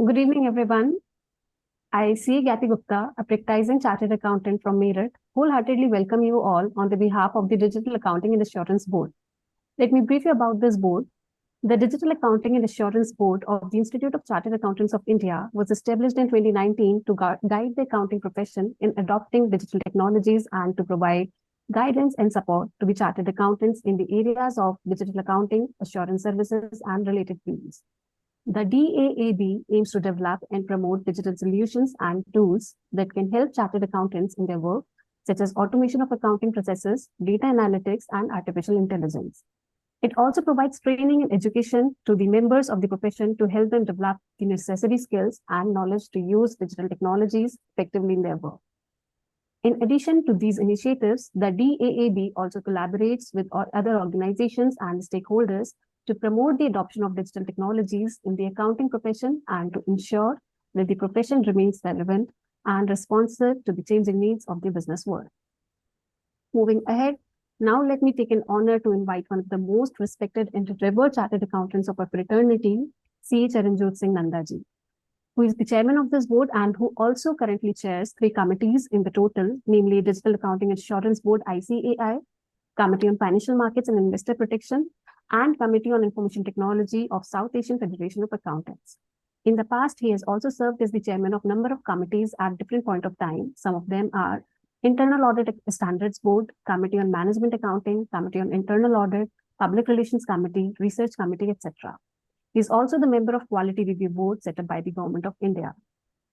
Good evening, everyone. I see Gati Gupta, a practicing chartered accountant from Meerut, wholeheartedly welcome you all on the behalf of the Digital Accounting and Assurance Board. Let me brief you about this board. The Digital Accounting and Assurance Board of the Institute of Chartered Accountants of India was established in 2019 to guide the accounting profession in adopting digital technologies and to provide guidance and support to the chartered accountants in the areas of digital accounting, assurance services, and related fields. The DAAB aims to develop and promote digital solutions and tools that can help chartered accountants in their work, such as automation of accounting processes, data analytics, and artificial intelligence. It also provides training and education to the members of the profession to help them develop the necessary skills and knowledge to use digital technologies effectively in their work. In addition to these initiatives, the DAAB also collaborates with other organizations and stakeholders to promote the adoption of digital technologies in the accounting profession and to ensure that the profession remains relevant and responsive to the changing needs of the business world. Moving ahead, now let me take an honor to invite one of the most respected and revered chartered accountants of our fraternity, C.A. Charanjot Singh Nandaji, who is the chairman of this board and who also currently chairs 3 committees in the total, namely Digital Accounting Assurance Board ICAI, Committee on Financial Markets and Investor Protection, and Committee on Information Technology of South Asian Federation of Accountants. In the past, he has also served as the chairman of a number of committees at different point of time. Some of them are Internal Audit Standards Board, Committee on Management Accounting, Committee on Internal Audit, Public Relations Committee, Research Committee, etc. He is also the member of Quality Review Board set up by the Government of India.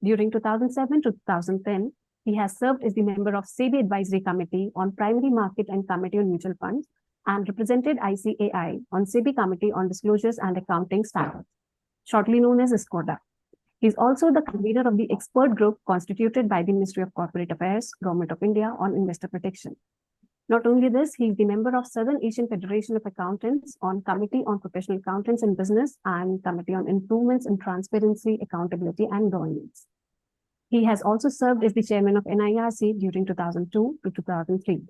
During 2007 to 2010, he has served as the member of SEBI Advisory Committee on Primary Market and Committee on Mutual Funds and represented ICAI on SEBI Committee on Disclosures and Accounting Standards, shortly known as SCODA. He is also the convener of the expert group constituted by the Ministry of Corporate Affairs, Government of India on investor protection. Not only this, he is the member of Southern Asian Federation of Accountants on Committee on Professional Accountants in Business and Committee on Improvements in Transparency, Accountability and Governance. He has also served as the chairman of NIRC during 2002 to 2003.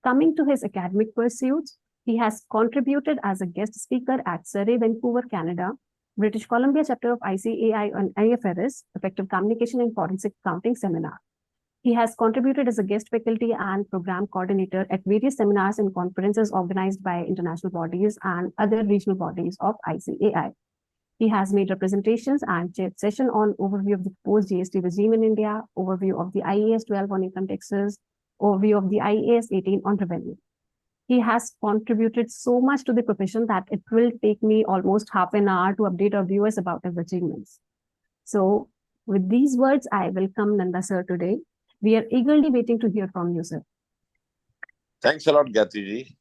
Coming to his academic pursuits, he has contributed as a guest speaker at Surrey, Vancouver, Canada, British Columbia chapter of ICAI on IFRS, Effective Communication and Forensic Accounting Seminar. He has contributed as a guest faculty and program coordinator at various seminars and conferences organized by international bodies and other regional bodies of ICAI. He has made representations and chaired session on overview of the proposed GST regime in India, overview of the IAS 12 on income taxes, overview of the IAS 18 on revenue. He has contributed so much to the profession that it will take me almost half an hour to update our viewers about his achievements. So with these words, I welcome Nanda sir today. We are eagerly waiting to hear from you, sir. Thanks a lot, Gati.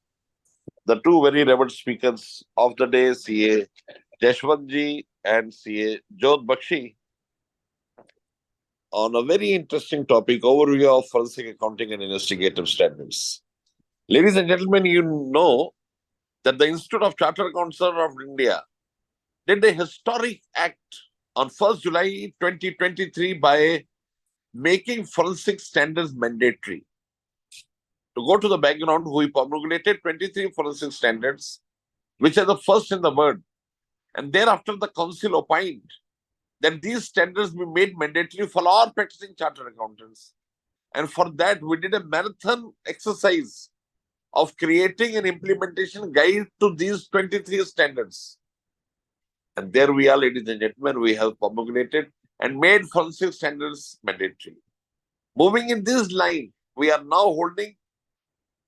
The two very revered speakers of the day, CA Jashwantji and CA Jodh Bakshi, on a very interesting topic, overview of forensic accounting and investigative standards. Ladies and gentlemen, you know that the Institute of Chartered Accountants of India did a historic act on 1st July 2023 by making forensic standards mandatory. To go to the background, we promulgated 23 forensic standards, which are the first in the world. And thereafter, the council opined that these standards be made mandatory for all practicing chartered accountants. And for that, we did a marathon exercise of creating an implementation guide to these 23 standards. And there we are, ladies and gentlemen, we have promulgated and made forensic standards mandatory. Moving in this line, we are now holding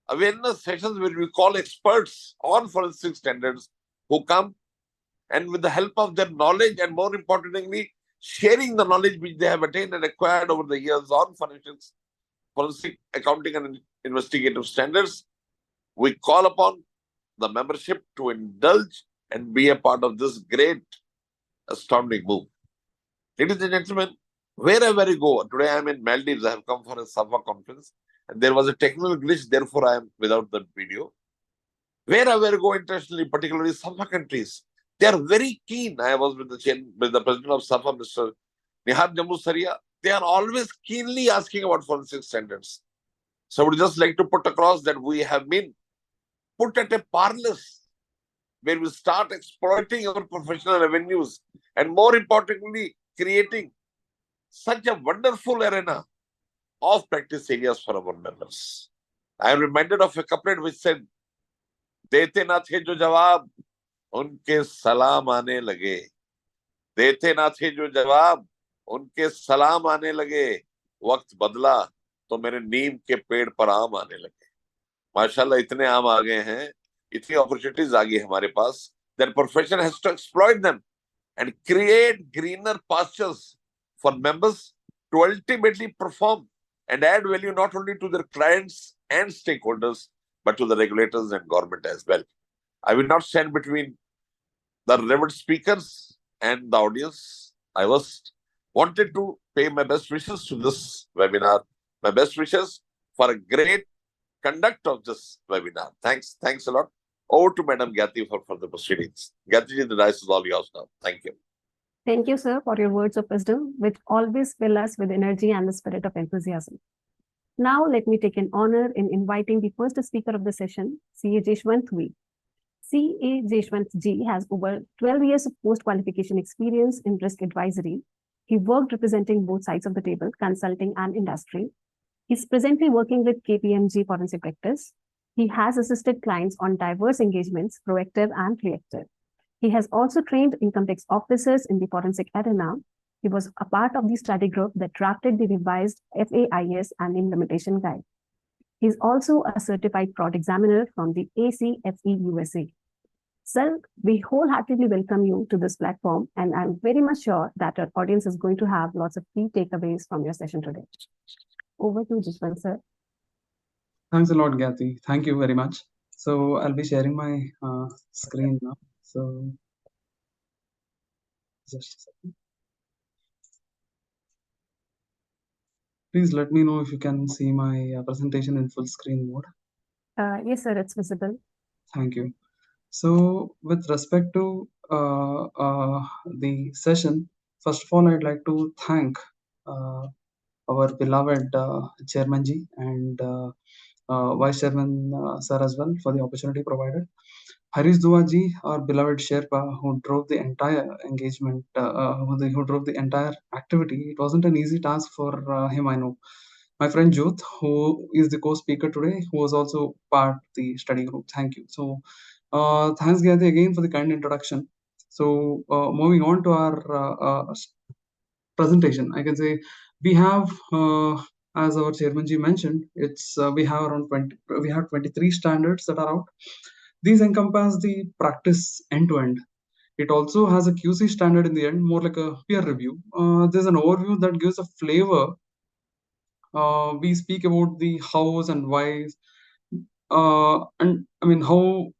awareness sessions where we call experts on forensic standards who come and with the help of their knowledge and more importantly, sharing the knowledge which they have attained and acquired over the years on forensic accounting and investigative standards, we call upon the membership to indulge and be a part of this great, astounding move. Ladies and gentlemen, wherever you go, today I am in Maldives, I have come for a SAFA conference, and there was a technical glitch, therefore I am without the video. Wherever you go internationally, particularly SAFA countries, they are very keen. I was with the president of SAFA, Mr. Nihar Jambusaria. They are always keenly asking about forensic standards. So I would just like to put across that we have been put at a parlous where we start exploiting our professional avenues and more importantly, creating such a wonderful arena of practice areas for our members. I am reminded of a couplet which said, देते ना थे जो जवाब उनके सलाम आने लगे, देते ना थे जो जवाब उनके सलाम आने लगे, वक्त बदला तो मेरे नीम के पेड़ पर आम आने लगे. माशाल्लाह इतने आम आ गए हैं, इतनी अपॉर्चुनिटीज आ गई हमारे पास. Their profession has to exploit them and create greener pastures for members to ultimately perform and add value not only to their clients and stakeholders, but to the regulators and government as well. I will not stand between the reverend speakers and the audience. I wanted to pay my best wishes to this webinar, my best wishes for a great conduct of this webinar. Thanks a lot. Over to Madam Gyati for further proceedings. Gyati ji, the dice is all yours now. Thank you. Thank you, sir, for your words of wisdom, which always fill us with energy and the spirit of enthusiasm. Now, let me take an honor in inviting the first speaker of the session, CA Jeshwant V. CA Jeshwant Ji has over 12 years of post-qualification experience in risk advisory. He worked representing both sides of the table, consulting and industry. He's presently working with KPMG Forensic Practice. He has assisted clients on diverse engagements, proactive and reactive. He has also trained income tax officers in the forensic arena. He was a part of the study group that drafted the revised FAIS and implementation guide. He's also a certified fraud examiner from the ACFE USA. Sir, we wholeheartedly welcome you to this platform, and I'm very much sure that our audience is going to have lots of key takeaways from your session today. Over to Jeshwant, sir. Thanks a lot, Gyati. Thank you very much. So I'll be sharing my screen now. So just a second. Please let me know if you can see my presentation in full screen mode. Yes, sir, it's visible. Thank you. So with respect to the session, first of all, I'd like to thank our beloved Chairman Ji and Vice Chairman Sir as well for the opportunity provided. Harish Dua Ji, our beloved Sherpa, who drove the entire engagement, who drove the entire activity. It wasn't an easy task for him, I know. My friend Jyot, who is the co-speaker today, who was also part of the study group. Thank you. So thanks, Gyati, again for the kind introduction. So moving on to our presentation, I can say we have, as our chairman ji mentioned, we have around 23 standards that are out. These encompass the practice end to end. It also has a QC standard in the end, more like a peer review. There's an overview that gives a flavor. We speak about the hows and whys, and I mean how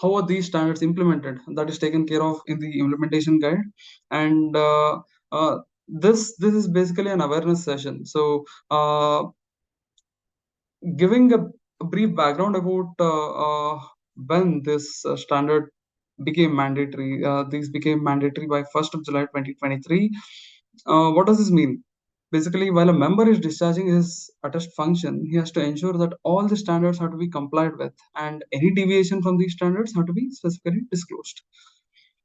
are these standards implemented. That is taken care of in the implementation guide, and this is basically an awareness session. So giving a brief background about when this standard became mandatory. These became mandatory by 1st of July 2023. What does this mean? Basically, while a member is discharging his attest function, he has to ensure that all the standards have to be complied with, and any deviation from these standards have to be specifically disclosed.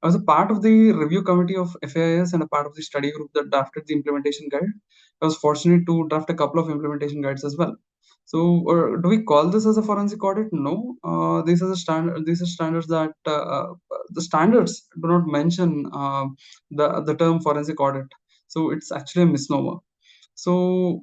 I was a part of the review committee of FAIS and a part of the study group that drafted the implementation guide. I was fortunate to draft a couple of implementation guides as well. So, do we call this as a forensic audit? No. These are standards that the standards do not mention the term forensic audit. So it's actually a misnomer. So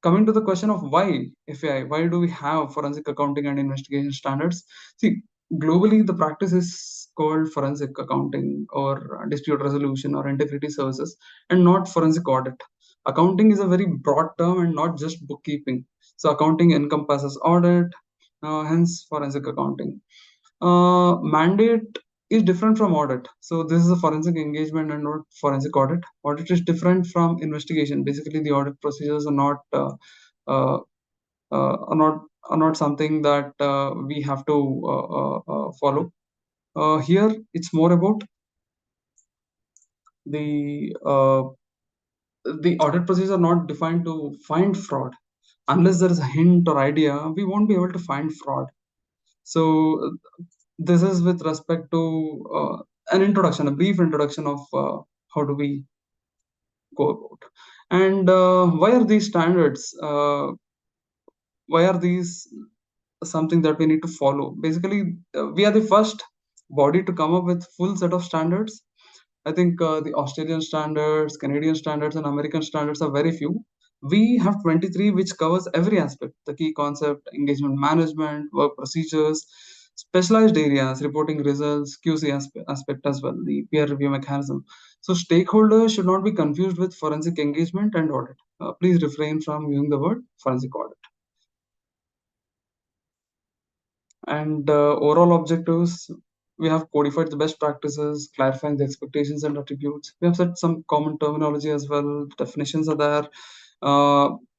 coming to the question of why FAI, why do we have forensic accounting and investigation standards? See, globally, the practice is called forensic accounting or dispute resolution or integrity services, and not forensic audit. Accounting is a very broad term and not just bookkeeping. So accounting encompasses audit, hence forensic accounting. Mandate is different from audit. So this is a forensic engagement and not forensic audit. Audit is different from investigation. Basically, the audit procedures are not something that we have to follow. Here, it's more about the audit procedures are not defined to find fraud. Unless there is a hint or idea, we won't be able to find fraud. So this is with respect to an introduction, a brief introduction of how do we go about. And why are these standards? Why are these something that we need to follow? Basically, we are the first body to come up with full set of standards. I think the Australian standards, Canadian standards, and American standards are very few. We have 23, which covers every aspect: the key concept, engagement management, work procedures, specialized areas, reporting results, QC aspect as well, the peer review mechanism. So stakeholders should not be confused with forensic engagement and audit. Please refrain from using the word forensic audit. And overall objectives, we have codified the best practices, clarifying the expectations and attributes. We have set some common terminology as well. Definitions are there.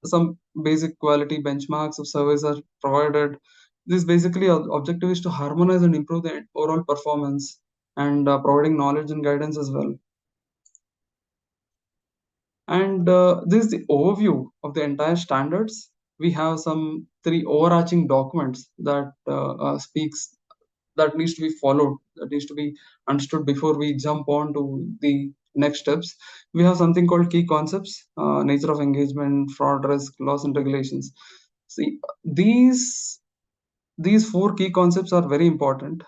Some basic quality benchmarks of surveys are provided. This basically objective is to harmonize and improve the overall performance, and providing knowledge and guidance as well. And this is the overview of the entire standards. We have some 3 overarching documents that speaks that needs to be followed, that needs to be understood before we jump on to the next steps. We have something called key concepts, nature of engagement, fraud risk, laws and regulations. See, these 4 key concepts are very important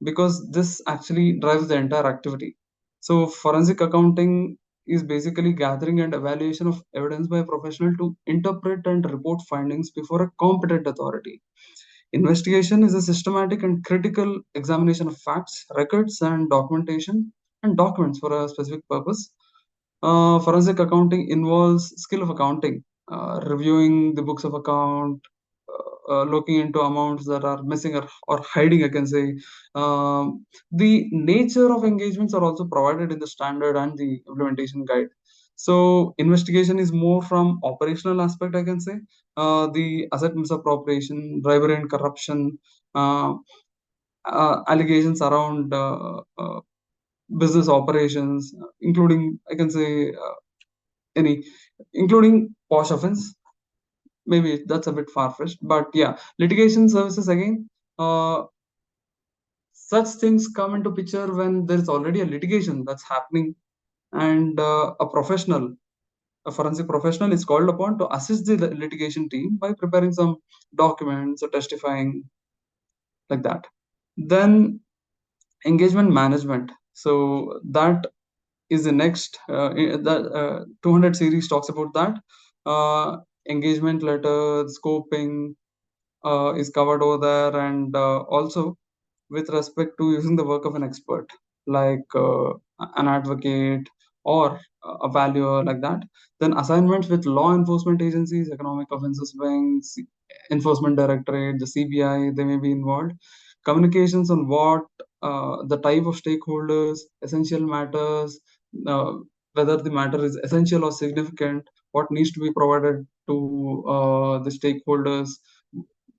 because this actually drives the entire activity. So forensic accounting is basically gathering and evaluation of evidence by a professional to interpret and report findings before a competent authority. Investigation is a systematic and critical examination of facts, records, and documentation and documents for a specific purpose. Forensic accounting involves skill of accounting, reviewing the books of account, looking into amounts that are missing or hiding, I can say. The nature of engagements are also provided in the standard and the implementation guide. So investigation is more from operational aspect, I can say. The asset misappropriation, bribery and corruption, allegations around business operations, including, I can say, including posh offense. Maybe that's a bit far-fetched, but yeah, litigation services again. Such things come into picture when there is already a litigation that's happening, and a forensic professional is called upon to assist the litigation team by preparing some documents or testifying, like that. Then engagement management. So that is the next. The 200 series talks about that. Engagement letter, scoping is covered over there, and also with respect to using the work of an expert, like an advocate or a valuer, like that. Then assignments with law enforcement agencies, economic offenses wings, enforcement directorate, the CBI, they may be involved. Communications on what the type of stakeholders, essential matters, whether the matter is essential or significant, what needs to be provided to the stakeholders,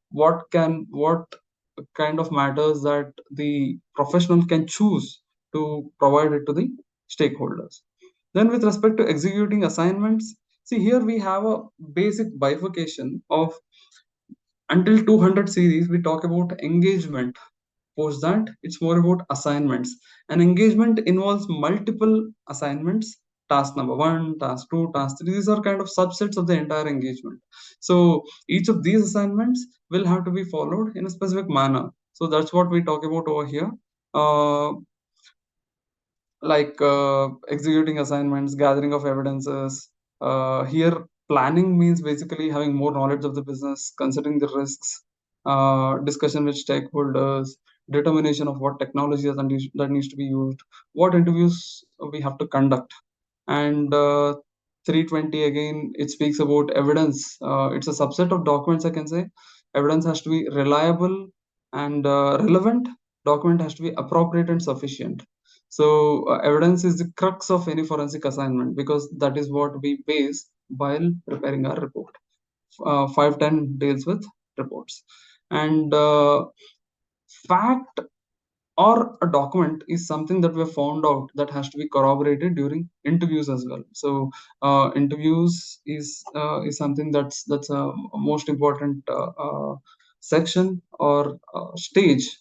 what kind of matters that the professional can choose to provide it to the stakeholders. Then with respect to executing assignments, see, here we have a basic bifurcation of, until 200 series we talk about engagement. Post that, it's more about assignments. An engagement involves multiple assignments: task number 1, task 2, task 3. These are kind of subsets of the entire engagement. So each of these assignments will have to be followed in a specific manner. So that's what we talk about over here. Like executing assignments, gathering of evidences. Here planning means basically having more knowledge of the business, considering the risks, discussion with stakeholders, determination of what technology that needs to be used, what interviews we have to conduct. And 320 again, it speaks about evidence. It's a subset of documents, I can say. Evidence has to be reliable and relevant. Document has to be appropriate and sufficient. So evidence is the crux of any forensic assignment, because that is what we base while preparing our report. 510 deals with reports. And fact or a document is something that we have found out that has to be corroborated during interviews as well. So interviews is something that's a most important section or stage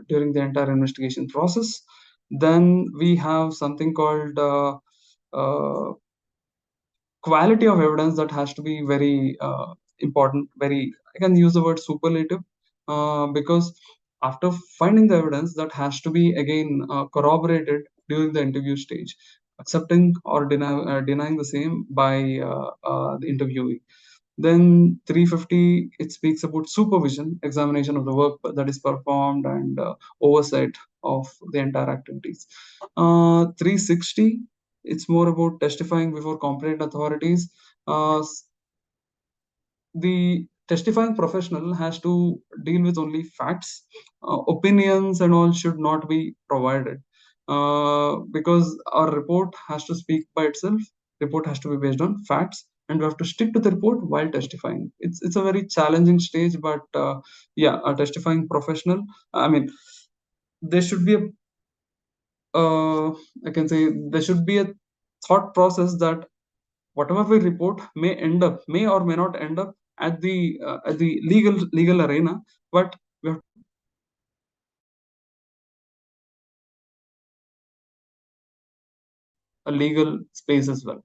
during the entire investigation process. Then we have something called quality of evidence that has to be very important. Very, I can use the word superlative, because after finding the evidence, that has to be again corroborated during the interview stage, accepting or denying the same by the interviewee. Then 350, it speaks about supervision, examination of the work that is performed, and oversight of the entire activities. 360, it's more about testifying before competent authorities. The testifying professional has to deal with only facts. Opinions and all should not be provided, because our report has to speak by itself. Report has to be based on facts, and we have to stick to the report while testifying. It's a very challenging stage, but yeah, a testifying professional, I mean, there should be a I can say there should be a thought process that whatever we report may or may not end up at the legal arena, but we have a legal space as well.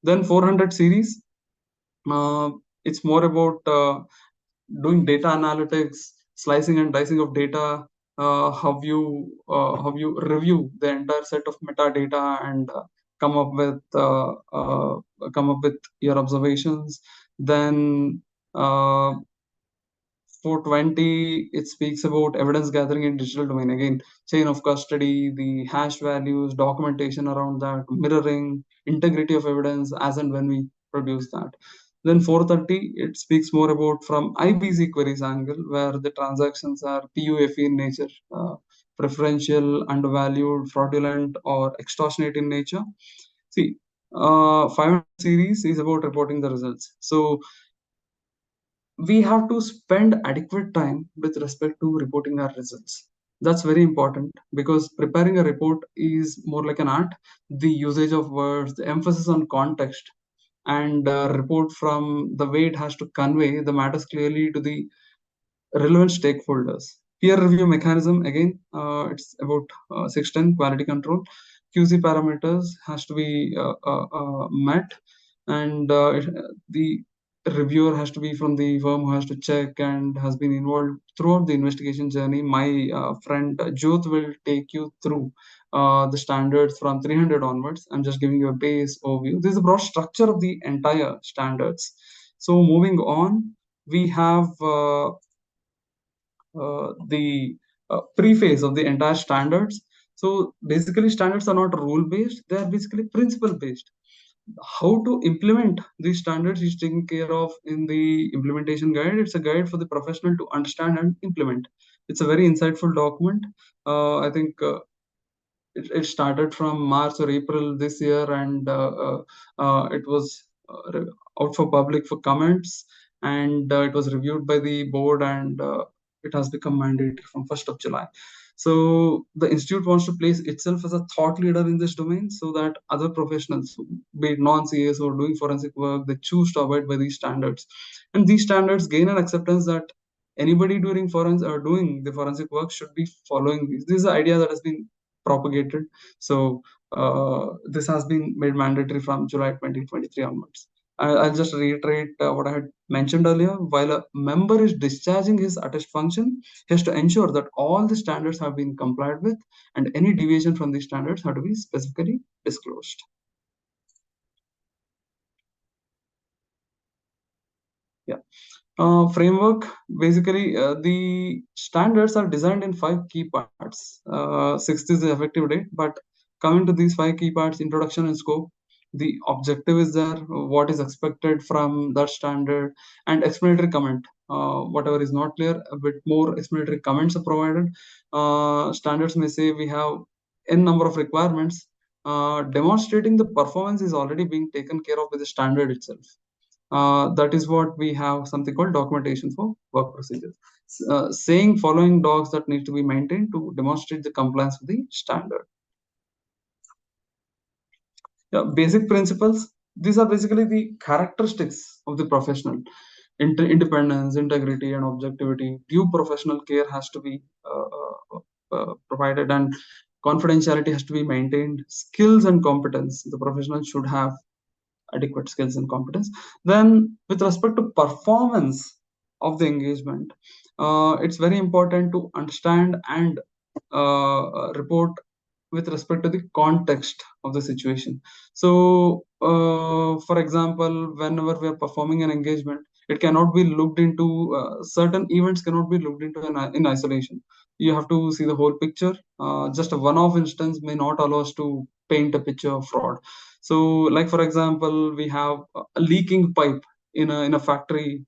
Then 400 series, it's more about doing data analytics, slicing and dicing of data, how you review the entire set of metadata and come up with your observations. Then 420, it speaks about evidence gathering in digital domain. Again, chain of custody, the hash values, documentation around that, mirroring, integrity of evidence as and when we produce that. Then 430, it speaks more about from IBC queries angle, where the transactions are PUFE in nature, preferential, undervalued, fraudulent, or extortionate in nature. See, 500 series is about reporting the results. So we have to spend adequate time with respect to reporting our results. That's very important, because preparing a report is more like an art. The usage of words, the emphasis on context, and report from the way it has to convey the matters clearly to the relevant stakeholders. Peer review mechanism, again, it's about 610 quality control. QC parameters has to be met, and the reviewer has to be from the firm who has to check and has been involved throughout the investigation journey. My friend Jyot will take you through the standards from 300 onwards. I'm just giving you a base overview. This is the broad structure of the entire standards. So moving on, we have the preface of the entire standards. So basically, standards are not rule based; they are basically principle based. How to implement these standards is taken care of in the implementation guide. It's a guide for the professional to understand and implement. It's a very insightful document. I think it started from March or April this year, and it was out for public for comments, and it was reviewed by the board, and it has become mandatory from 1st of July. So the institute wants to place itself as a thought leader in this domain, so that other professionals, be it non-CAs or doing forensic work, they choose to abide by these standards, and these standards gain an acceptance that anybody doing the forensic work should be following these. This is the idea that has been propagated. So this has been made mandatory from July 2023 onwards. I'll just reiterate what I had mentioned earlier. While a member is discharging his attest function, he has to ensure that all the standards have been complied with, and any deviation from these standards have to be specifically disclosed. Yeah. Framework, basically, the standards are designed in 5 key parts. 6th is the effective date, but coming to these 5 key parts: introduction and scope, the objective is there, what is expected from that standard, and explanatory comment. Whatever is not clear, a bit more explanatory comments are provided. Standards may say we have n number of requirements, demonstrating the performance is already being taken care of by the standard itself. That is what we have something called documentation for work procedures. Saying following docs that need to be maintained to demonstrate the compliance with the standard. Basic principles. These are basically the characteristics of the professional: independence, integrity, and objectivity. Due professional care has to be provided, and confidentiality has to be maintained. Skills and competence the professional should have. adequate skills and competence. Then with respect to performance of the engagement, it's very important to understand and report with respect to the context of the situation. So, for example, whenever we are performing an engagement, it cannot be looked into, certain events cannot be looked into in isolation. You have to see the whole picture. Just a one-off instance may not allow us to paint a picture of fraud. So, like for example, we have a leaking pipe in a factory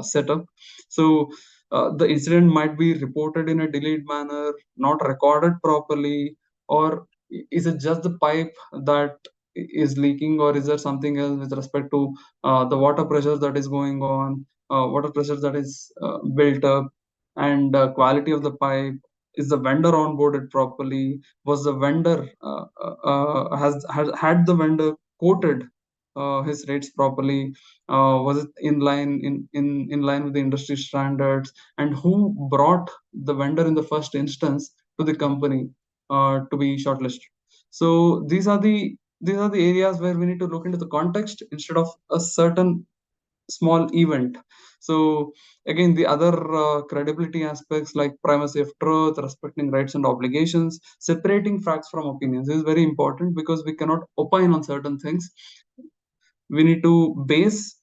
setup. So, the incident might be reported in a delayed manner, not recorded properly, or is it just the pipe that is leaking, or is there something else with respect to the water pressure that is going on, water pressure that is built up, and quality of the pipe? Is the vendor onboarded properly? Was the vendor has had the vendor quoted his rates properly? Was it in line in line with the industry standards? And who brought the vendor in the first instance to the company to be shortlisted? So these are the areas where we need to look into the context instead of a certain small event. So again, the other credibility aspects like primacy of truth, respecting rights and obligations, separating facts from opinions is very important, because we cannot opine on certain things. We need to base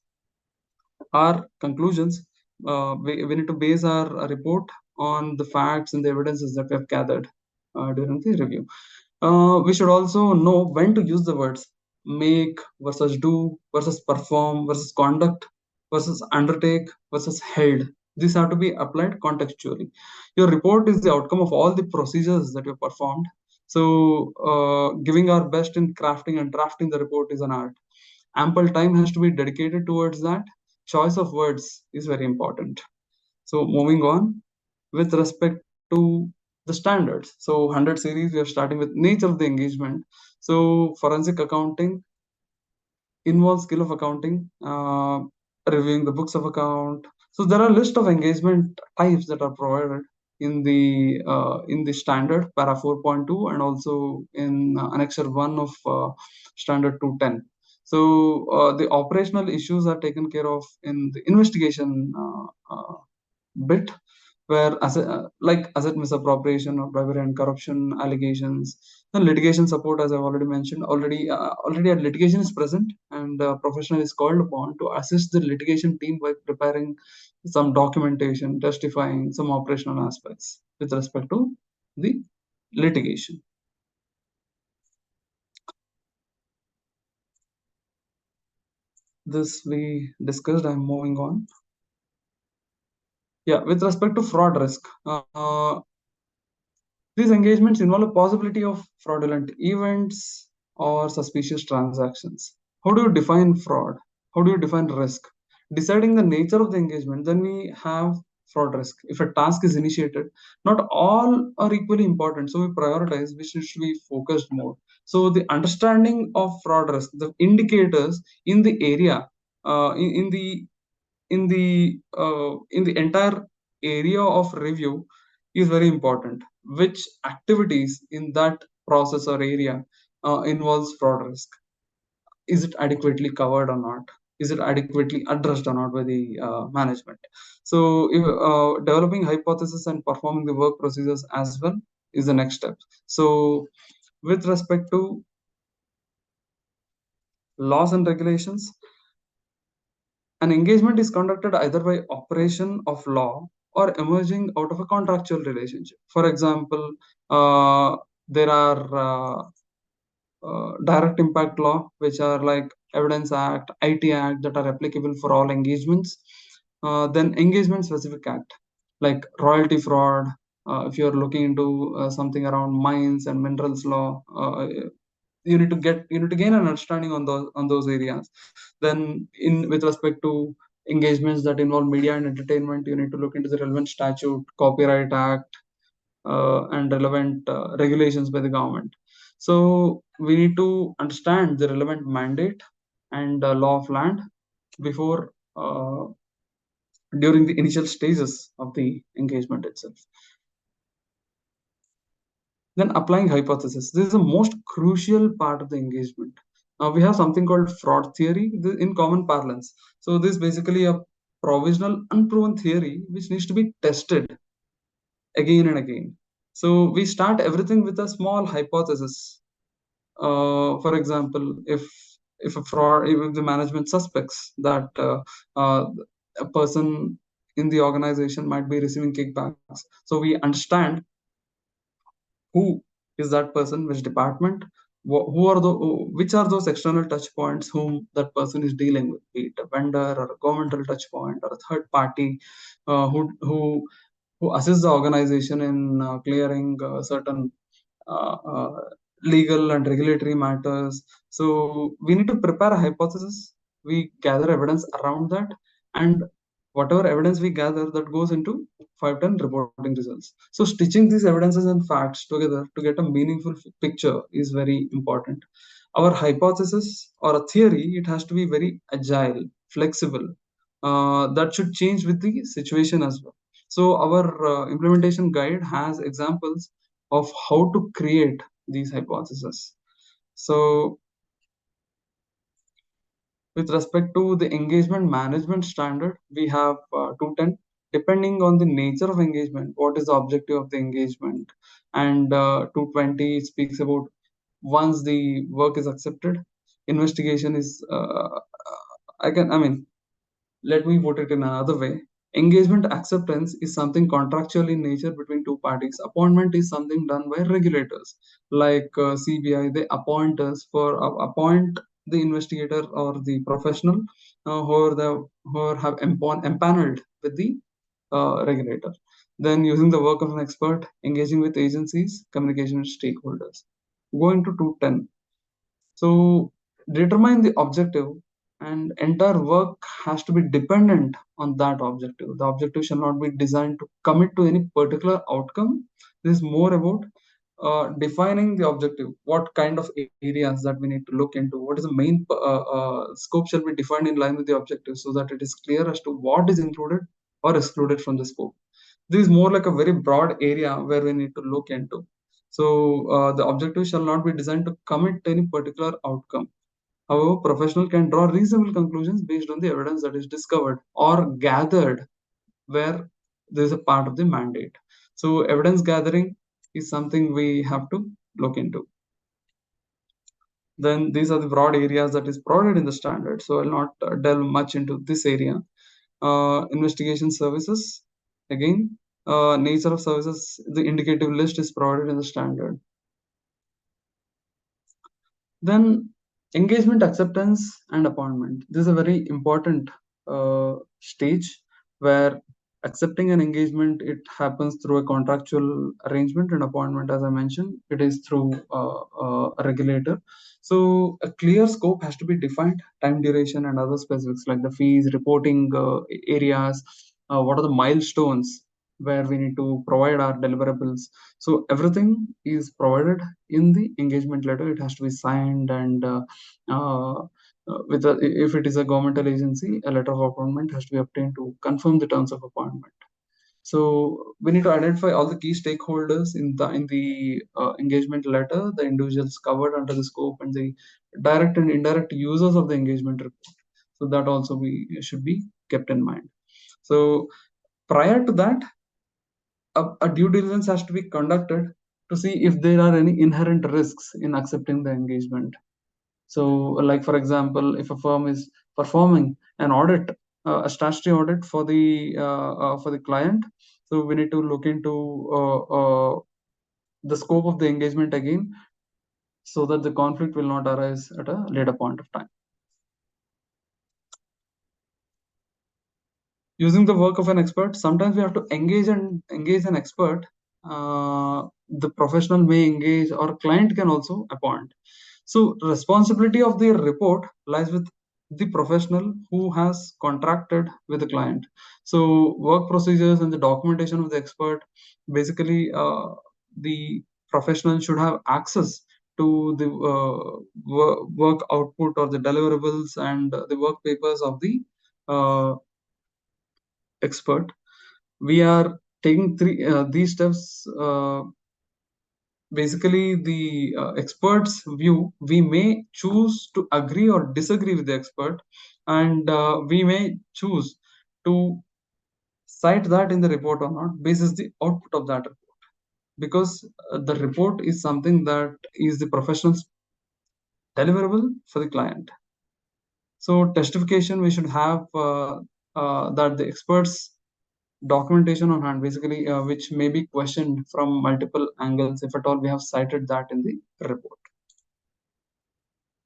our conclusions. We need to base our report on the facts and the evidences that we have gathered during the review. We should also know when to use the words make versus do versus perform versus conduct versus undertake versus held. These have to be applied contextually. Your report is the outcome of all the procedures that you performed. So, giving our best in crafting and drafting the report is an art. Ample time has to be dedicated towards that. Choice of words is very important. So, moving on, with respect to the standards. So 100 series, we are starting with nature of the engagement. So forensic accounting involves skill of accounting, reviewing the books of account. So there are a list of engagement types that are provided in the standard para 4.2 and also in annexure 1 of standard 210. So the operational issues are taken care of in the investigation bit, where asset misappropriation or bribery and corruption allegations. Then litigation support, as I've already mentioned, already a litigation is present, and a professional is called upon to assist the litigation team by preparing some documentation, testifying some operational aspects with respect to the litigation. This we discussed. I'm moving on. Yeah, with respect to fraud risk, these engagements involve a possibility of fraudulent events or suspicious transactions. How do you define fraud? How do you define risk? Deciding the nature of the engagement, then we have fraud risk. If a task is initiated, not all are equally important, so we prioritize which should be focused more. So the understanding of fraud risk, the indicators in the area, in the entire area of review is very important. Which activities in that process or area involves fraud risk? Is it adequately covered or not? Is it adequately addressed or not by the management? So developing hypothesis and performing the work procedures as well is the next step. So with respect to laws and regulations, an engagement is conducted either by operation of law or emerging out of a contractual relationship. For example, there are direct impact law, which are like Evidence Act, IT Act, that are applicable for all engagements. Then engagement specific act, like royalty fraud. If you're looking into something around mines and minerals law, you need to gain an understanding on those areas. Then with respect to engagements that involve media and entertainment, you need to look into the relevant statute, Copyright Act, and relevant regulations by the government. So we need to understand the relevant mandate and law of land before during the initial stages of the engagement itself. Then applying hypothesis. This is the most crucial part of the engagement. we have something called fraud theory in common parlance. So this is basically a provisional unproven theory which needs to be tested again and again. So we start everything with a small hypothesis. For example, if the management suspects that a person in the organization might be receiving kickbacks, so we understand who is that person, which department, who are the which are those external touch points whom that person is dealing with, be it a vendor or a governmental touch point or a third party who assists the organization in clearing certain uh, uh, legal and regulatory matters. So we need to prepare a hypothesis. We gather evidence around that, and whatever evidence we gather, that goes into 510 reporting results. So stitching these evidences and facts together to get a meaningful picture is very important. Our hypothesis or a theory, it has to be very agile, flexible. That should change with the situation as well. So our implementation guide has examples of how to create these hypotheses. So with respect to the engagement management standard, we have 210. Depending on the nature of engagement, what is the objective of the engagement? And 220 speaks about once the work is accepted, investigation is, let me put it in another way. Engagement acceptance is something contractual in nature between two parties. Appointment is something done by regulators, like CBI. They appoint us for appoint the investigator or the professional who have empaneled with the regulator. Then using the work of an expert, engaging with agencies, communication with stakeholders. Going to 210. So determine the objective, and entire work has to be dependent on that objective. The objective shall not be designed to commit to any particular outcome. This is more about defining the objective, what kind of areas that we need to look into, what is the main scope shall be defined in line with the objective, so that it is clear as to what is included or excluded from the scope. This is more like a very broad area where we need to look into. So the objective shall not be designed to commit to any particular outcome. However, professional can draw reasonable conclusions based on the evidence that is discovered or gathered where there is a part of the mandate. So evidence gathering is something we have to look into. Then these are the broad areas that is provided in the standard. So I'll not delve much into this area. Investigation services, again, nature of services, the indicative list is provided in the standard. Then engagement acceptance and appointment. This is a very important stage where accepting an engagement, it happens through a contractual arrangement, and appointment, as I mentioned, it is through a regulator. So a clear scope has to be defined, time duration and other specifics like the fees, reporting areas, what are the milestones where we need to provide our deliverables. So everything is provided in the engagement letter. It has to be signed, and if it is a governmental agency, a letter of appointment has to be obtained to confirm the terms of appointment. So we need to identify all the key stakeholders in the engagement letter, the individuals covered under the scope, and the direct and indirect users of the engagement report. So that also should be kept in mind. So prior to that, a due diligence has to be conducted to see if there are any inherent risks in accepting the engagement. So, like for example, if a firm is performing an audit, a statutory audit for the client, so we need to look into the scope of the engagement again, so that the conflict will not arise at a later point of time. Using the work of an expert, sometimes we have to engage an expert. The professional may engage, or client can also appoint. So responsibility of the report lies with the professional who has contracted with the client. So work procedures and the documentation of the expert, basically the professional should have access to the work output or the deliverables and the work papers of the expert. We are taking these steps basically the expert's view. We may choose to agree or disagree with the expert, and we may choose to cite that in the report or not, basis the output of that report, because the report is something that is the professional's deliverable for the client. So testification, we should have that the experts documentation on hand, basically, which may be questioned from multiple angles, if at all we have cited that in the report.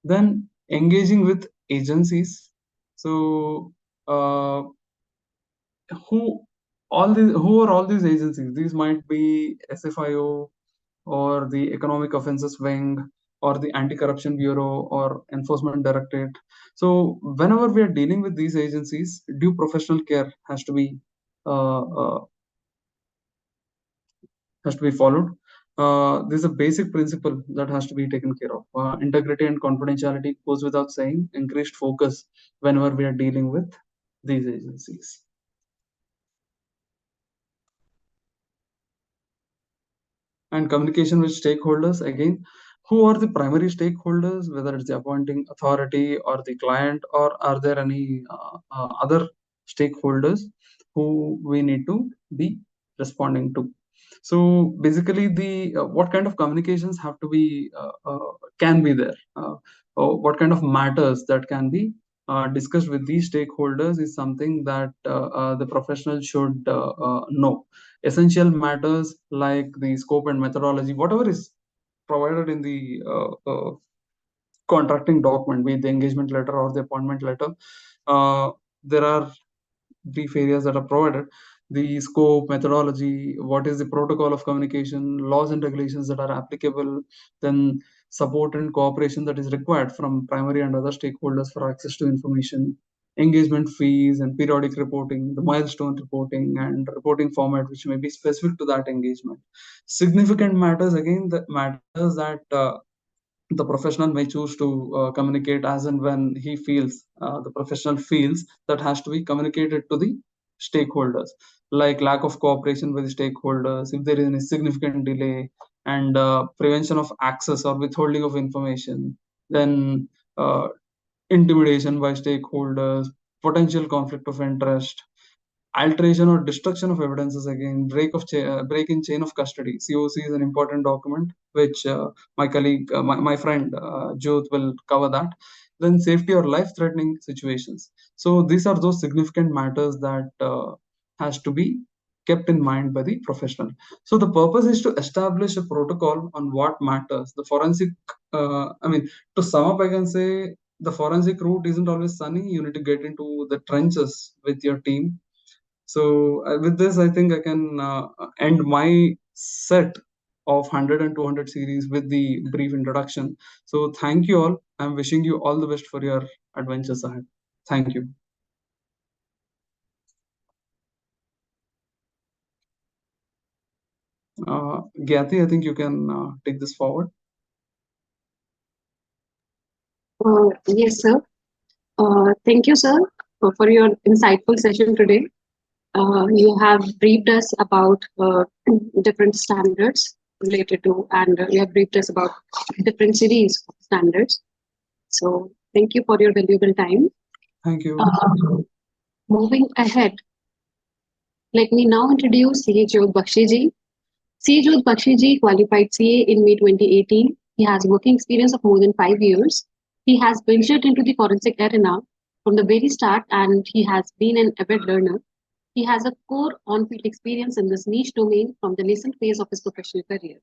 Then engaging with agencies. So who are all these agencies? These might be SFIO, or the Economic Offences Wing, or the Anti-Corruption Bureau, or Enforcement Directorate. So whenever we are dealing with these agencies, due professional care has to be followed. This is a basic principle that has to be taken care of. Integrity and confidentiality goes without saying. Increased focus whenever we are dealing with these agencies. And communication with stakeholders, again, who are the primary stakeholders, whether it's the appointing authority or the client, or are there any other stakeholders who we need to be responding to. So basically, the what kind of communications have to be can be there, or what kind of matters that can be discussed with these stakeholders is something that the professional should know. Essential matters like the scope and methodology, whatever is provided in the contracting document, be it the engagement letter or the appointment letter. There are brief areas that are provided: the scope, methodology, what is the protocol of communication, laws and regulations that are applicable, then support and cooperation that is required from primary and other stakeholders for access to information, engagement fees and periodic reporting, the milestone reporting and reporting format which may be specific to that engagement. Significant matters, again, the matters that the professional may choose to communicate as and when he feels, the professional feels that has to be communicated to the stakeholders, like lack of cooperation with the stakeholders, if there is any significant delay, and prevention of access or withholding of information, then intimidation by stakeholders, potential conflict of interest, alteration or destruction of evidences, again, break in chain of custody. COC is an important document which my colleague, my friend Jyot will cover that. Then safety or life-threatening situations. So these are those significant matters that has to be kept in mind by the professional. So the purpose is to establish a protocol on what matters. The forensic, to sum up, I can say the forensic route isn't always sunny. You need to get into the trenches with your team. So with this, I think I can end my set of 100 and 200 series with the brief introduction. So thank you all. I'm wishing you all the best for your adventures ahead. Thank you. Gyati, I think you can take this forward. Yes, sir. Thank you, sir, for your insightful session today. You have briefed us about different standards related to, and you have briefed us about different series of standards. So thank you for your valuable time. Thank you. Moving ahead, let me now introduce C.A. Jyot Bakshi ji. C.A. Jyot Bakshi ji qualified CA in May 2018. He has working experience of more than 5 years. He has ventured into the forensic arena from the very start, and he has been an avid learner. He has a core on-field experience in this niche domain from the nascent phase of his professional career.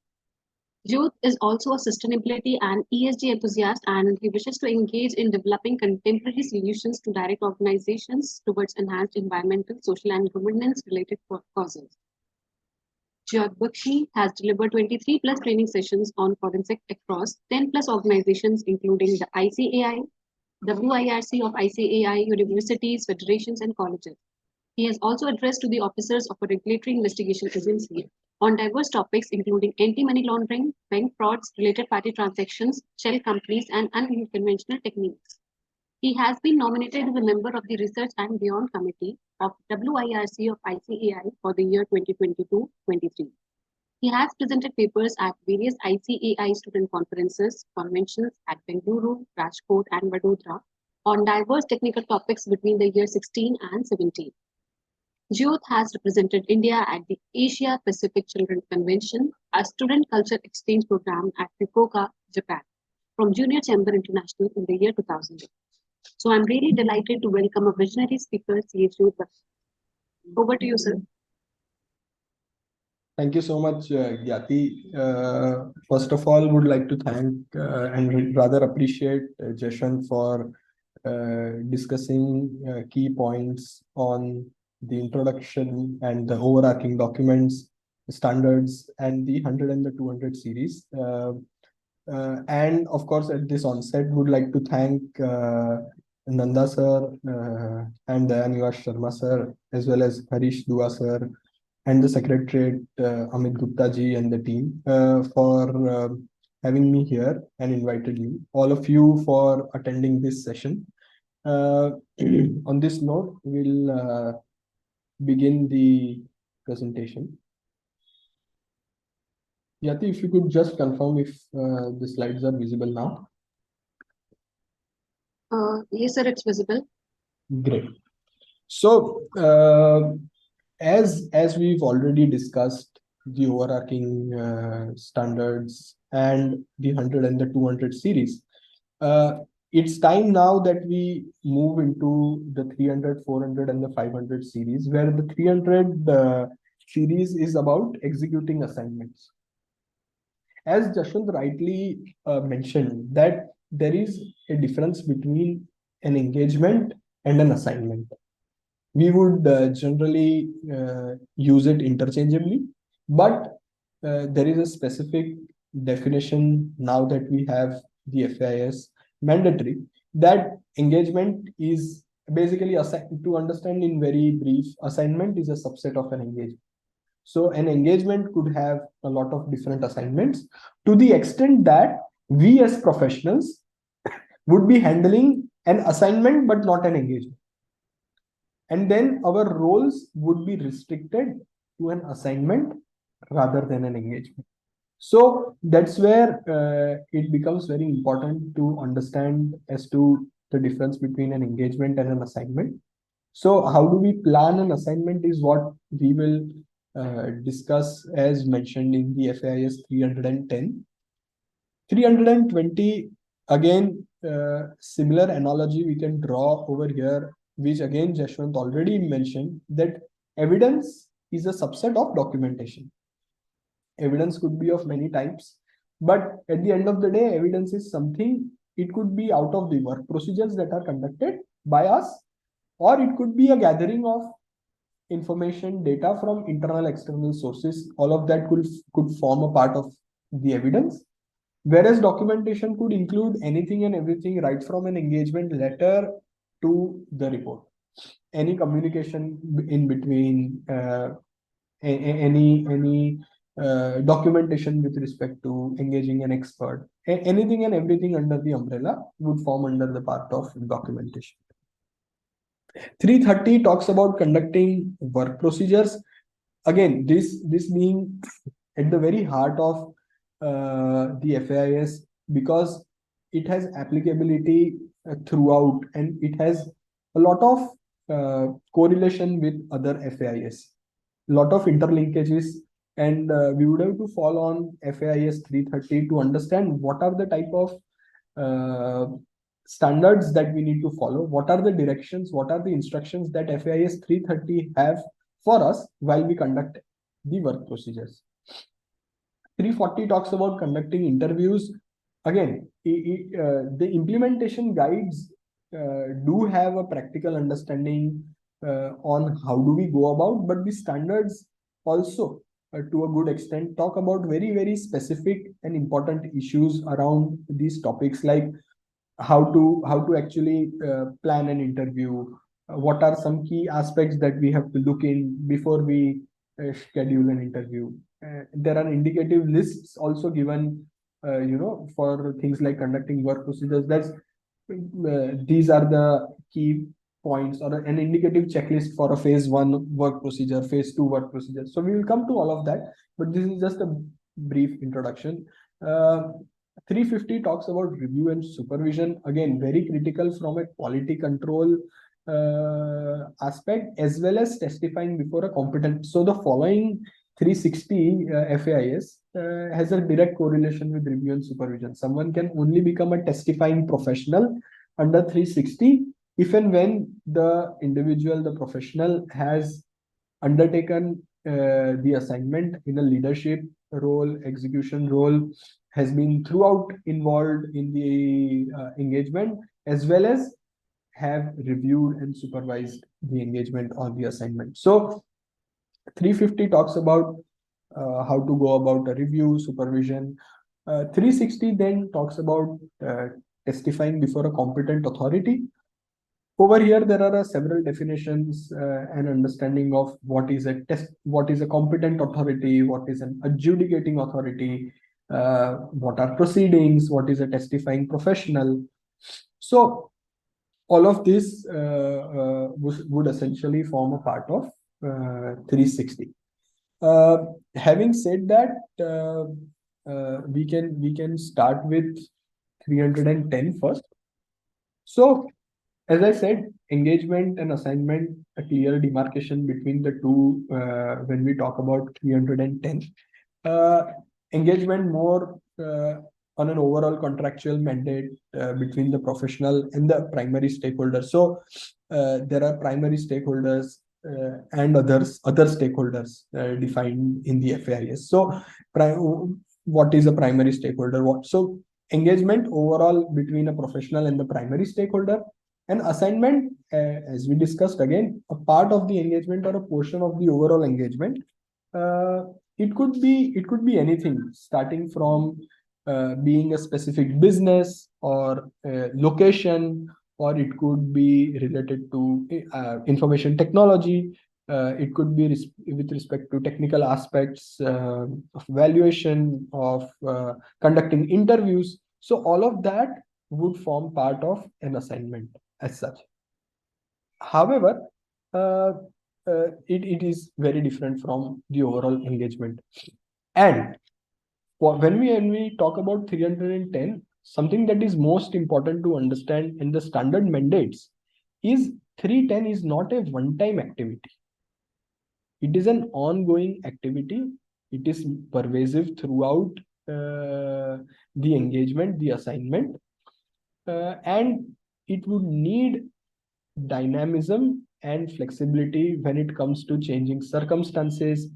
Jyot is also a sustainability and ESG enthusiast, and he wishes to engage in developing contemporary solutions to direct organizations towards enhanced environmental, social, and governance-related causes. Jyot Bakshi has delivered 23 plus training sessions on forensic across 10 plus organizations, including the ICAI, WIRC of ICAI, universities, federations, and colleges. He has also addressed to the officers of a regulatory investigation agency on diverse topics, including anti-money laundering, bank frauds, related party transactions, shell companies, and unconventional techniques. He has been nominated as a member of the Research and Beyond Committee of WIRC of ICAI for the year 2022-23. He has presented papers at various ICAI student conferences, conventions at Bengaluru, Rajkot, and Vadodara on diverse technical topics between the year 16 and 17. Jyot has represented India at the Asia Pacific Children Convention, a student culture exchange program at Fukuoka, Japan, from Junior Chamber International in the year 2000. So I'm really delighted to welcome a visionary speaker, C.H. Jyot. Over to you, sir. Thank you so much, Gyati. First of all, would like to thank and rather appreciate Jashwant for discussing key points on the introduction and the overarching documents, standards, and the 100 and the 200 series. And of course, at this onset, would like to thank Nanda sir and Dayanivas Sharma sir, as well as Harish Dua sir, and the Secretariat, Amit Gupta ji and the team for having me here and invited you, all of you, for attending this session. On this note, we'll begin the presentation. Yati, if you could just confirm if the slides are visible now. Yes, sir, it's visible. Great. So, as we've already discussed the overarching standards and the 100 and the 200 series, it's time now that we move into the 300, 400, and the 500 series, where the 300 series is about executing assignments. As Jashwant rightly mentioned, that there is a difference between an engagement and an assignment. We would generally use it interchangeably, but there is a specific definition now that we have the FAIS mandatory, that engagement is basically, to understand in very brief, assignment is a subset of an engagement. So an engagement could have a lot of different assignments, to the extent that we as professionals would be handling an assignment but not an engagement. And then our roles would be restricted to an assignment rather than an engagement. So that's where it becomes very important to understand as to the difference between an engagement and an assignment. So how do we plan an assignment is what we will discuss, as mentioned in the FAIS 310. 320, again, similar analogy we can draw over here, which again Jashwant already mentioned, that evidence is a subset of documentation. Evidence could be of many types, but at the end of the day, evidence is something, it could be out of the work procedures that are conducted by us, or it could be a gathering of information, data from internal, external sources. All of that could form a part of the evidence. Whereas documentation could include anything and everything, right from an engagement letter to the report. Any communication in between, any documentation with respect to engaging an expert, anything and everything under the umbrella would form under the part of documentation. 330 talks about conducting work procedures. Again, this being at the very heart of the FAIS, because it has applicability throughout, and it has a lot of correlation with other FAIS, a lot of interlinkages, and we would have to fall on FAIS 330 to understand what are the type of standards that we need to follow, what are the directions, what are the instructions that FAIS 330 have for us while we conduct the work procedures. 340 talks about conducting interviews. Again, the implementation guides do have a practical understanding on how do we go about, but the standards also to a good extent talk about very, very specific and important issues around these topics, like how to actually plan an interview, what are some key aspects that we have to look in before we schedule an interview. There are indicative lists also given, for things like conducting work procedures. That's these are the key points or an indicative checklist for a phase 1 work procedure, phase 2 work procedure. So we will come to all of that, but this is just a brief introduction. 350 talks about review and supervision, again very critical from a quality control aspect, as well as testifying before a competent. So the following 360 FAIS has a direct correlation with review and supervision. Someone can only become a testifying professional under 360 if and when the individual, the professional, has undertaken the assignment in a leadership role, execution role, has been throughout involved in the engagement, as well as have reviewed and supervised the engagement or the assignment. So 350 talks about how to go about a review, supervision. 360 then talks about testifying before a competent authority. Over here, there are several definitions and understanding of what is a competent authority, what is an adjudicating authority, what are proceedings, what is a testifying professional. So all of this would essentially form a part of 360. Having said that, we can start with 310 first. So, as I said, engagement and assignment, a clear demarcation between the two when we talk about 310. Engagement more on an overall contractual mandate between the professional and the primary stakeholders. So there are primary stakeholders and other stakeholders defined in the FAIS. So what is a primary stakeholder? So engagement overall between a professional and the primary stakeholder. And assignment, as we discussed, again, a part of the engagement or a portion of the overall engagement. It could be anything, starting from being a specific business or location, or it could be related to information technology. It could be with respect to technical aspects of valuation, of conducting interviews. So all of that would form part of an assignment as such. However, it is very different from the overall engagement. And when we talk about 310, something that is most important to understand in the standard mandates is 310 is not a one-time activity. It is an ongoing activity. It is pervasive throughout the engagement, the assignment, and it would need dynamism and flexibility when it comes to changing circumstances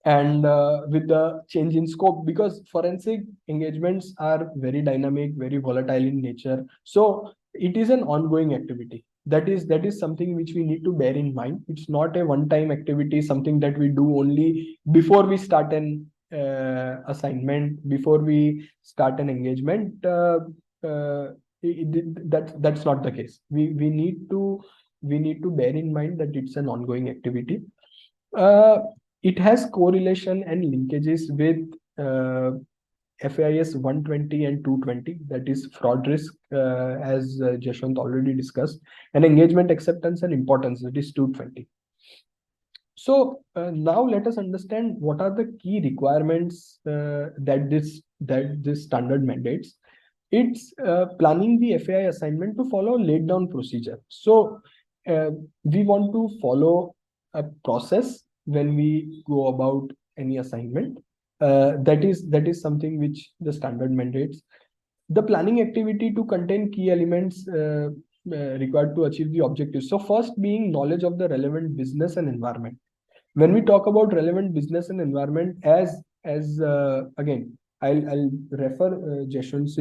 and with the change in scope, because forensic engagements are very dynamic, very volatile in nature. So it is an ongoing activity. That is something which we need to bear in mind. It's not a one-time activity, something that we do only before we start an assignment, before we start an engagement. That's not the case. We need to bear in mind that it's an ongoing activity. It has correlation and linkages with FAIS 120 and 220, that is fraud risk, as Jashwant already discussed, and engagement acceptance and importance, that is 220. So now let us understand what are the key requirements that this standard mandates. It's planning the FAI assignment to follow laid down procedure. So we want to follow a process when we go about any assignment. That is something which the standard mandates. The planning activity to contain key elements required to achieve the objectives. So first being knowledge of the relevant business and environment. When we talk about relevant business and environment, as again, I'll refer Jashwant's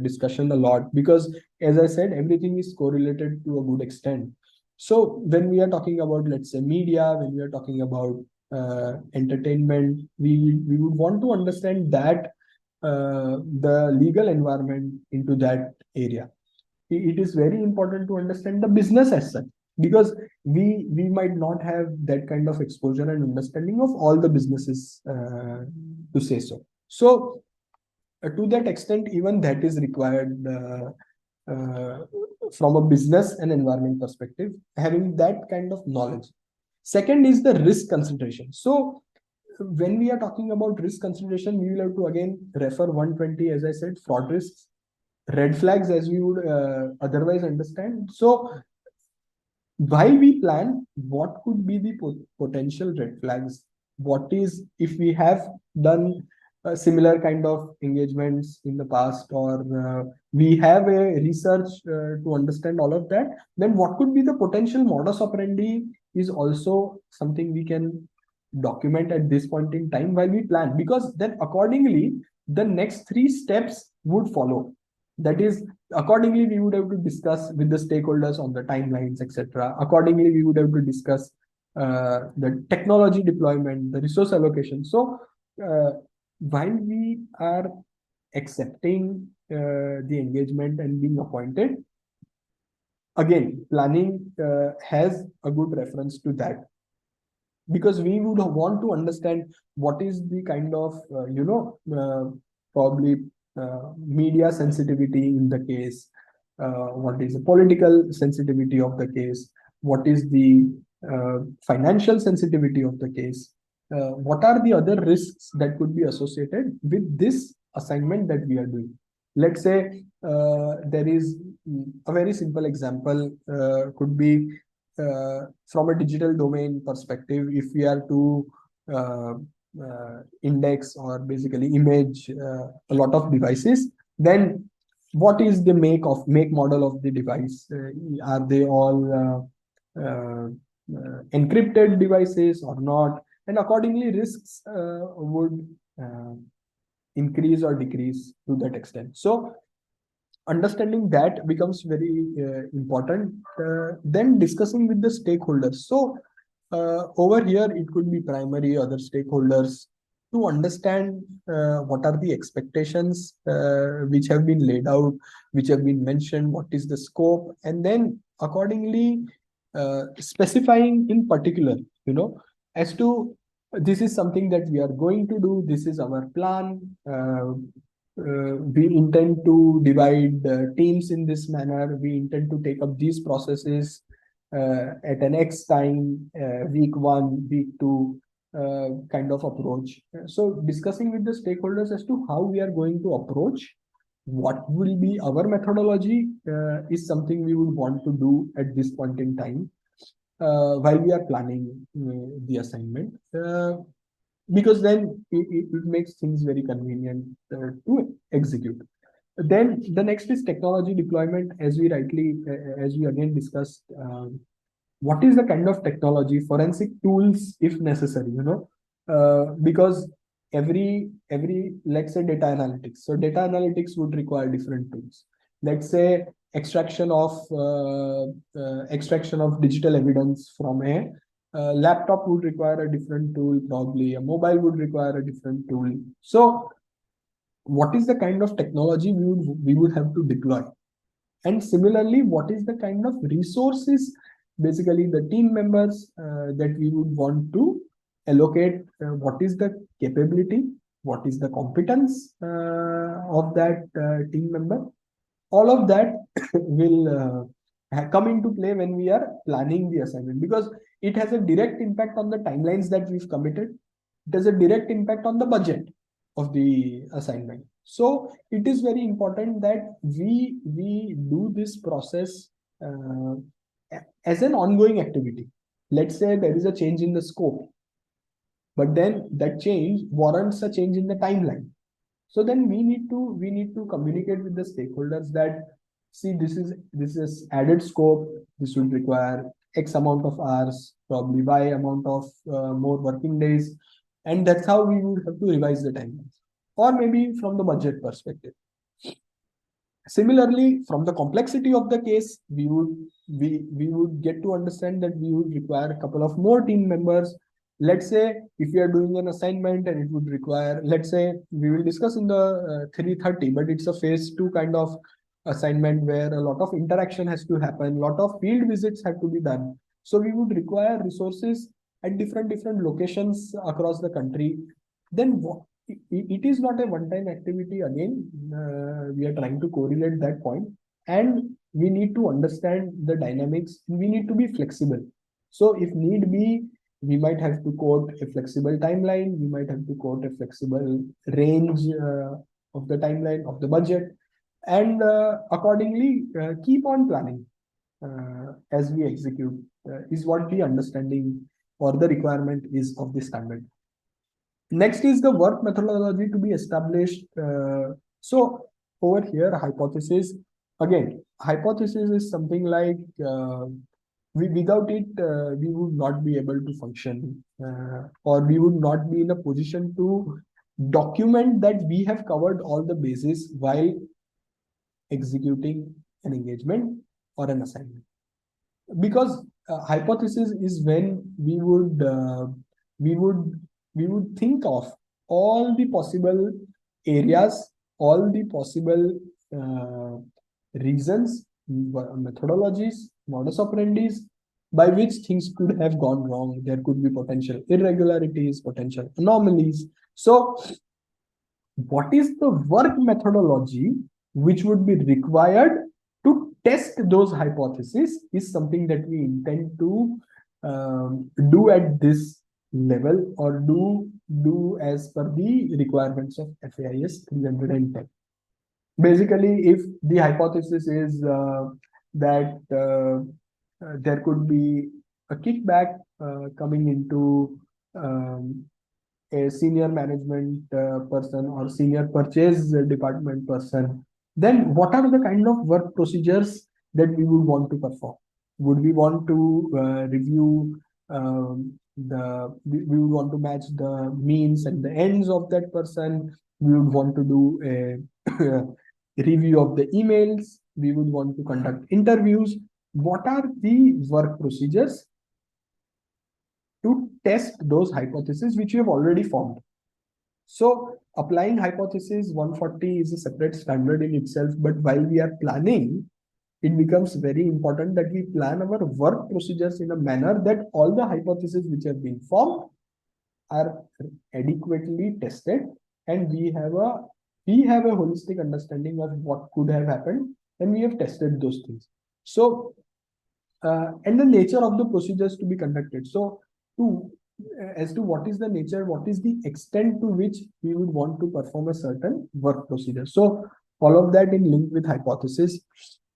discussion a lot, because as I said, everything is correlated to a good extent. So when we are talking about, let's say, media, when we are talking about entertainment, we would want to understand that the legal environment into that area. It is very important to understand the business as such, because we might not have that kind of exposure and understanding of all the businesses, to say so. So to that extent, even that is required from a business and environment perspective, having that kind of knowledge. Second is the risk consideration. So when we are talking about risk consideration, we will have to again refer 120, as I said, fraud risks, red flags, as we would otherwise understand. So while we plan, what could be the potential red flags? What is, if we have done similar kind of engagements in the past, or we have a research to understand all of that, then what could be the potential modus operandi is also something we can document at this point in time while we plan, because then accordingly the next 3 steps would follow. That is, accordingly we would have to discuss with the stakeholders on the timelines, etc. Accordingly we would have to discuss the technology deployment, the resource allocation. So while we are accepting the engagement and being appointed, again planning has a good reference to that, because we would want to understand what is the kind of probably media sensitivity in the case, what is the political sensitivity of the case, what is the financial sensitivity of the case, what are the other risks that could be associated with this assignment that we are doing. Let's say there is a very simple example could be from a digital domain perspective. If we are to index or basically image a lot of devices, then what is the make model of the device? Are they all encrypted devices or not? And accordingly risks would increase or decrease to that extent. So understanding that becomes very important. Then discussing with the stakeholders. So over here it could be primary, other stakeholders, to understand what are the expectations which have been laid out, which have been mentioned, what is the scope, and then accordingly specifying in particular, as to this is something that we are going to do, this is our plan, we intend to divide teams in this manner, we intend to take up these processes at an X time, week 1, week 2 kind of approach. So discussing with the stakeholders as to how we are going to approach, what will be our methodology is something we would want to do at this point in time while we are planning the assignment. Because then it makes things very convenient to execute. Then the next is technology deployment, as we again discussed. What is the kind of technology, forensic tools if necessary, because every let's say data analytics. So data analytics would require different tools. Let's say extraction of digital evidence from a laptop would require a different tool, probably a mobile would require a different tool. So what is the kind of technology we would have to deploy? And similarly, what is the kind of resources, basically the team members that we would want to allocate? What is the capability? What is the competence of that team member? All of that will come into play when we are planning the assignment, because it has a direct impact on the timelines that we've committed. It has a direct impact on the budget of the assignment. So it is very important that we do this process as an ongoing activity. Let's say there is a change in the scope, but then that change warrants a change in the timeline. So then we need to communicate with the stakeholders that, see, this is added scope, this will require X amount of hours, probably Y amount of more working days, and that's how we would have to revise the timelines, or maybe from the budget perspective. Similarly, from the complexity of the case, we would get to understand that we would require a couple of more team members. Let's say if we are doing an assignment and it would require, let's say we will discuss in the 330, but it's a phase 2 kind of assignment where a lot of interaction has to happen, a lot of field visits have to be done. So we would require resources at different locations across the country. Then it is not a one-time activity. Again, we are trying to correlate that point, and we need to understand the dynamics. We need to be flexible. So if need be, we might have to quote a flexible timeline. We might have to quote a flexible range of the timeline of the budget, and accordingly keep on planning as we execute is what the understanding or the requirement is of the standard. Next is the work methodology to be established. So over here, hypothesis. Again, hypothesis is something like without it, we would not be able to function, or we would not be in a position to document that we have covered all the bases while executing an engagement or an assignment. Because hypothesis is when we would think of all the possible areas, all the possible reasons, methodologies, modus operandis by which things could have gone wrong. There could be potential irregularities, potential anomalies. So what is the work methodology which would be required to test those hypotheses is something that we intend to do at this level, or do as per the requirements of FAIS 310. Basically, if the hypothesis is that there could be a kickback coming into a senior management person or senior purchase department person, then what are the kind of work procedures that we would want to perform? Would we want to review we would want to match the means and the ends of that person? We would want to do a review of the emails. We would want to conduct interviews. What are the work procedures to test those hypotheses which you have already formed? So applying hypothesis 140 is a separate standard in itself, but while we are planning, it becomes very important that we plan our work procedures in a manner that all the hypotheses which have been formed are adequately tested, and we have a holistic understanding of what could have happened, and we have tested those things. So and the nature of the procedures to be conducted. So as to what is the nature, what is the extent to which we would want to perform a certain work procedure. So all of that in link with hypothesis.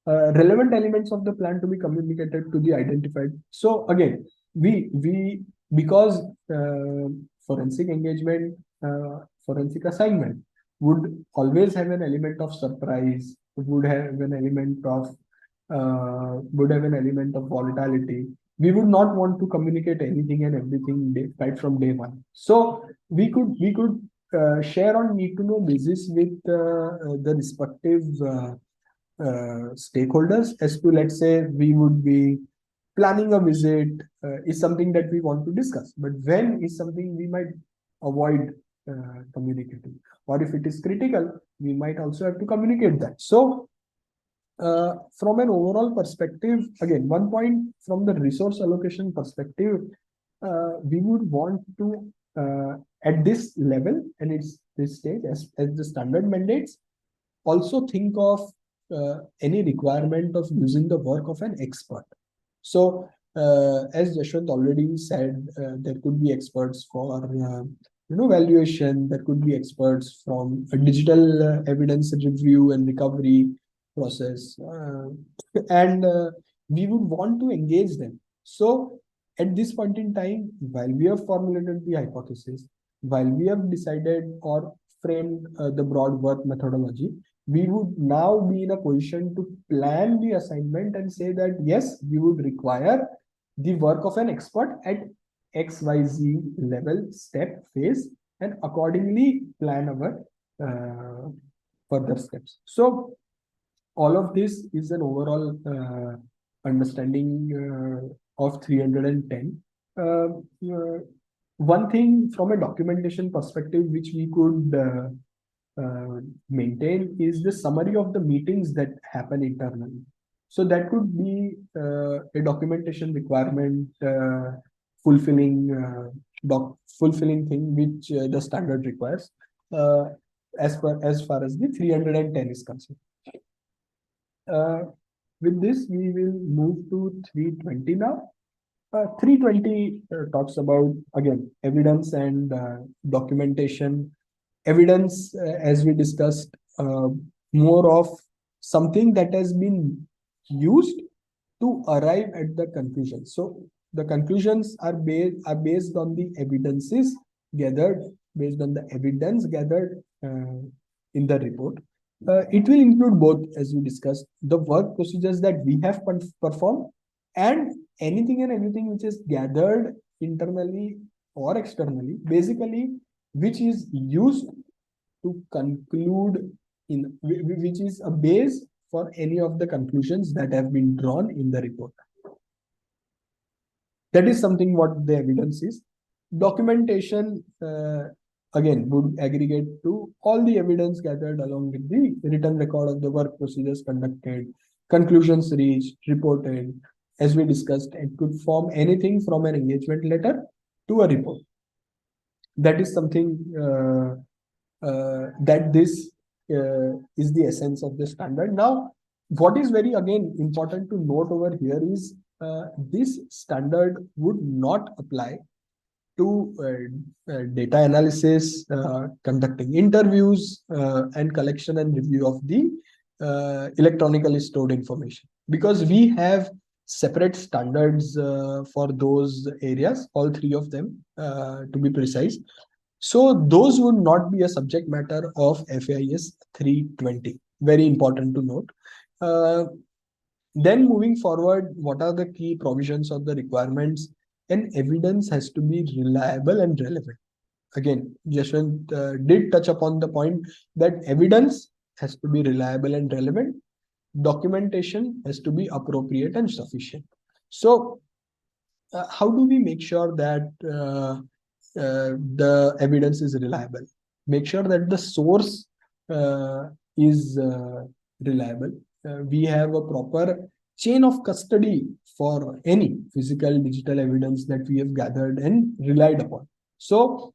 Relevant elements of the plan to be communicated to the identified. So again, because forensic engagement, forensic assignment would always have an element of surprise, would have an element of volatility. We would not want to communicate anything and everything right from day one. So we could share on need to know basis with the respective stakeholders as to, let's say, we would be planning a visit is something that we want to discuss, but when is something we might avoid communicating, or if it is critical, we might also have to communicate that. So from an overall perspective, again, one point from the resource allocation perspective, we would want to at this level and it's this stage as the standard mandates, also think of any requirement of using the work of an expert. So as Yashwant already said, there could be experts for valuation, there could be experts from a digital evidence review and recovery process, and we would want to engage them. So at this point in time, while we have formulated the hypothesis, while we have decided or framed the broad work methodology, we would now be in a position to plan the assignment and say that, yes, we would require the work of an expert at XYZ level, step, phase, and accordingly plan our further steps. So all of this is an overall understanding of 310. One thing from a documentation perspective, which we could maintain, is the summary of the meetings that happen internally. So that could be a documentation requirement fulfilling thing which the standard requires as far as the 310 is concerned. With this, we will move to 320 now. 320 talks about, again, evidence and documentation. Evidence, as we discussed, more of something that has been used to arrive at the conclusion. So the conclusions are based on the evidences gathered, based on the evidence gathered in the report. It will include both, as we discussed, the work procedures that we have performed and anything and everything which is gathered internally or externally, basically, which is used to conclude which is a base for any of the conclusions that have been drawn in the report. That is something what the evidence is. Documentation, again, would aggregate to all the evidence gathered along with the written record of the work procedures conducted, conclusions reached, reported. As we discussed, it could form anything from an engagement letter to a report. That is something that this is the essence of the standard. Now, what is very, again, important to note over here is this standard would not apply to data analysis, conducting interviews, and collection and review of the electronically stored information, because we have separate standards for those areas, all three of them, to be precise. So those would not be a subject matter of FAIS 320. Very important to note. Then moving forward, what are the key provisions of the requirements? And evidence has to be reliable and relevant. Again, Yashwant did touch upon the point that evidence has to be reliable and relevant. Documentation has to be appropriate and sufficient. So how do we make sure that the evidence is reliable? Make sure that the source is reliable. We have a proper chain of custody for any physical digital evidence that we have gathered and relied upon. So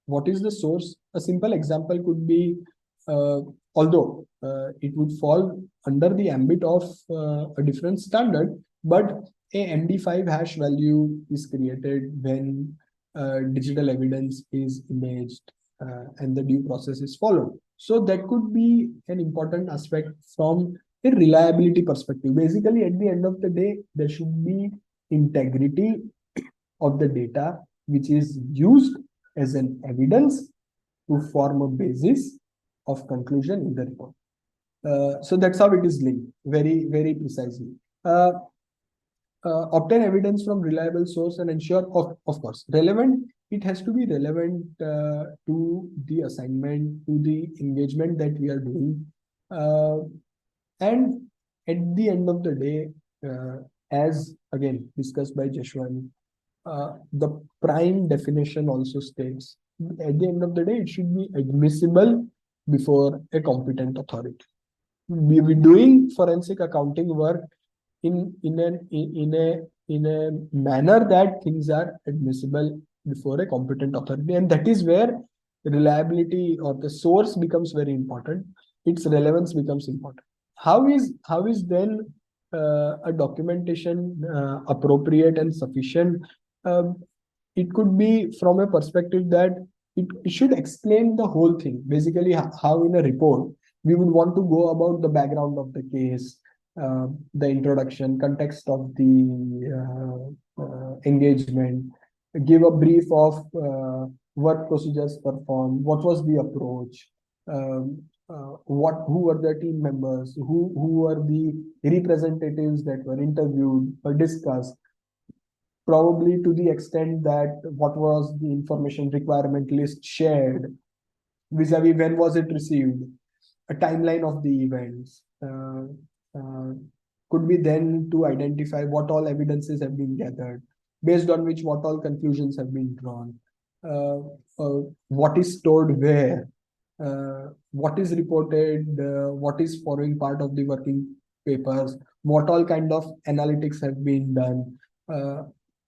what is the source? A simple example could be, although it would fall under the ambit of a different standard, but a MD5 hash value is created when digital evidence is imaged and the due process is followed. So that could be an important aspect from a reliability perspective. Basically, at the end of the day, there should be integrity of the data which is used as an evidence to form a basis of conclusion in the report. So that's how it is linked, very, very precisely. Obtain evidence from reliable source and ensure, of course, relevant. It has to be relevant to the assignment, to the engagement that we are doing. And at the end of the day, as again discussed by Jashwant, the prime definition also states, at the end of the day, it should be admissible before a competent authority. We will be doing forensic accounting work in a manner that things are admissible before a competent authority, and that is where reliability or the source becomes very important. Its relevance becomes important. How is then a documentation appropriate and sufficient? It could be from a perspective that it should explain the whole thing. Basically, how in a report we would want to go about the background of the case, the introduction, context of the engagement, give a brief of work procedures performed, what was the approach, who were the team members, who were the representatives that were interviewed or discussed, probably to the extent that what was the information requirement list shared, vis-a-vis when was it received, a timeline of the events. Could be then to identify what all evidences have been gathered, based on which what all conclusions have been drawn, what is stored where, what is reported, what is forming part of the working papers, what all kind of analytics have been done, to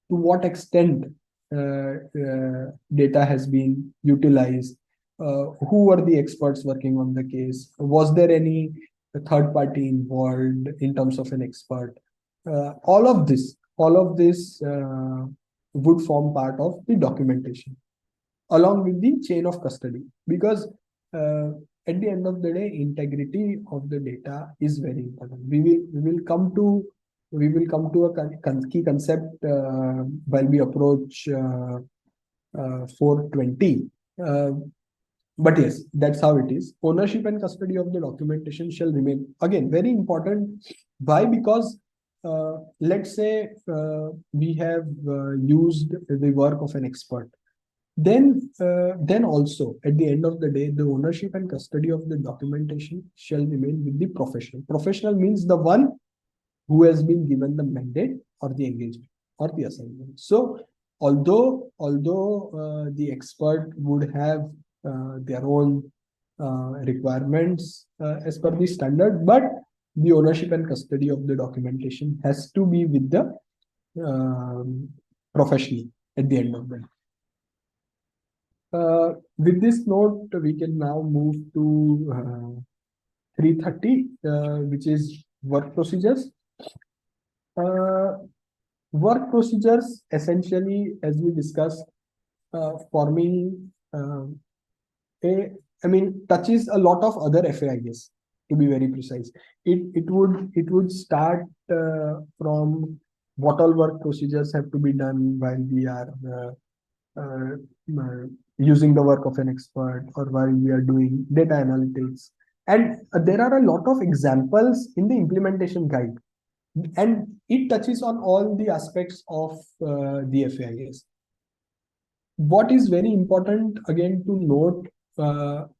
what extent data has been utilized, who were the experts working on the case, was there any a third party involved in terms of an expert. All of this would form part of the documentation along with the chain of custody, because at the end of the day, integrity of the data is very important. We will come to a key concept while we approach 420. But yes, that's how it is. Ownership and custody of the documentation shall remain. Again, very important. Why? Because let's say we have used the work of an expert. Then also at the end of the day, the ownership and custody of the documentation shall remain with the professional. Professional means the one who has been given the mandate or the engagement or the assignment. So although the expert would have their own requirements as per the standard, but the ownership and custody of the documentation has to be with the professional at the end of the day. With this note, we can now move to 330, which is work procedures. Work procedures essentially, as we discussed, forming touches a lot of other FAIs, to be very precise. It would start from what all work procedures have to be done while we are using the work of an expert, or while we are doing data analytics. And there are a lot of examples in the implementation guide, and it touches on all the aspects of the FAIs. What is very important again to note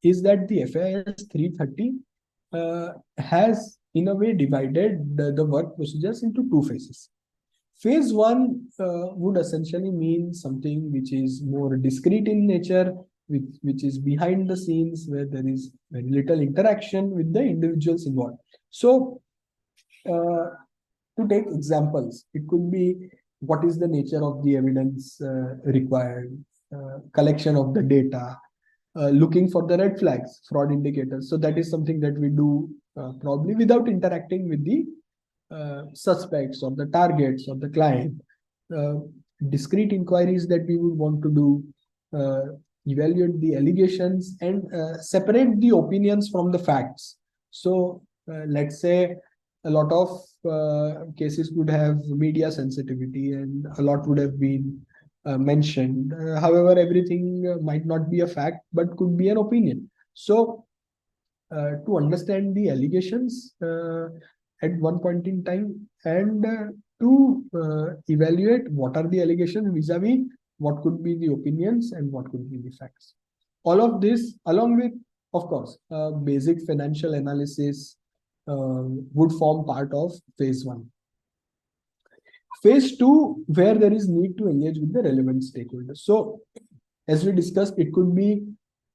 is that the FAIS 330 has in a way divided the work procedures into two phases. Phase one would essentially mean something which is more discrete in nature, which is behind the scenes, where there is very little interaction with the individuals involved. So to take examples, it could be what is the nature of the evidence required, collection of the data, looking for the red flags, fraud indicators. So that is something that we do probably without interacting with the suspects or the targets or the client. Discrete inquiries that we would want to do, evaluate the allegations and separate the opinions from the facts. So let's say a lot of cases would have media sensitivity and a lot would have been mentioned. However, everything might not be a fact, but could be an opinion. So to understand the allegations at one point in time, and to evaluate what are the allegations vis-a-vis what could be the opinions and what could be the facts. All of this, along with, of course, basic financial analysis, would form part of phase one. Phase two, where there is need to engage with the relevant stakeholders. So, as we discussed, it could be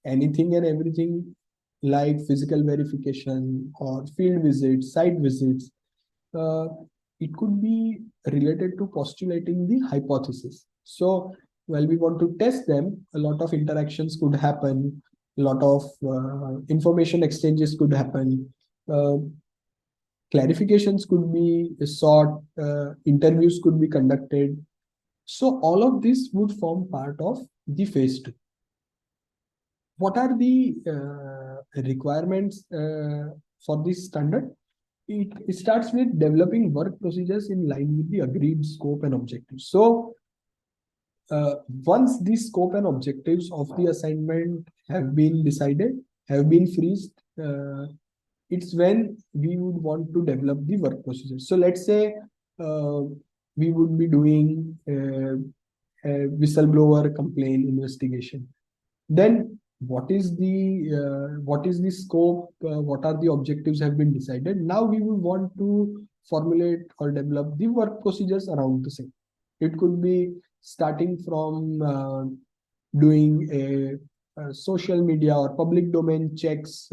anything and everything, like physical verification or field visits, site visits. It could be related to postulating the hypothesis. So while we want to test them, a lot of interactions could happen, a lot of information exchanges could happen, clarifications could be sought, interviews could be conducted. So all of this would form part of the phase two. What are the requirements for this standard? It starts with developing work procedures in line with the agreed scope and objectives. So once the scope and objectives of the assignment have been decided, have been freezed, it's when we would want to develop the work procedures. So let's say we would be doing a whistleblower complaint investigation. Then what is the scope, what are the objectives have been decided. Now we will want to formulate or develop the work procedures around the same. It could be starting from doing a social media or public domain checks.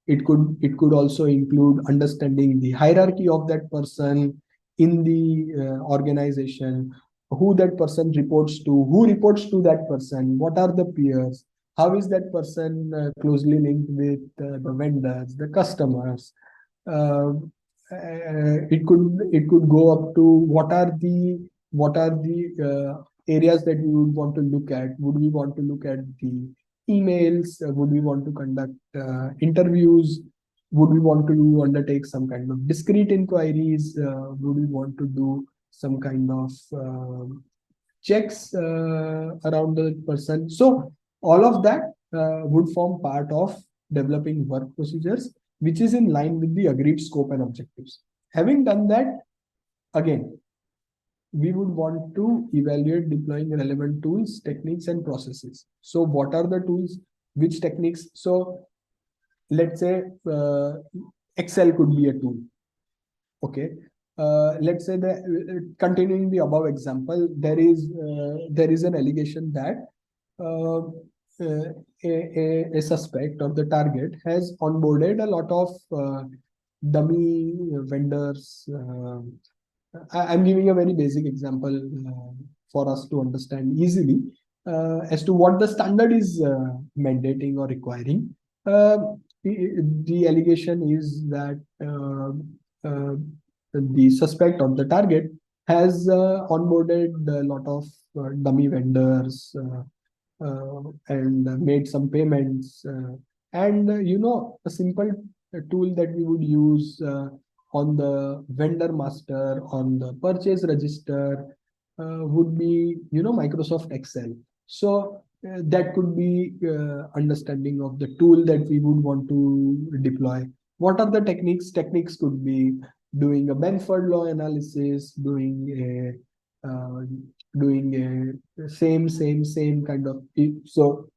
It could also include understanding the hierarchy of that person in the organization, who that person reports to, who reports to that person, what are the peers, how is that person closely linked with the vendors, the customers, it could go up to what are the areas that we would want to look at. Would we want to look at the emails? Would we want to conduct interviews? Would we want to undertake some kind of discrete inquiries? Would we want to do some kind of checks around the person? So all of that would form part of developing work procedures, which is in line with the agreed scope and objectives. Having done that, again, we would want to evaluate deploying relevant tools, techniques, and processes. So what are the tools? Which techniques? So let's say Excel could be a tool. Okay. Let's say that continuing the above example, there is an allegation that a suspect or the target has onboarded a lot of dummy vendors. I'm giving a very basic example for us to understand easily as to what the standard is mandating or requiring. The allegation is that the suspect or the target has onboarded a lot of dummy vendors and made some payments. And a simple tool that we would use on the vendor master, on the purchase register, would be Microsoft Excel. So that could be understanding of the tool that we would want to deploy. What are the techniques? Techniques could be doing a Benford law analysis, doing a same kind of, so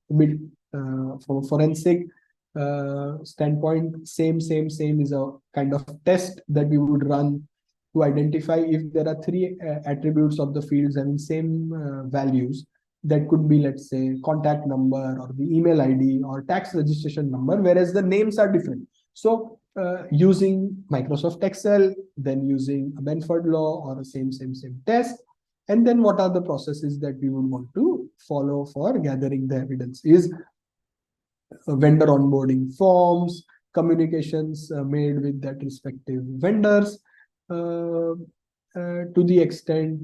from a forensic standpoint, same is a kind of test that we would run to identify if there are three attributes of the fields having same values. That could be, let's say, contact number or the email ID or tax registration number, whereas the names are different. So using Microsoft Excel, then using a Benford law or a same test, and then what are the processes that we would want to follow for gathering the evidence is vendor onboarding forms, communications made with that respective vendors, to the extent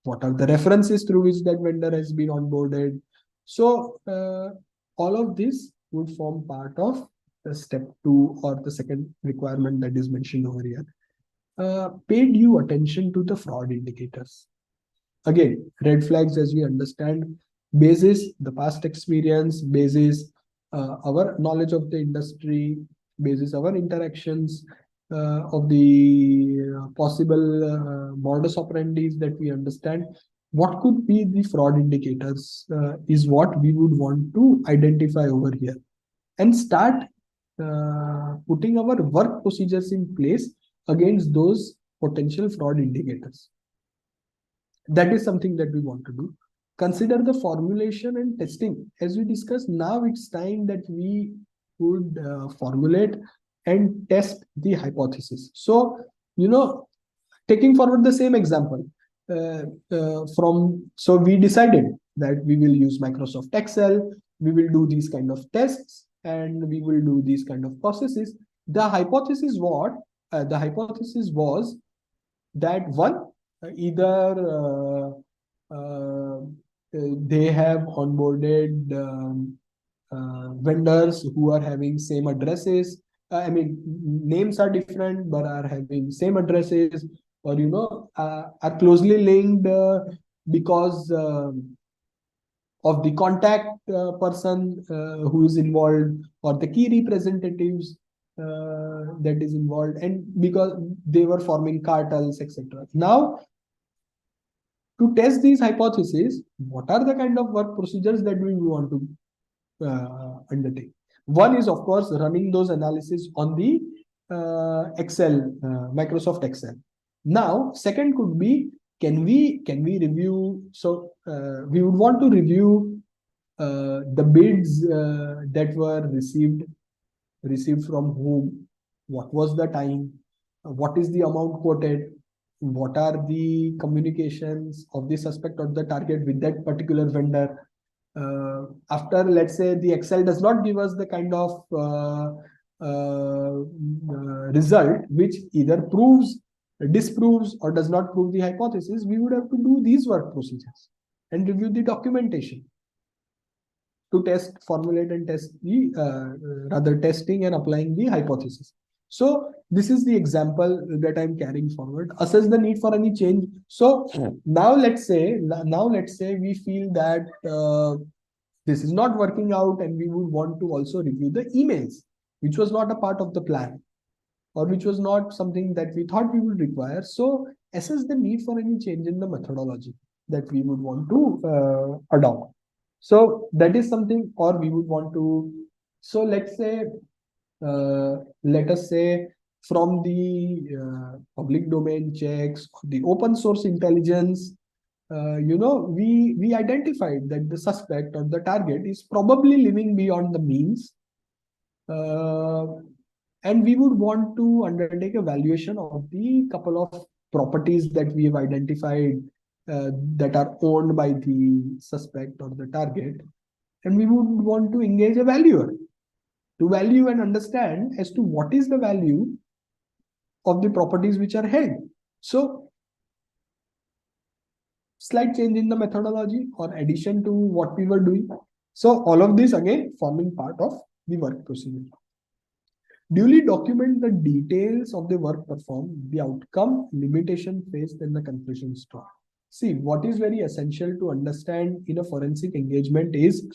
what are the references through which that vendor has been onboarded. So all of this would form part of the step 2 or the second requirement that is mentioned over here. Pay due attention to the fraud indicators. Again, red flags, as we understand, basis the past experience, basis our knowledge of the industry, basis our interactions of the possible modus operandi that we understand. What could be the fraud indicators is what we would want to identify over here and start putting our work procedures in place against those potential fraud indicators. That is something that we want to do. Consider the formulation and testing. As we discussed, now it's time that we would formulate and test the hypothesis. So, taking forward the same example, so we decided that we will use Microsoft Excel, we will do these kind of tests, and we will do these kind of processes. The hypothesis was that one, either they have onboarded vendors who are having same addresses. I mean, names are different, but are having same addresses, or are closely linked because of the contact person who is involved, or the key representatives that is involved, and because they were forming cartels, etc. Now, to test these hypotheses, what are the kind of work procedures that we want to undertake? One is, of course, running those analysis on the Excel, Microsoft Excel. Now, second could be, can we review? So we would want to review the bids that were received from whom, what was the time, what is the amount quoted, what are the communications of the suspect or the target with that particular vendor. After, let's say, the Excel does not give us the kind of result which either proves, disproves, or does not prove the hypothesis, we would have to do these work procedures and review the documentation to test, formulate, and test the rather testing and applying the hypothesis. So this is the example that I'm carrying forward. Assess the need for any change. So now let's say we feel that this is not working out, and we would want to also review the emails, which was not a part of the plan, or which was not something that we thought we would require. So assess the need for any change in the methodology that we would want to adopt. So that is something, or we would want to. So let's say, let us say, from the public domain checks, the open source intelligence, we identified that the suspect or the target is probably living beyond the means, and we would want to undertake a valuation of the couple of properties that we have identified that are owned by the suspect or the target, and we would want to engage a valuer to value and understand as to what is the value of the properties which are held. So slight change in the methodology or addition to what we were doing. So all of this again forming part of the work procedure. Duly document the details of the work performed, the outcome, limitation faced, and the conclusion drawn. See, what is very essential to understand in a forensic engagement is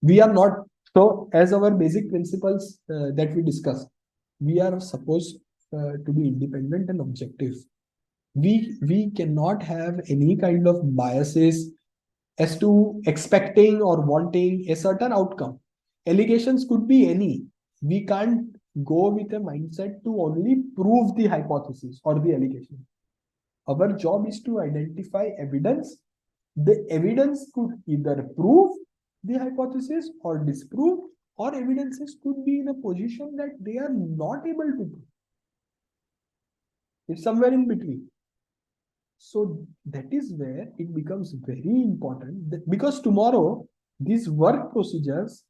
we are not, so as our basic principles that we discussed, we are supposed to be independent and objective. We cannot have any kind of biases as to expecting or wanting a certain outcome. Allegations could be any. We can't go with a mindset to only prove the hypothesis or the allegation. Our job is to identify evidence. The evidence could either prove the hypothesis or disprove, or evidences could be in a position that they are not able to prove. It's somewhere in between. So that is where it becomes very important, that because tomorrow these work procedures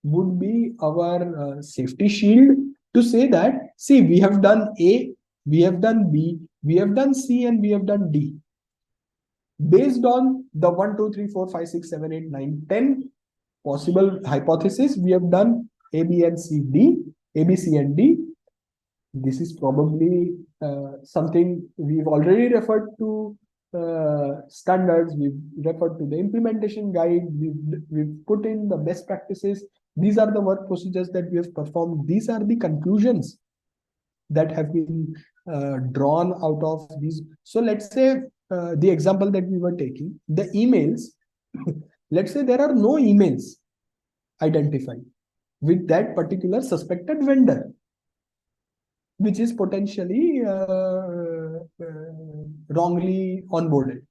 would be our safety shield to say that, see, we have done A, we have done B, we have done C, and we have done D. Based on the 1, 2, 3, 4, 5, 6, 7, 8, 9, 10 possible hypotheses, we have done A, B, and C, D, A, B, C, and D. This is probably something we've already referred to standards, we've referred to the implementation guide, we've put in the best practices. These are the work procedures that we have performed. These are the conclusions that have been drawn out of these. So let's say the example that we were taking, the emails, let's say there are no emails identified with that particular suspected vendor, which is potentially wrongly onboarded.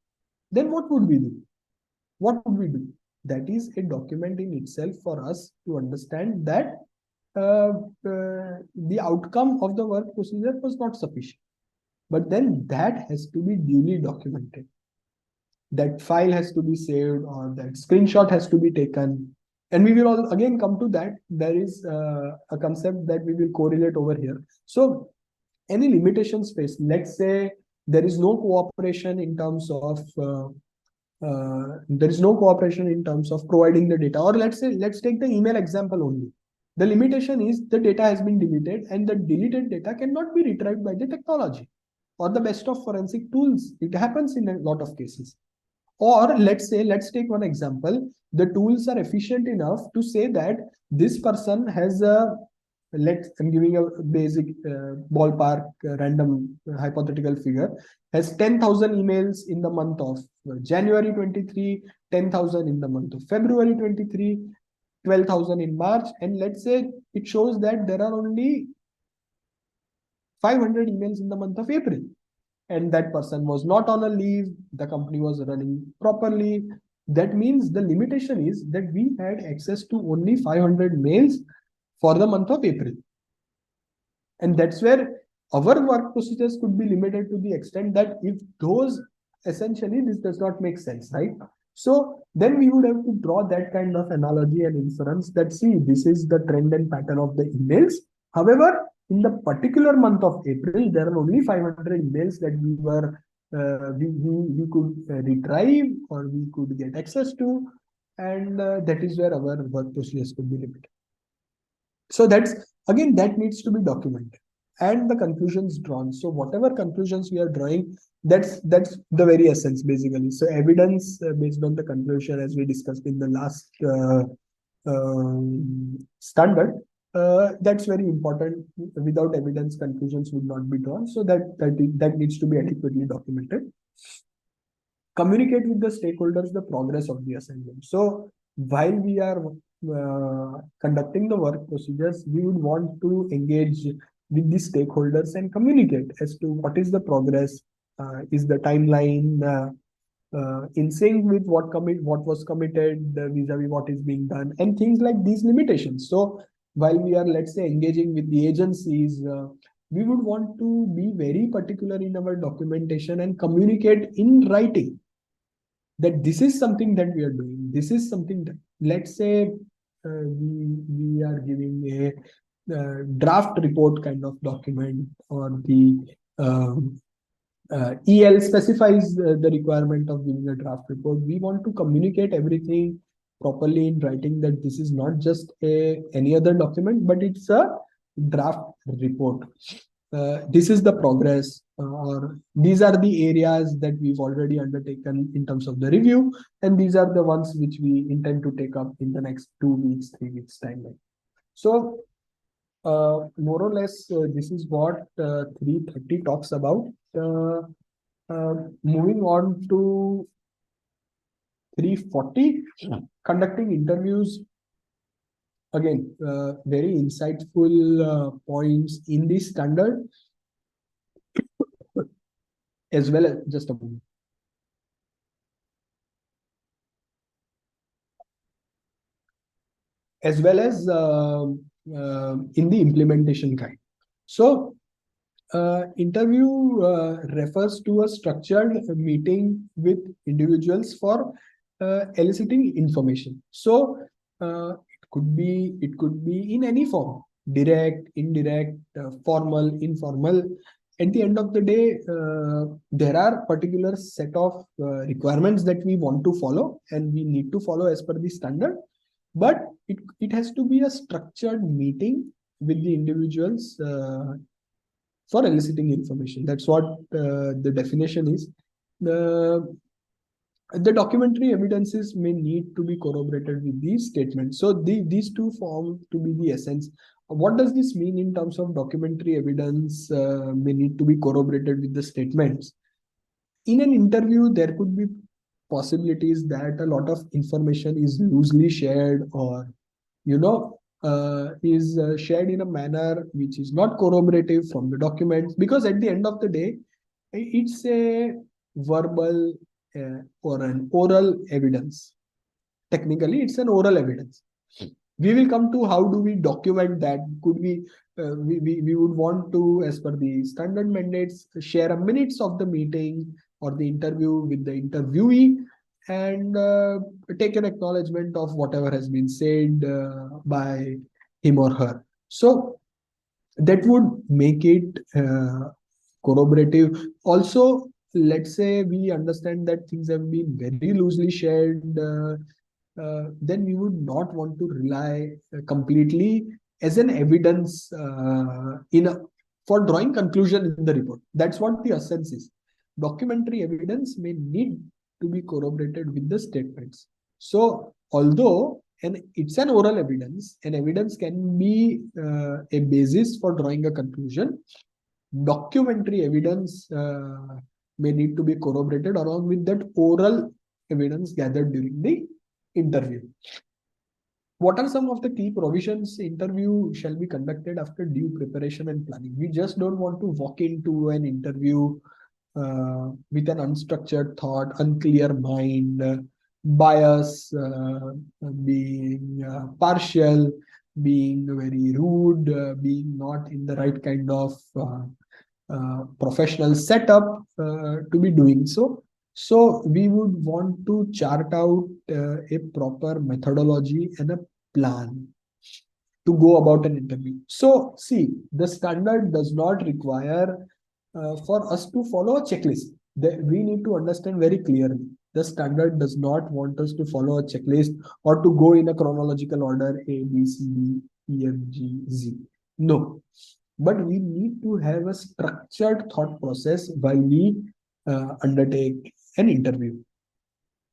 Then what would we do? What would we do? That is a document in itself for us to understand that the outcome of the work procedure was not sufficient. But then that has to be duly documented. That file has to be saved, or that screenshot has to be taken. And we will all again come to that. There is a concept that we will correlate over here. So any limitations faced, let's say there is no cooperation in terms of providing the data, or let's take the email example only. The limitation is the data has been deleted, and the deleted data cannot be retrieved by the technology or the best of forensic tools. It happens in a lot of cases. Or let's take one example. The tools are efficient enough to say that this person has I'm giving a basic ballpark random hypothetical figure, has 10,000 emails in the month of January 23, 10,000 in the month of February 23, 12,000 in March, and let's say it shows that there are only 500 emails in the month of April, and that person was not on a leave, the company was running properly. That means the limitation is that we had access to only 500 mails for the month of April. And that's where our work procedures could be limited to the extent that if those, essentially this does not make sense, right? So then we would have to draw that kind of analogy and inference that, see, this is the trend and pattern of the emails. However, in the particular month of April, there are only 500 emails that we could retrieve or we could get access to, and that is where our work procedures could be limited. So that's again, that needs to be documented and the conclusions drawn. So whatever conclusions we are drawing, that's the very essence basically. So evidence based on the conclusion, as we discussed in the last standard, that's very important. Without evidence, conclusions would not be drawn. So that needs to be adequately documented. Communicate with the stakeholders the progress of the assignment. So while we are conducting the work procedures, we would want to engage with the stakeholders and communicate as to what is the progress, is the timeline in sync with what was committed vis-a-vis what is being done, and things like these limitations. So while we are, let's say, engaging with the agencies, we would want to be very particular in our documentation and communicate in writing that this is something that we are doing. This is something that, let's say, we are giving a draft report kind of document, or the EL specifies the requirement of giving a draft report. We want to communicate everything properly in writing, that this is not just any other document, but it's a draft report. This is the progress, or these are the areas that we've already undertaken in terms of the review, and these are the ones which we intend to take up in the next 2 weeks, 3 weeks timeline. So more or less, this is what 330 talks about. Moving on to 340, conducting interviews. Again, very insightful points in this standard, as well as, just a moment, as well as in the implementation guide. So interview refers to a structured meeting with individuals for eliciting information. So it could be in any form: direct, indirect, formal, informal. At the end of the day, there are particular set of requirements that we want to follow, and we need to follow as per the standard. But it has to be a structured meeting with the individuals for eliciting information. That's what the definition is. The documentary evidences may need to be corroborated with these statements. So these two form to be the essence. What does this mean in terms of documentary evidence may need to be corroborated with the statements? In an interview, there could be possibilities that a lot of information is loosely shared, or is shared in a manner which is not corroborative from the documents, because at the end of the day, it's a verbal or an oral evidence. Technically, it's an oral evidence. We will come to how do we document that. Could we would want to, as per the standard mandates, share a minutes of the meeting or the interview with the interviewee, and take an acknowledgement of whatever has been said by him or her. So that would make it corroborative. Also, let's say we understand that things have been very loosely shared, then we would not want to rely completely as an evidence for drawing conclusion in the report. That's what the essence is. Documentary evidence may need to be corroborated with the statements. So although it's an oral evidence, and evidence can be a basis for drawing a conclusion, documentary evidence may need to be corroborated along with that oral evidence gathered during the interview. What are some of the key provisions? Interview shall be conducted after due preparation and planning. We just don't want to walk into an interview with an unstructured thought, unclear mind, bias, being partial, being very rude, being not in the right kind of professional setup to be doing so. So we would want to chart out a proper methodology and a plan to go about an interview. So see, the standard does not require for us to follow a checklist. We need to understand very clearly. The standard does not want us to follow a checklist or to go in a chronological order A, B, C, D, E, F, G, Z. No, but we need to have a structured thought process while we undertake an interview.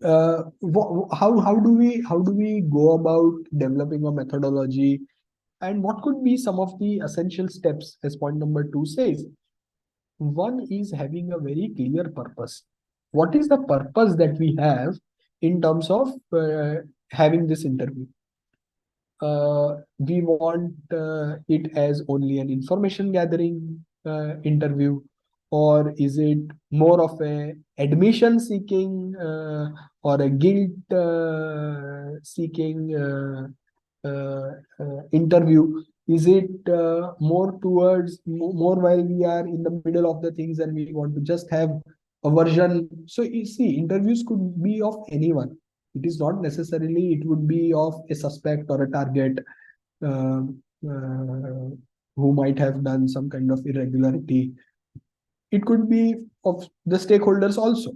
How do we go about developing a methodology, and what could be some of the essential steps, as point number 2 says? One is having a very clear purpose. What is the purpose that we have in terms of having this interview? We want it as only an information gathering interview, or is it more of a admission seeking or a guilt seeking interview? Is it more towards more while we are in the middle of the things and we want to just have a version? So you see, interviews could be of anyone. It is not necessarily it would be of a suspect or a target who might have done some kind of irregularity. It could be of the stakeholders also.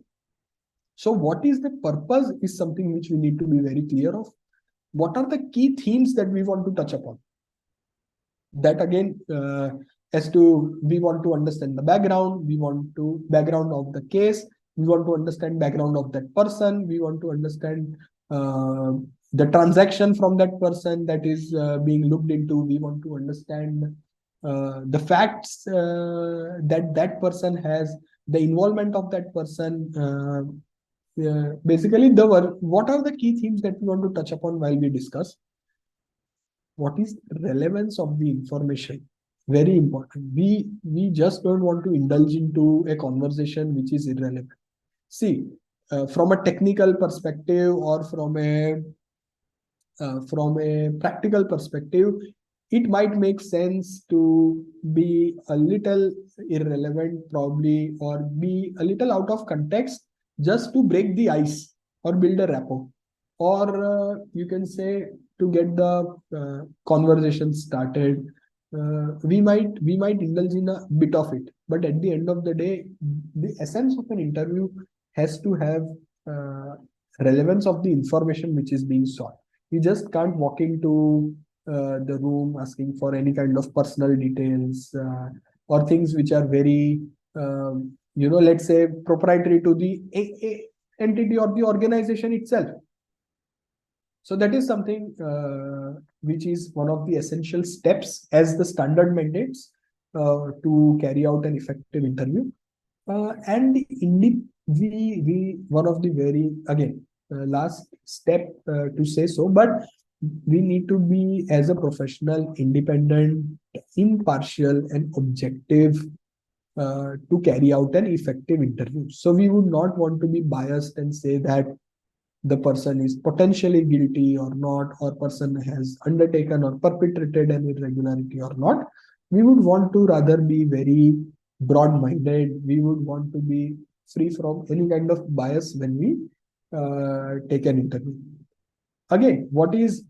So what is the purpose is something which we need to be very clear of. What are the key themes that we want to touch upon? That again, we want to understand the background, background of the case, we want to understand background of that person, we want to understand the transaction from that person that is being looked into, we want to understand the facts that person has, the involvement of that person. Basically, what are the key themes that we want to touch upon while we discuss? What is the relevance of the information? Very important. We just don't want to indulge into a conversation which is irrelevant. See, from a technical perspective or from a practical perspective, it might make sense to be a little irrelevant probably, or be a little out of context, just to break the ice or build a rapport, or you can say to get the conversation started. We might indulge in a bit of it, but at the end of the day, the essence of an interview has to have relevance of the information which is being sought. You just can't walk into the room asking for any kind of personal details or things which are very let's say proprietary to the entity or the organization itself. So that is something which is one of the essential steps as the standard mandates to carry out an effective interview. And indeed, one of the very, again, last step to say so, but we need to be, as a professional, independent, impartial, and objective to carry out an effective interview. So we would not want to be biased and say that the person is potentially guilty or not, or person has undertaken or perpetrated an irregularity or not. We would want to rather be very broad-minded. We would want to be free from any kind of bias when we take an interview. Again, what is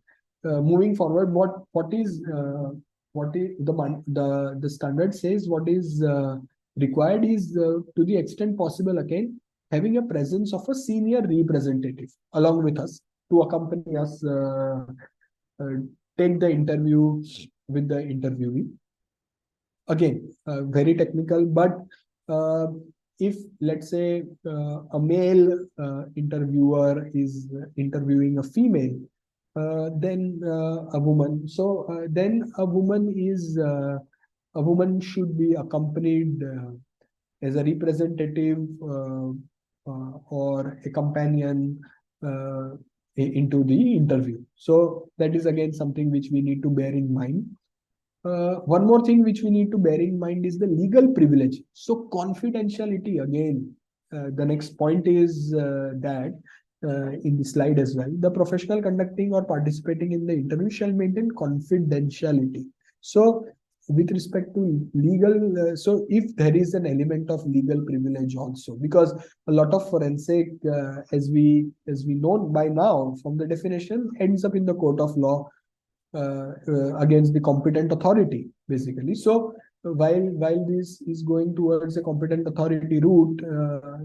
moving forward? What is the standard says? What is required is to the extent possible, again, having a presence of a senior representative along with us to accompany us, take the interview with the interviewee. Again, very technical, but if, let's say, a male interviewer is interviewing a female, then a woman. So then a woman should be accompanied as a representative or a companion into the interview. So that is again something which we need to bear in mind. One more thing which we need to bear in mind is the legal privilege. So confidentiality, again, the next point is that in the slide as well, the professional conducting or participating in the interview shall maintain confidentiality. So with respect to legal, so if there is an element of legal privilege also, because a lot of forensic, as we know by now from the definition, ends up in the court of law. against the competent authority, basically. So while this is going towards a competent authority route,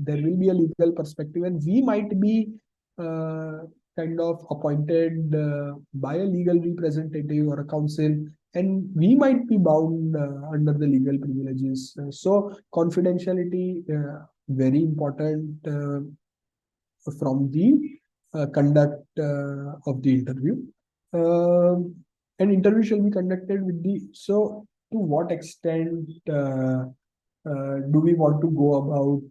there will be a legal perspective, and we might be kind of appointed by a legal representative or a counsel, and we might be bound under the legal privileges. So confidentiality very important from the conduct of the interview. An interview shall be conducted with the, so to what extent do we want to go about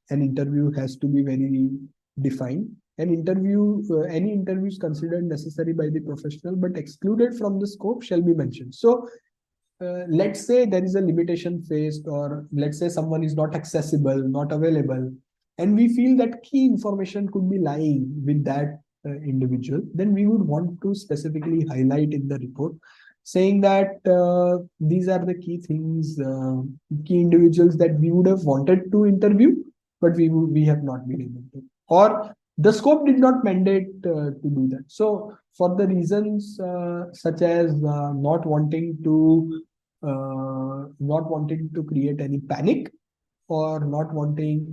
an interview has to be very defined. An interview, any interview is considered necessary by the professional but excluded from the scope shall be mentioned. So let's say there is a limitation faced, or let's say someone is not accessible, not available, and we feel that key information could be lying with that individual, then we would want to specifically highlight in the report, saying that these are the key things, key individuals that we would have wanted to interview, but we have not been able to, or the scope did not mandate to do that. So for the reasons such as not wanting to create any panic, or not wanting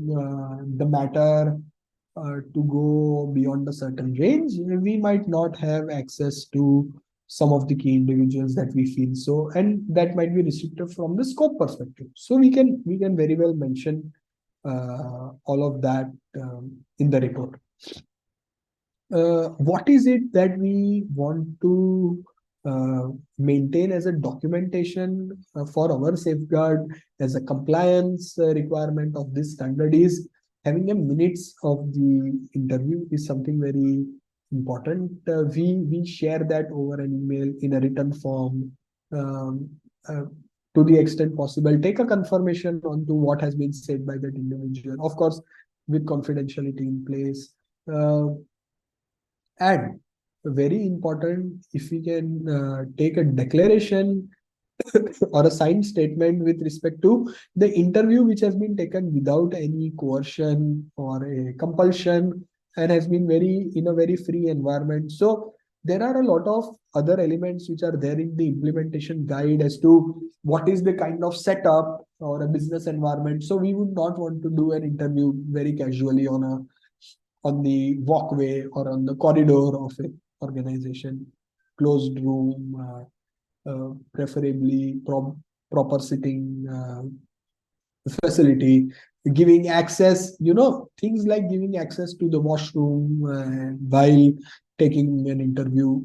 the matter to go beyond a certain range, we might not have access to some of the key individuals that we feel so, and that might be restricted from the scope perspective. So we can very well mention all of that in the report. What is it that we want to maintain as a documentation for our safeguard, as a compliance requirement of this standard, is having a minutes of the interview is something very important. We share that over an email in a written form. To the extent possible, take a confirmation onto what has been said by that individual, of course, with confidentiality in place. And very important, if we can take a declaration or a signed statement with respect to the interview which has been taken without any coercion or a compulsion, and has been in a very free environment. So there are a lot of other elements which are there in the implementation guide as to what is the kind of setup or a business environment. So we would not want to do an interview very casually on the walkway or on the corridor of an organization, closed room, preferably proper sitting facility, giving access, things like giving access to the washroom while taking an interview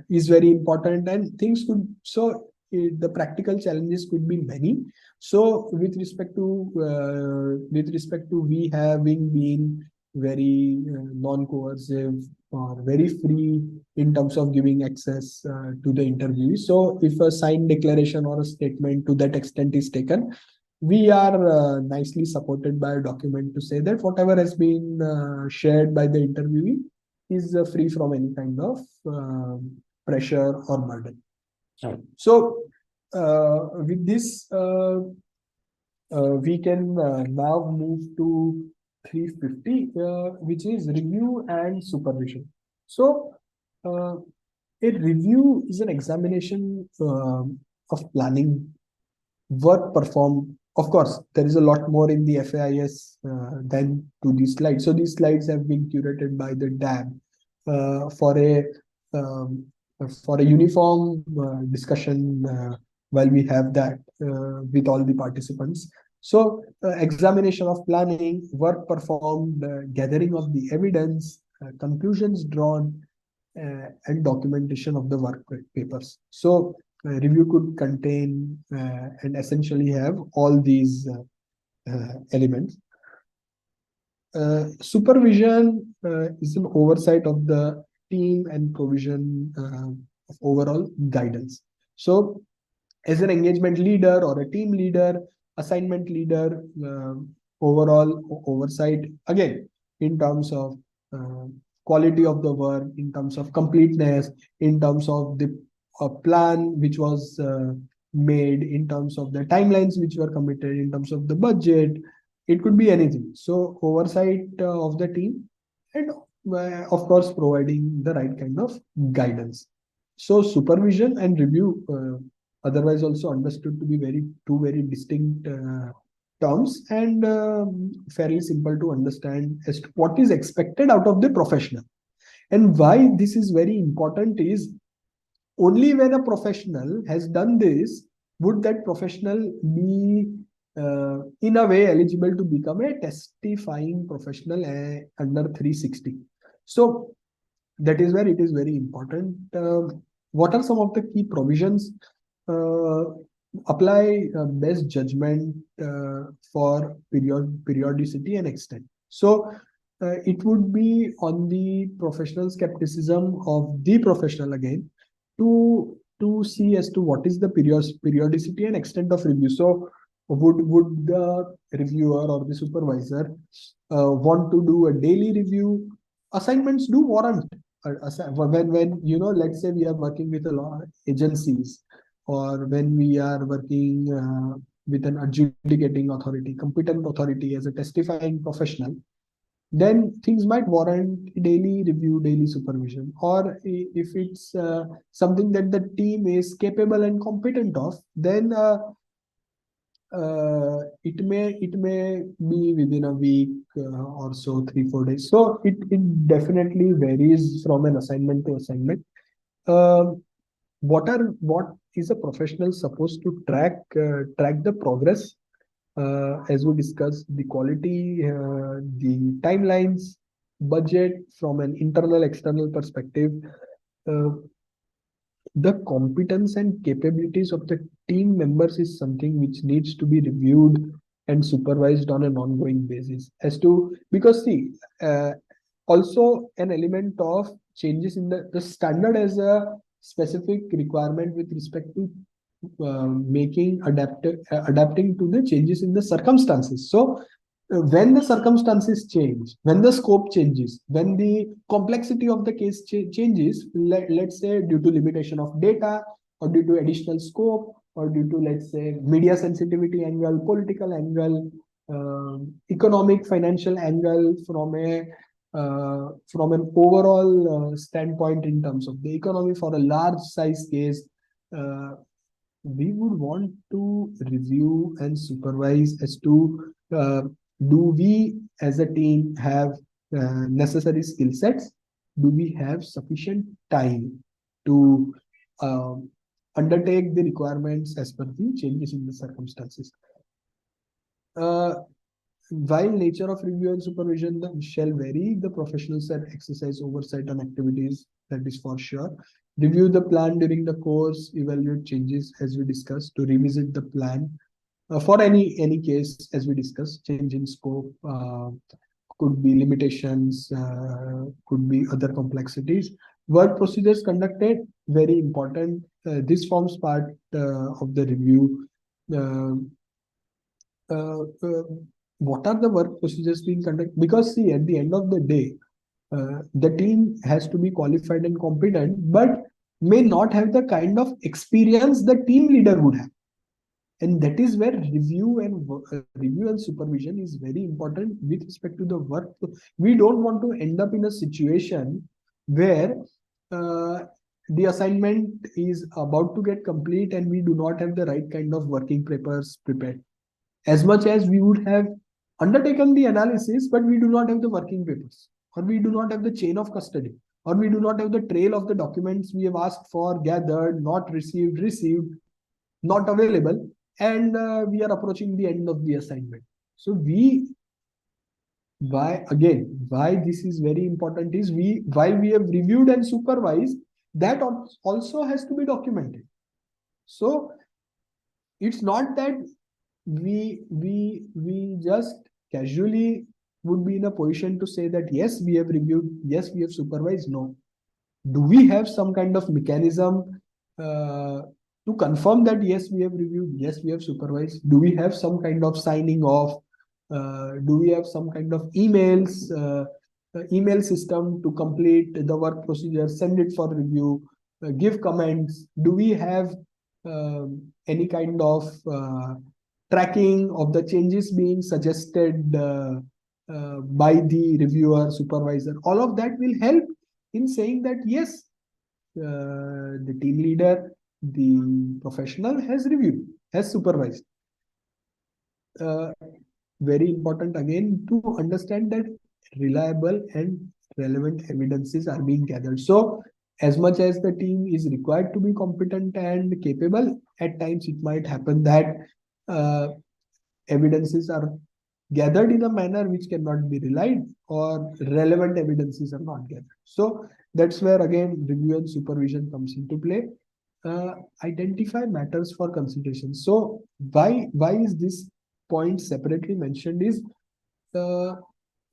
is very important, and things could, so the practical challenges could be many. So with respect to we having been very non-coercive or very free in terms of giving access to the interview. So if a signed declaration or a statement to that extent is taken, we are nicely supported by a document to say that whatever has been shared by the interviewee is free from any kind of pressure or burden. So with this, we can now move to 350, which is review and supervision. So a review is an examination of planning, work performed. Of course, there is a lot more in the FAIS than to these slides. So these slides have been curated by the DAB for a uniform discussion while we have that with all the participants. So examination of planning, work performed, gathering of the evidence, conclusions drawn, and documentation of the work papers. So review could contain and essentially have all these elements. Supervision is an oversight of the team and provision of overall guidance. So as an engagement leader or a team leader, assignment leader, overall oversight, again, in terms of quality of the work, in terms of completeness, in terms of the plan which was made, in terms of the timelines which were committed, in terms of the budget, it could be anything. So oversight of the team, and of course providing the right kind of guidance. So supervision and review, otherwise also understood to be two very distinct terms, and fairly simple to understand as to what is expected out of the professional. And why this is very important is only when a professional has done this would that professional be in a way eligible to become a testifying professional under 360. So that is where it is very important. What are some of the key provisions? Apply best judgment for periodicity and extent. So it would be on the professional skepticism of the professional again to see as to what is the periodicity and extent of review. So would the reviewer or the supervisor want to do a daily review? Assignments do warrant when let's say we are working with a lot of agencies, or when we are working with an adjudicating authority, competent authority as a testifying professional, then things might warrant daily review, daily supervision. Or if it's something that the team is capable and competent of, then it may be within a week or so, 3-4 days. So it definitely varies from an assignment to assignment. What is a professional supposed to track the progress? As we discussed, the quality, the timelines, budget from an internal external perspective, the competence and capabilities of the team members is something which needs to be reviewed and supervised on an ongoing basis. Because see, also an element of changes in the standard as a specific requirement with respect to adapting to the changes in the circumstances. So when the circumstances change, when the scope changes, when the complexity of the case changes, let's say due to limitation of data, or due to additional scope, or due to, let's say, media sensitivity angle, political angle, economic financial angle, from an overall standpoint in terms of the economy for a large size case, we would want to review and supervise as to do we as a team have necessary skill sets? Do we have sufficient time to undertake the requirements as per the changes in the circumstances? While nature of review and supervision shall vary, the professionals that exercise oversight on activities, that is for sure. Review the plan during the course, evaluate changes as we discussed, to revisit the plan. For any case, as we discussed, change in scope, could be limitations, could be other complexities. Work procedures conducted, very important. This forms part of the review. What are the work procedures being conducted? Because see, at the end of the day, the team has to be qualified and competent, but may not have the kind of experience the team leader would have. And that is where review and supervision is very important with respect to the work. We don't want to end up in a situation where the assignment is about to get complete and we do not have the right kind of working papers prepared. As much as we would have undertaken the analysis, but we do not have the working papers, or we do not have the chain of custody, or we do not have the trail of the documents we have asked for, gathered, not received, not available, and we are approaching the end of the assignment. So why this is very important is, while we have reviewed and supervised, that also has to be documented. So it's not that we just casually would be in a position to say that yes, we have reviewed, yes, we have supervised. No. Do we have some kind of mechanism to confirm that yes, we have reviewed, yes, we have supervised? Do we have some kind of signing off? Do we have some kind of email system to complete the work procedure, send it for review, give comments? Do we have any kind of tracking of the changes being suggested by the reviewer, supervisor? All of that will help in saying that yes, the team leader, the professional has reviewed, has supervised. Very important again to understand that reliable and relevant evidences are being gathered. So as much as the team is required to be competent and capable, at times it might happen that evidences are gathered in a manner which cannot be relied, or relevant evidences are not gathered. So that's where again review and supervision comes into play. Identify matters for consideration. So why is this point separately mentioned is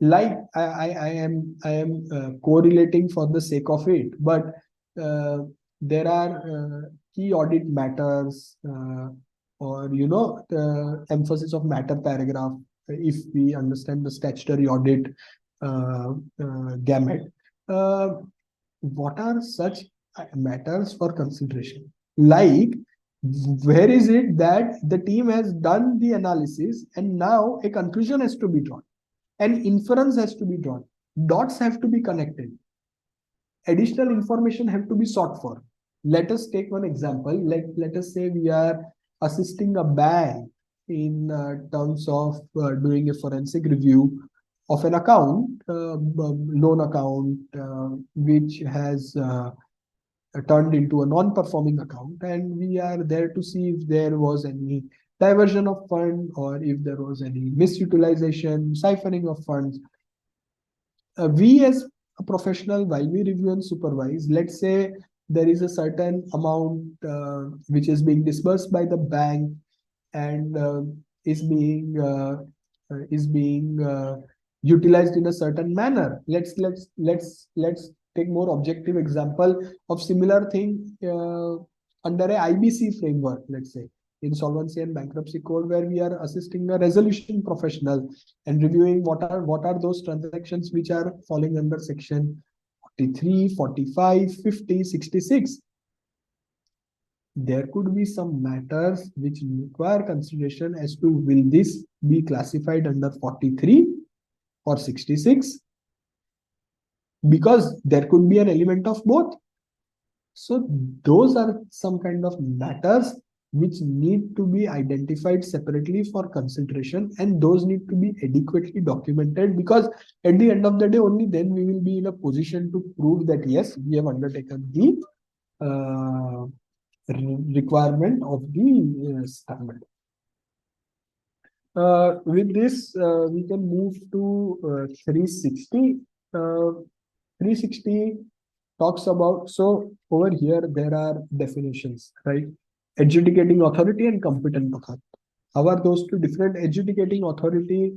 like I am correlating for the sake of it, but there are key audit matters, or the emphasis of matter paragraph, if we understand the statutory audit gamut. What are such matters for consideration? Like, where is it that the team has done the analysis and now a conclusion has to be drawn, an inference has to be drawn, dots have to be connected, additional information have to be sought for. Let us take one example. Let us say we are assisting a bank in terms of doing a forensic review of an account, loan account, which has turned into a non-performing account, and we are there to see if there was any diversion of fund or if there was any misutilization, siphoning of funds. We as a professional, while we review and supervise, let's say there is a certain amount which is being disbursed by the bank and is being utilized in a certain manner. Let's take more objective example of similar thing under a IBC framework, let's say Insolvency and Bankruptcy Code, where we are assisting a resolution professional and reviewing what are those transactions which are falling under section 43, 45, 50, 66. There could be some matters which require consideration as to will this be classified under 43 or 66, because there could be an element of both. So those are some kind of matters which need to be identified separately for consideration, and those need to be adequately documented, because at the end of the day, only then we will be in a position to prove that yes, we have undertaken the requirement of the standard. With this, we can move to 360. 360 talks about, so over here there are definitions, right? Adjudicating authority and competent authority. How are those two different? Adjudicating authority,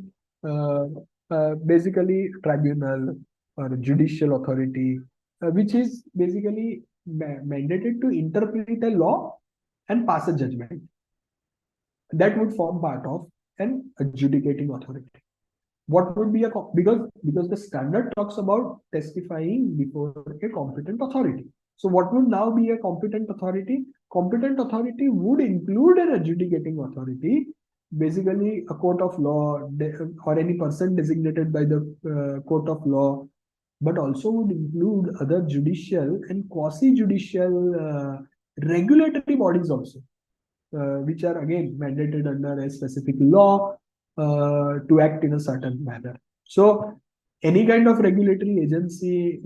basically tribunal or judicial authority, which is basically mandated to interpret a law and pass a judgment. That would form part of an adjudicating authority. What would be a, because the standard talks about testifying before a competent authority. So what would now be a competent authority? Competent authority would include an adjudicating authority, basically a court of law or any person designated by the court of law, but also would include other judicial and quasi-judicial regulatory bodies also, which are again mandated under a specific law to act in a certain manner. So any kind of regulatory agency,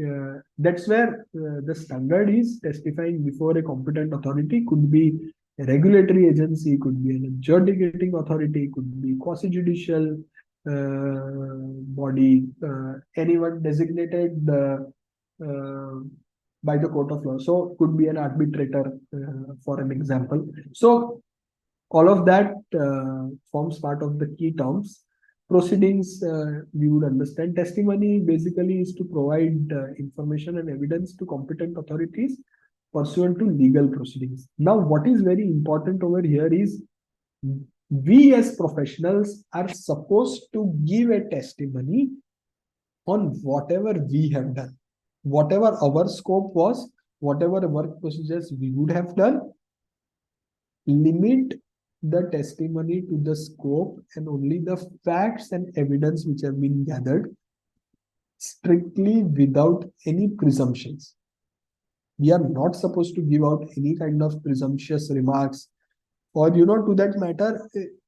that's where the standard is testifying before a competent authority. Could be a regulatory agency, could be an adjudicating authority, could be quasi-judicial body, anyone designated by the court of law. So could be an arbitrator, for an example. So all of that forms part of the key terms. Proceedings, we would understand. Testimony basically is to provide information and evidence to competent authorities pursuant to legal proceedings. Now, what is very important over here is we as professionals are supposed to give a testimony on whatever we have done, whatever our scope was, whatever work procedures we would have done. Limit the testimony to the scope and only the facts and evidence which have been gathered, strictly without any presumptions. We are not supposed to give out any kind of presumptuous remarks, or to that matter,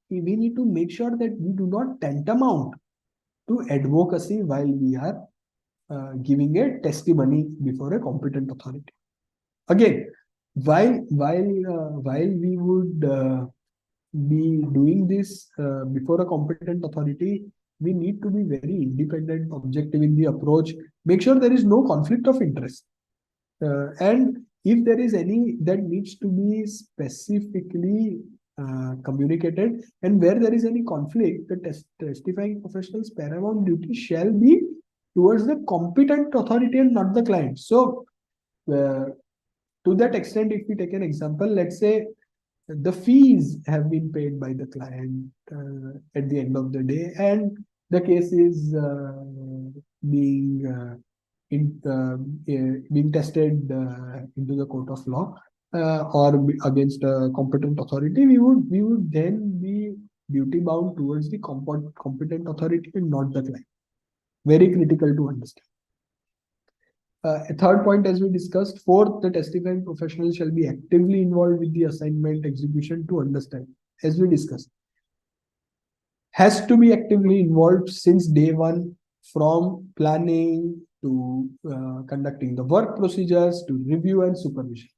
we need to make sure that we do not tantamount to advocacy while we are giving a testimony before a competent authority. Again, while we would be doing this before a competent authority, we need to be very independent, objective in the approach. Make sure there is no conflict of interest. And if there is any that needs to be specifically communicated, and where there is any conflict, the testifying professional's paramount duty shall be towards the competent authority and not the client. So, to that extent, if we take an example, let's say the fees have been paid by the client at the end of the day, and the case is being tested into the court of law or against a competent authority, we would then be duty bound towards the competent authority and not the client. Very critical to understand. A third point, as we discussed, fourth, the testifying professional shall be actively involved with the assignment execution to understand. As we discussed, has to be actively involved since day one, from planning to conducting the work procedures to review and supervision.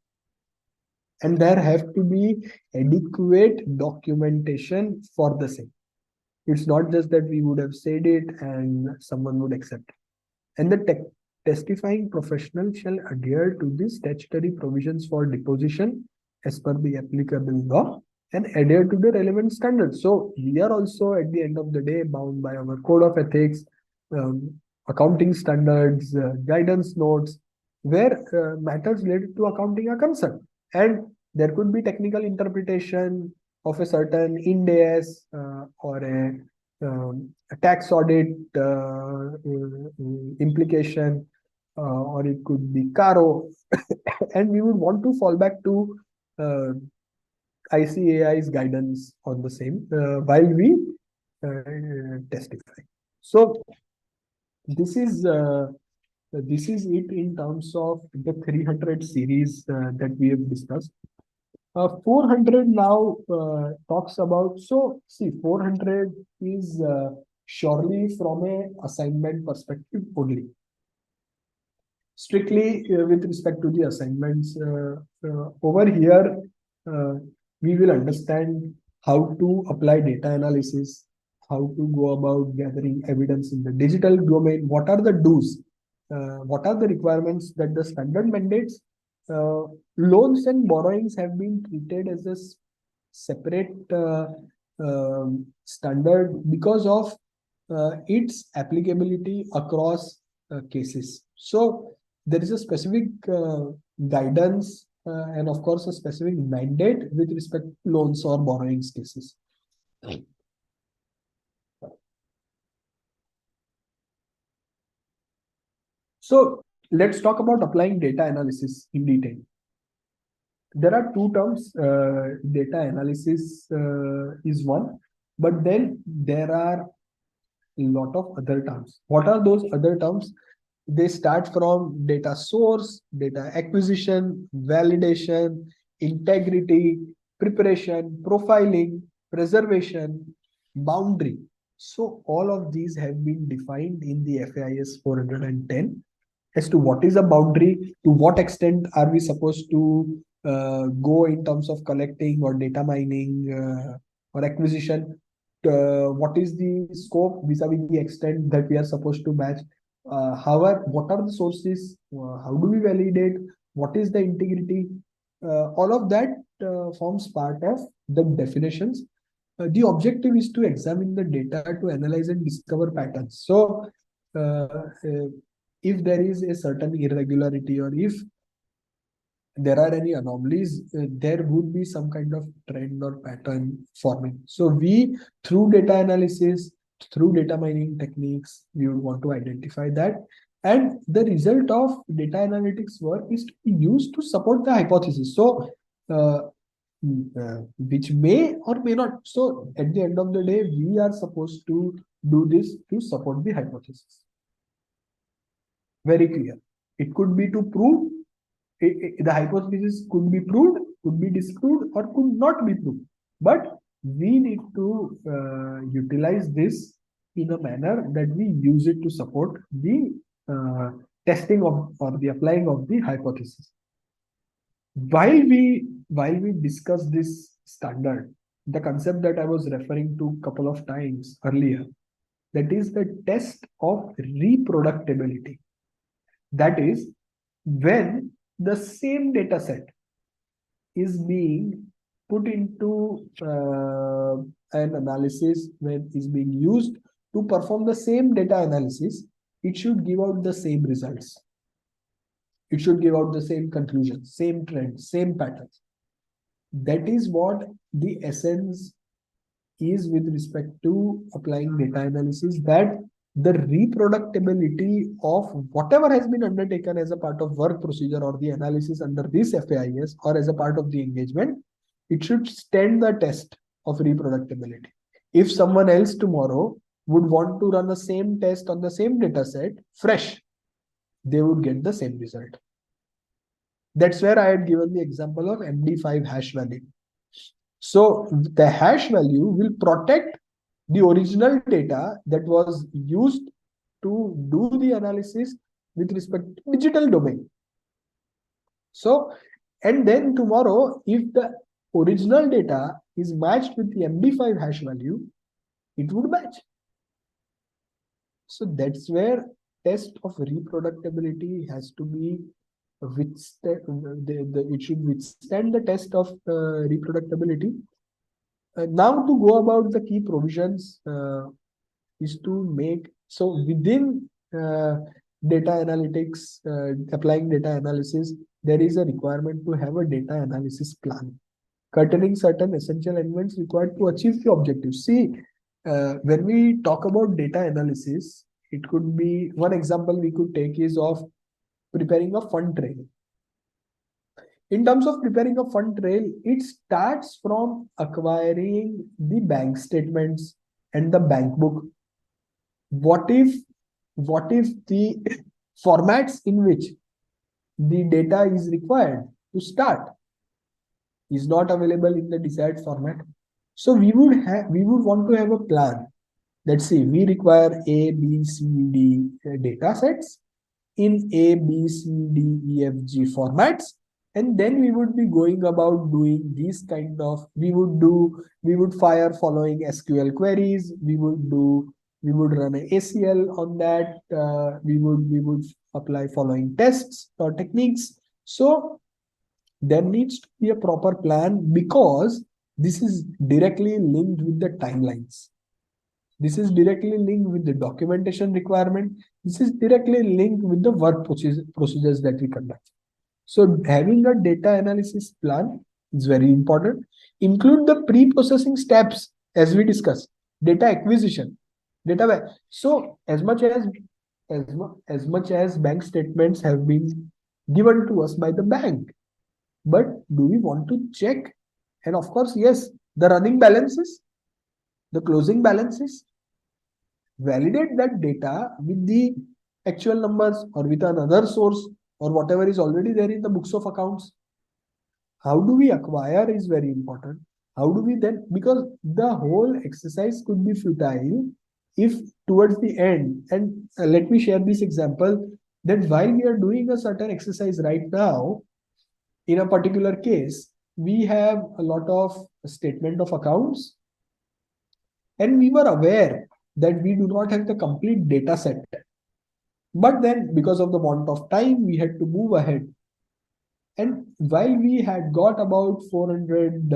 And there have to be adequate documentation for the same. It's not just that we would have said it and someone would accept it. And the testifying professional shall adhere to the statutory provisions for deposition as per the applicable law and adhere to the relevant standards. So we are also at the end of the day bound by our code of ethics, accounting standards, guidance notes, where matters related to accounting are concerned. And there could be technical interpretation of a certain Ind AS or a tax audit implication, or it could be CARO, and we would want to fall back to ICAI's guidance on the same while we testify. So this is it in terms of the 300 series that we have discussed. 400 now talks about, so see, 400 is surely from a assignment perspective only. Strictly with respect to the assignments, over here, we will understand how to apply data analysis, how to go about gathering evidence in the digital domain, what are the do's, what are the requirements that the standard mandates. Loans and borrowings have been treated as a separate standard because of its applicability across cases. So there is a specific guidance and of course a specific mandate with respect to loans or borrowings cases. So let's talk about applying data analysis in detail. There are two terms, data analysis is one, but then there are a lot of other terms. What are those other terms? They start from data source, data acquisition, validation, integrity, preparation, profiling, preservation, boundary. So all of these have been defined in the FAIS 410 as to what is a boundary, to what extent are we supposed to go in terms of collecting or data mining or acquisition, what is the scope vis-a-vis the extent that we are supposed to match. However, what are the sources? How do we validate? What is the integrity? All of that forms part of the definitions. The objective is to examine the data to analyze and discover patterns. So, if there is a certain irregularity or if there are any anomalies, there would be some kind of trend or pattern forming. So we, through data analysis, through data mining techniques, we would want to identify that. And the result of data analytics work is to be used to support the hypothesis. So, which may or may not. So at the end of the day, we are supposed to do this to support the hypothesis. Very clear. It could be to prove The hypothesis could be proved, could be disproved, or could not be proved. But we need to utilize this in a manner that we use it to support the testing of or the applying of the hypothesis. While we discuss this standard, the concept that I was referring to a couple of times earlier, that is the test of reproducibility. That is when the same data set is being put into an analysis, when is being used to perform the same data analysis, it should give out the same results. It should give out the same conclusions, same trends, same patterns. That is what the essence is with respect to applying data analysis, that the reproducibility of whatever has been undertaken as a part of work procedure or the analysis under this FAIS or as a part of the engagement, it should stand the test of reproducibility. If someone else tomorrow would want to run the same test on the same data set, fresh, they would get the same result. That's where I had given the example of MD5 hash value. So the hash value will protect the original data that was used to do the analysis with respect to digital domain. So, and then tomorrow, if the original data is matched with the MD5 hash value, it would match. So that's where test of reproducibility has to be it should withstand the test of reproducibility. Now to go about the key provisions is to make, so within data analytics, applying data analysis, there is a requirement to have a data analysis plan, containing certain essential elements required to achieve the objectives. See, when we talk about data analysis, it could be, one example we could take is of preparing a fund trail. In terms of preparing a fund trail, it starts from acquiring the bank statements and the bank book. What if the formats in which the data is required to start is not available in the desired format? So we would want to have a plan. Let's see, we require A, B, C, D data sets in A, B, C, D, E, F, G formats. And then we would be going about doing these kind of, we would fire following SQL queries, we would run an ACL on that, we would apply following tests or techniques. So there needs to be a proper plan, because this is directly linked with the timelines. This is directly linked with the documentation requirement. This is directly linked with the work procedures that we conduct. So having a data analysis plan is very important. Include the pre-processing steps as we discussed, data acquisition, data. So as much as bank statements have been given to us by the bank, but do we want to check? And of course, yes, the running balances, the closing balances, validate that data with the actual numbers or with another source or whatever is already there in the books of accounts. How do we acquire is very important. How do we then, because the whole exercise could be futile if towards the end, and let me share this example, that while we are doing a certain exercise right now, in a particular case, we have a lot of statement of accounts, and we were aware that we do not have the complete data set. But then, because of the want of time, we had to move ahead. And while we had got about 400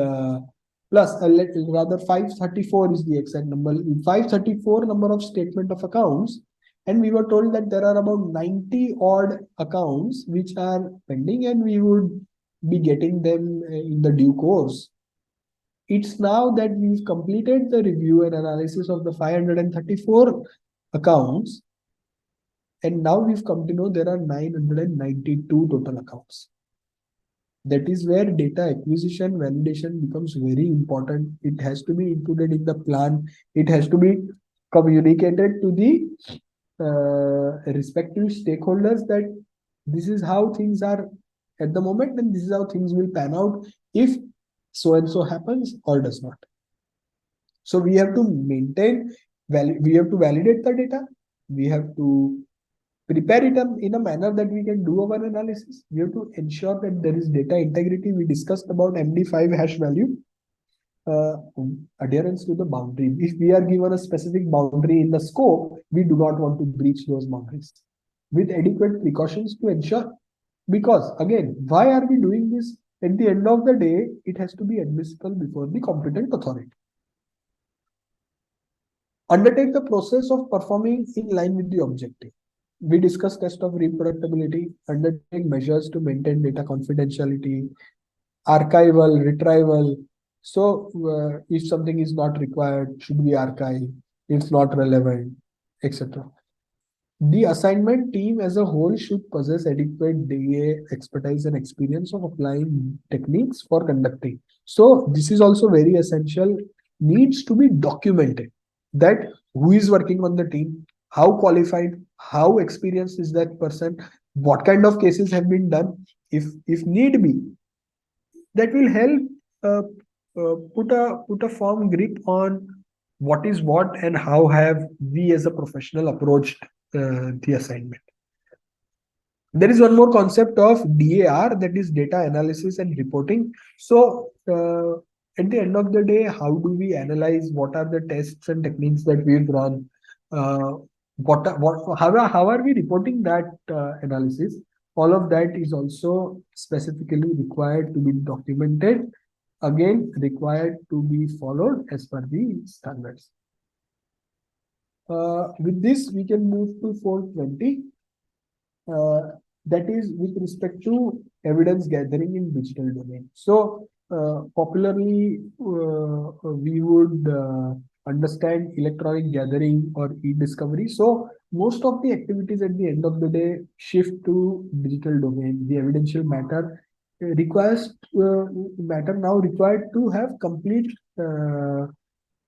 plus, rather 534 is the exact number, 534 number of statement of accounts, and we were told that there are about 90 odd accounts which are pending, and we would be getting them in the due course. It's now that we've completed the review and analysis of the 534 accounts, and now we've come to know there are 992 total accounts. That is where data acquisition, validation becomes very important. It has to be included in the plan. It has to be communicated to the respective stakeholders that this is how things are at the moment, then this is how things will pan out if so and so happens or does not. So we have to maintain, we have to validate the data, we have to prepare it in a manner that we can do our analysis. We have to ensure that there is data integrity. We discussed about MD5 hash value, adherence to the boundary. If we are given a specific boundary in the scope, we do not want to breach those boundaries with adequate precautions to ensure. Because again, why are we doing this? At the end of the day, it has to be admissible before the competent authority. Undertake the process of performing in line with the objective. We discussed test of reproducibility, undertake measures to maintain data confidentiality, archival, retrieval. So if something is not required, should be archived, it's not relevant, etc. The assignment team as a whole should possess adequate DA expertise and experience of applying techniques for conducting. So this is also very essential, needs to be documented, that who is working on the team, how qualified, how experienced is that person, what kind of cases have been done, if need be. That will help put a firm grip on what is what and how have we as a professional approached the assignment. There is one more concept of DAR, that is data analysis and reporting. So at the end of the day, how do we analyze? What are the tests and techniques that we've run? How are we reporting that analysis? All of that is also specifically required to be documented. Again, required to be followed as per the standards. With this, we can move to 420. That is with respect to evidence gathering in digital domain. So popularly, we would understand electronic gathering or e-discovery. So most of the activities at the end of the day shift to digital domain. The evidential matter requires now required to have complete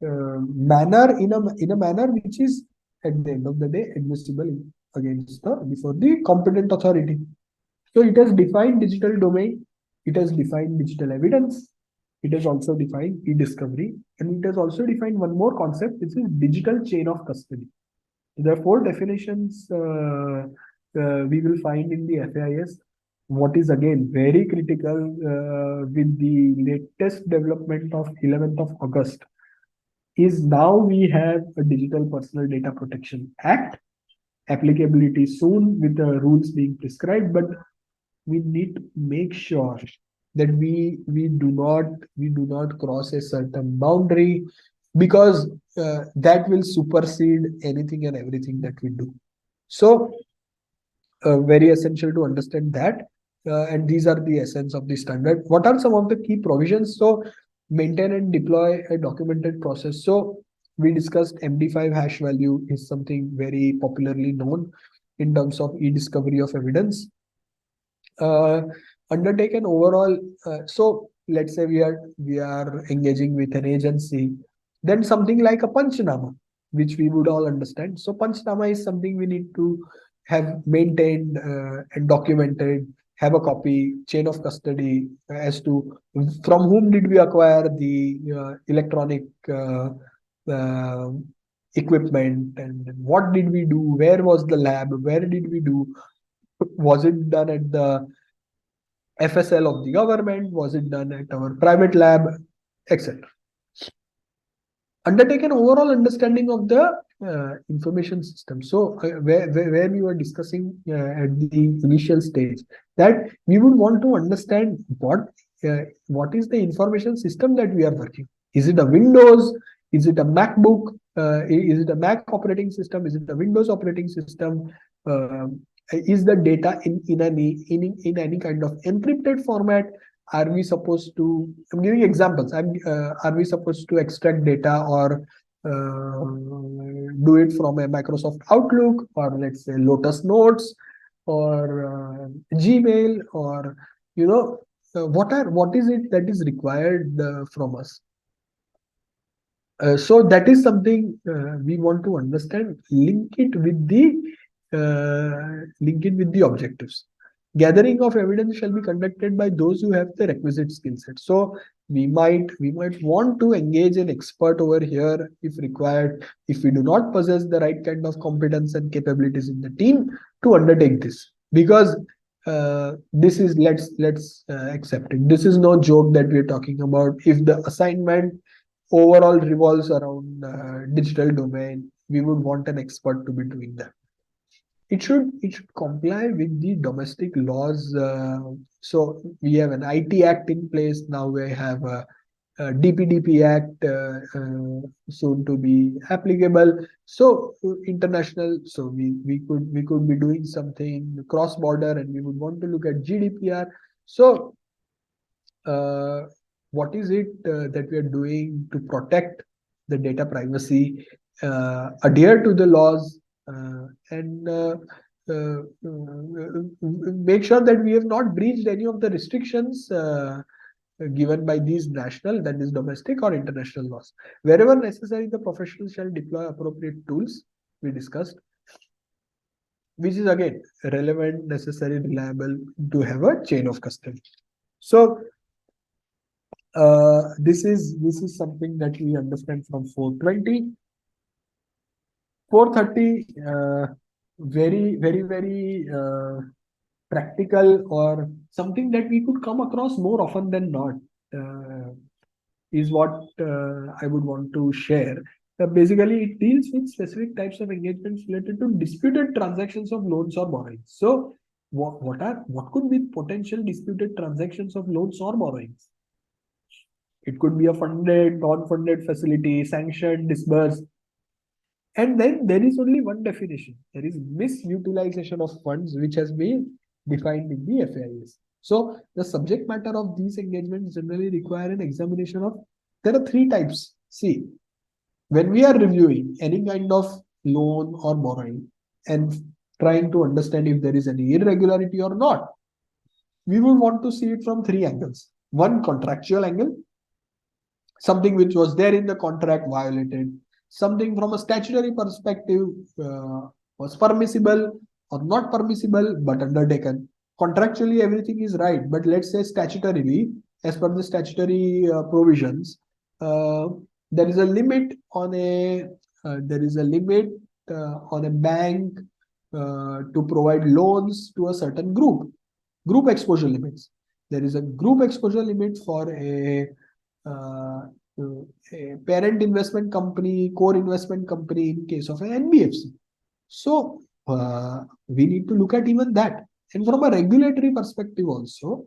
manner in a manner which is at the end of the day admissible against before the competent authority. So it has defined digital domain, it has defined digital evidence, it has also defined e-discovery, and it has also defined one more concept, which is digital chain of custody. There are 4 definitions we will find in the FAIS. What is again very critical with the latest development of 11th of August is now we have a Digital Personal Data Protection Act, applicability soon with the rules being prescribed, but we need to make sure that we do not cross a certain boundary, because that will supersede anything and everything that we do. So very essential to understand that, and these are the essence of the standard. What are some of the key provisions? So maintain and deploy a documented process. So we discussed MD5 hash value is something very popularly known in terms of e-discovery of evidence. Undertake an overall, so let's say we are engaging with an agency, then something like a Panchnama, which we would all understand. So Panchnama is something we need to have maintained and documented, have a copy, chain of custody as to from whom did we acquire the electronic equipment, and what did we do, where was the lab, where did we do, was it done at the FSL of the government, was it done at our private lab, etc. Undertake an overall understanding of the information system. So where we were discussing at the initial stage, that we would want to understand what is the information system that we are working. Is it a Windows? Is it a MacBook? Is it a Mac operating system? Is it a Windows operating system? Is the data in any kind of encrypted format? Are we supposed to, I'm giving examples, are we supposed to extract data or do it from a Microsoft Outlook, or let's say Lotus Notes, or Gmail, or what is it that is required from us? So that is something we want to understand, link it with the objectives. Gathering of evidence shall be conducted by those who have the requisite skill set. So we might want to engage an expert over here if required, if we do not possess the right kind of competence and capabilities in the team to undertake this. Because this is, let's accept it. This is no joke that we're talking about. If the assignment overall revolves around digital domain, we would want an expert to be doing that. It should comply with the domestic laws. So we have an IT Act in place now. We have a DPDP Act soon to be applicable. So international. So we could be doing something cross border, and we would want to look at GDPR. So what is it that we are doing to protect the data privacy, adhere to the laws, and make sure that we have not breached any of the restrictions given by these national, that is domestic or international laws. Wherever necessary, the professionals shall deploy appropriate tools we discussed, which is again relevant, necessary, reliable to have a chain of custody. So this is something that we understand from 420. 430, very practical, or something that we could come across more often than not, is what I would want to share. Basically, it deals with specific types of engagements related to disputed transactions of loans or borrowings. So what could be potential disputed transactions of loans or borrowings? It could be a funded, non-funded facility, sanctioned, disbursed. And then there is only one definition. There is misutilization of funds, which has been defined in the FAIS. So the subject matter of these engagements generally require an examination of, there are three types. See, when we are reviewing any kind of loan or borrowing and trying to understand if there is any irregularity or not, we will want to see it from three angles. One, contractual angle, something which was there in the contract violated, something from a statutory perspective was permissible or not permissible but undertaken. Contractually everything is right, but let's say statutorily, as per the statutory provisions, there is a limit on a bank to provide loans to a certain group exposure limits. There is a group exposure limit for a parent investment company, core investment company in case of an NBFC. So we need to look at even that. And from a regulatory perspective also,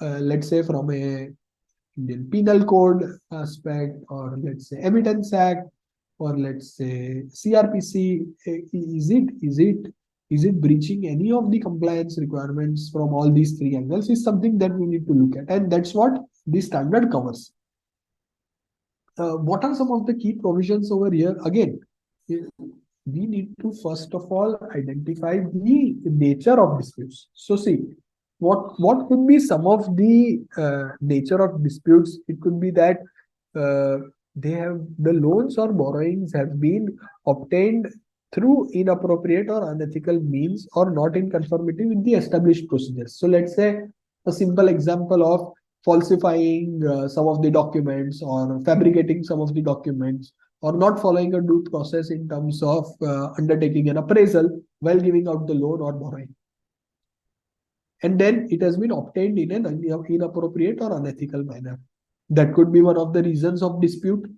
let's say from a Indian Penal Code aspect, or let's say Emittance Act, or let's say CRPC, is it breaching any of the compliance requirements from all these three angles, is something that we need to look at. And that's what the standard covers. What are some of the key provisions over here? Again, we need to first of all identify the nature of disputes. So see, what could be some of the nature of disputes? It could be that the loans or borrowings have been obtained through inappropriate or unethical means, or not in conformity with the established procedures. So let's say a simple example of falsifying some of the documents, or fabricating some of the documents, or not following a due process in terms of undertaking an appraisal while giving out the loan or borrowing. And then it has been obtained in an inappropriate or unethical manner. That could be one of the reasons of dispute.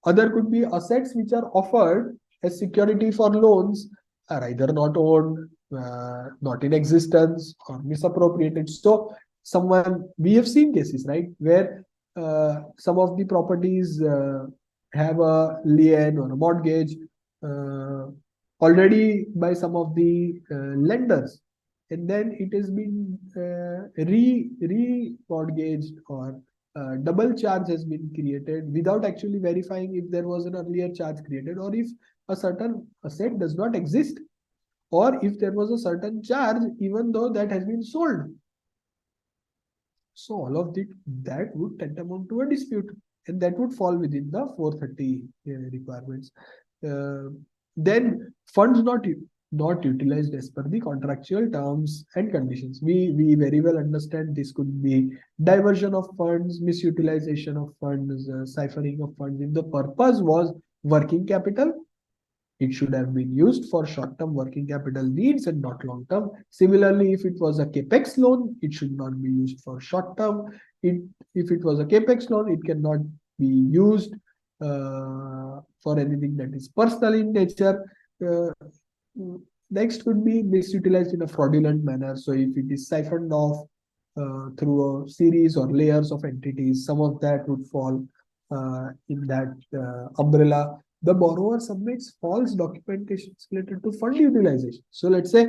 Other could be assets which are offered as security for loans are either not owned, not in existence, or misappropriated. So we have seen cases, right, where some of the properties have a lien or a mortgage already by some of the lenders, and then it has been re-mortgaged, or double charge has been created without actually verifying if there was an earlier charge created, or if a certain asset does not exist, or if there was a certain charge even though that has been sold. So all of that would tantamount to a dispute, and that would fall within the 430 requirements. Then funds not not utilized as per the contractual terms and conditions. We very well understand this could be diversion of funds, misutilization of funds, ciphering of funds. If the purpose was working capital, it should have been used for short-term working capital needs and not long-term. Similarly, if it was a capex loan, it should not be used for short-term. If it was a capex loan, it cannot be used for anything that is personal in nature. Next could be misutilized in a fraudulent manner. So if it is siphoned off through a series or layers of entities, some of that would fall in that umbrella. The borrower submits false documentation related to fund utilization. So let's say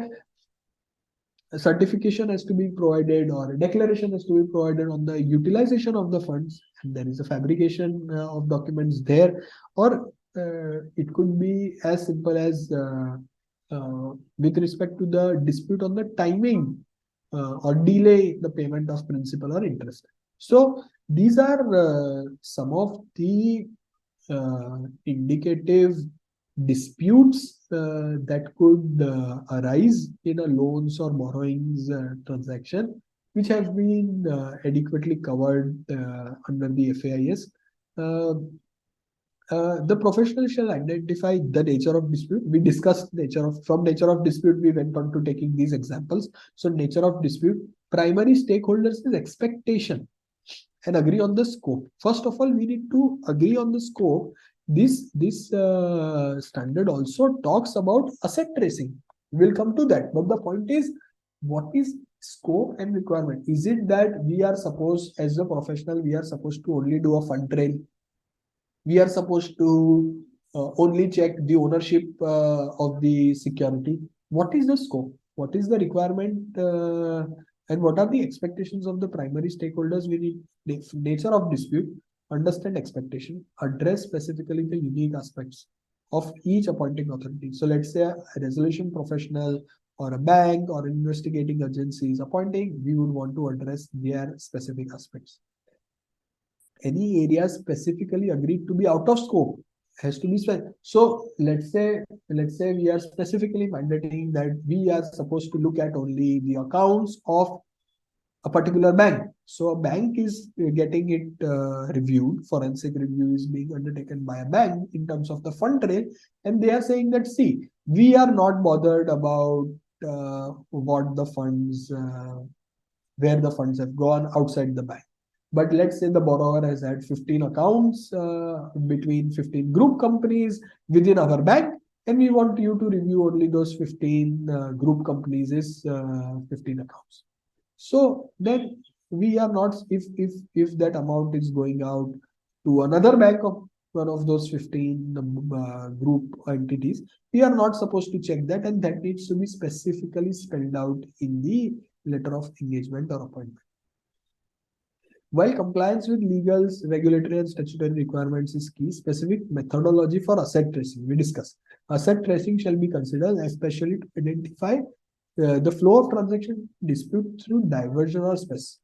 a certification has to be provided or a declaration has to be provided on the utilization of the funds, and there is a fabrication of documents there, or it could be as simple as with respect to the dispute on the timing or delay the payment of principal or interest. So these are some of the indicative disputes that could arise in a loans or borrowings transaction, which have been adequately covered under the FAIS. The professional shall identify the nature of dispute. We discussed from nature of dispute, we went on to taking these examples. So nature of dispute, primary stakeholders is expectation and agree on the scope. First of all, we need to agree on the scope. This standard also talks about asset tracing. We'll come to that. But the point is, what is scope and requirement? Is it that we are supposed, as a professional, we are supposed to only do a fund trail? We are supposed to only check the ownership of the security? What is the scope? What is the requirement? And what are the expectations of the primary stakeholders? We need nature of dispute, understand expectation, address specifically the unique aspects of each appointing authority. So let's say a resolution professional or a bank or investigating agency is appointing, we would want to address their specific aspects. Any areas specifically agreed to be out of scope has to be specified. So let's say we are specifically mandating that we are supposed to look at only the accounts of a particular bank. So a bank is getting it reviewed, forensic review is being undertaken by a bank in terms of the fund trail, and they are saying that, see, we are not bothered about what the funds, where the funds have gone outside the bank. But let's say the borrower has had 15 accounts between 15 group companies within our bank, and we want you to review only those 15 group companies' 15 accounts. So then we are not, if that amount is going out to another bank of one of those 15 group entities, we are not supposed to check that, and that needs to be specifically spelled out in the letter of engagement or appointment. While compliance with legal, regulatory, and statutory requirements is key, specific methodology for asset tracing we discussed. Asset tracing shall be considered especially to identify the flow of transaction dispute through diversion or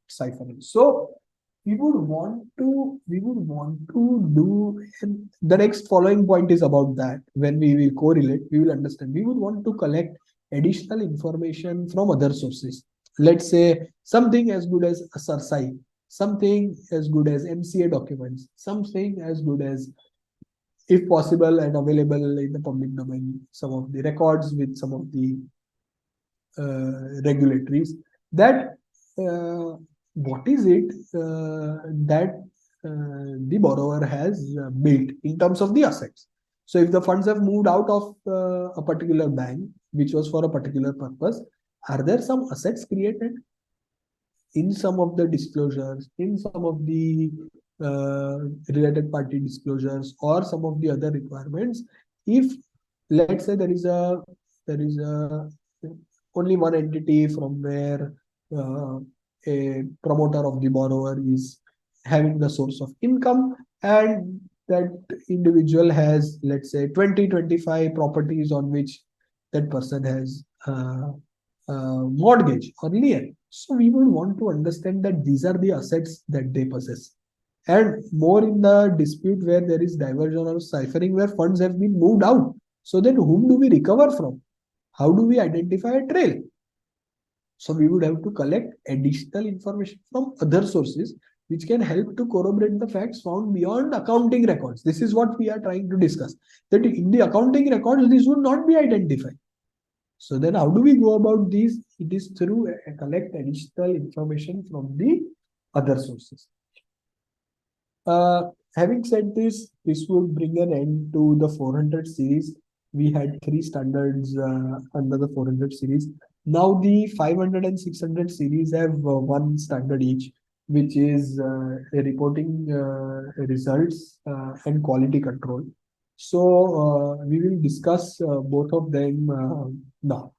ciphering. So we would want to do, and the next following point is about that. When we will correlate, we will understand. We would want to collect additional information from other sources. Let's say something as good as a SARSAI, something as good as MCA documents, something as good as, if possible and available in the public domain, some of the records with some of the regulatories, that what is it that the borrower has built in terms of the assets. So if the funds have moved out of a particular bank, which was for a particular purpose, are there some assets created in some of the disclosures, in some of the related party disclosures, or some of the other requirements? If, let's say, there is a only one entity from where a promoter of the borrower is having the source of income, and that individual has, let's say, 20-25 properties on which that person has mortgage or lien. So we would want to understand that these are the assets that they possess. And more in the dispute where there is diversion or ciphering, where funds have been moved out. So then whom do we recover from? How do we identify a trail? So we would have to collect additional information from other sources which can help to corroborate the facts found beyond accounting records. This is what we are trying to discuss. That in the accounting records, this would not be identified. So then how do we go about these? It is through collect additional information from the other sources. Having said this, this would bring an end to the 400 series. We had 3 standards under the 400 series. Now the 500 and 600 series have 1 standard each, which is reporting results and quality control. So we will discuss both of them now.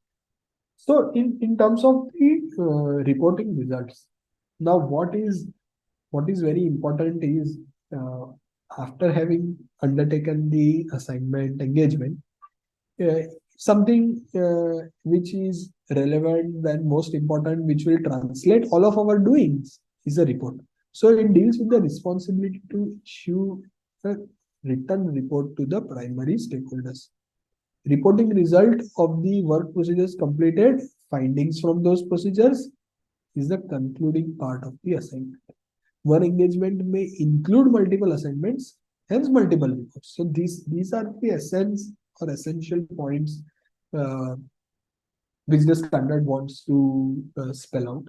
So in terms of the reporting results, now what is very important is after having undertaken the assignment engagement, something which is relevant and most important, which will translate all of our doings, is a report. So it deals with the responsibility to issue a written report to the primary stakeholders. Reporting result of the work procedures completed, findings from those procedures is the concluding part of the assignment. One engagement may include multiple assignments, hence multiple reports. So these are the essence or essential points which the standard wants to spell out.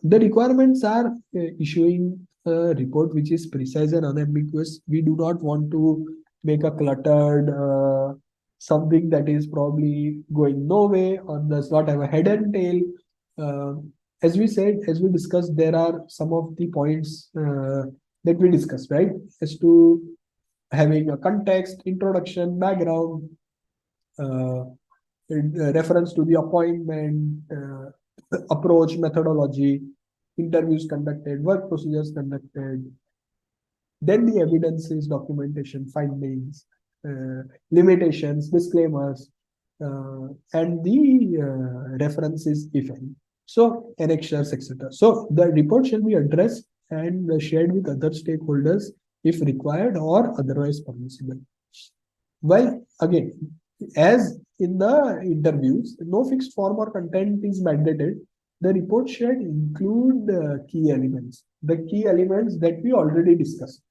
The requirements are issuing a report which is precise and unambiguous. We do not want to make a cluttered something that is probably going nowhere or does not have a head and tail. As we discussed, there are some of the points that we discussed, right? As to having a context, introduction, background, reference to the appointment, approach, methodology, interviews conducted, work procedures conducted, then the evidences, documentation, findings, limitations, disclaimers, and the references, if any. So annexures, etc. So the report shall be addressed and shared with other stakeholders if required or otherwise permissible. Well, again, as in the interviews, no fixed form or content is mandated. The report should include key elements, the key elements that we already discussed.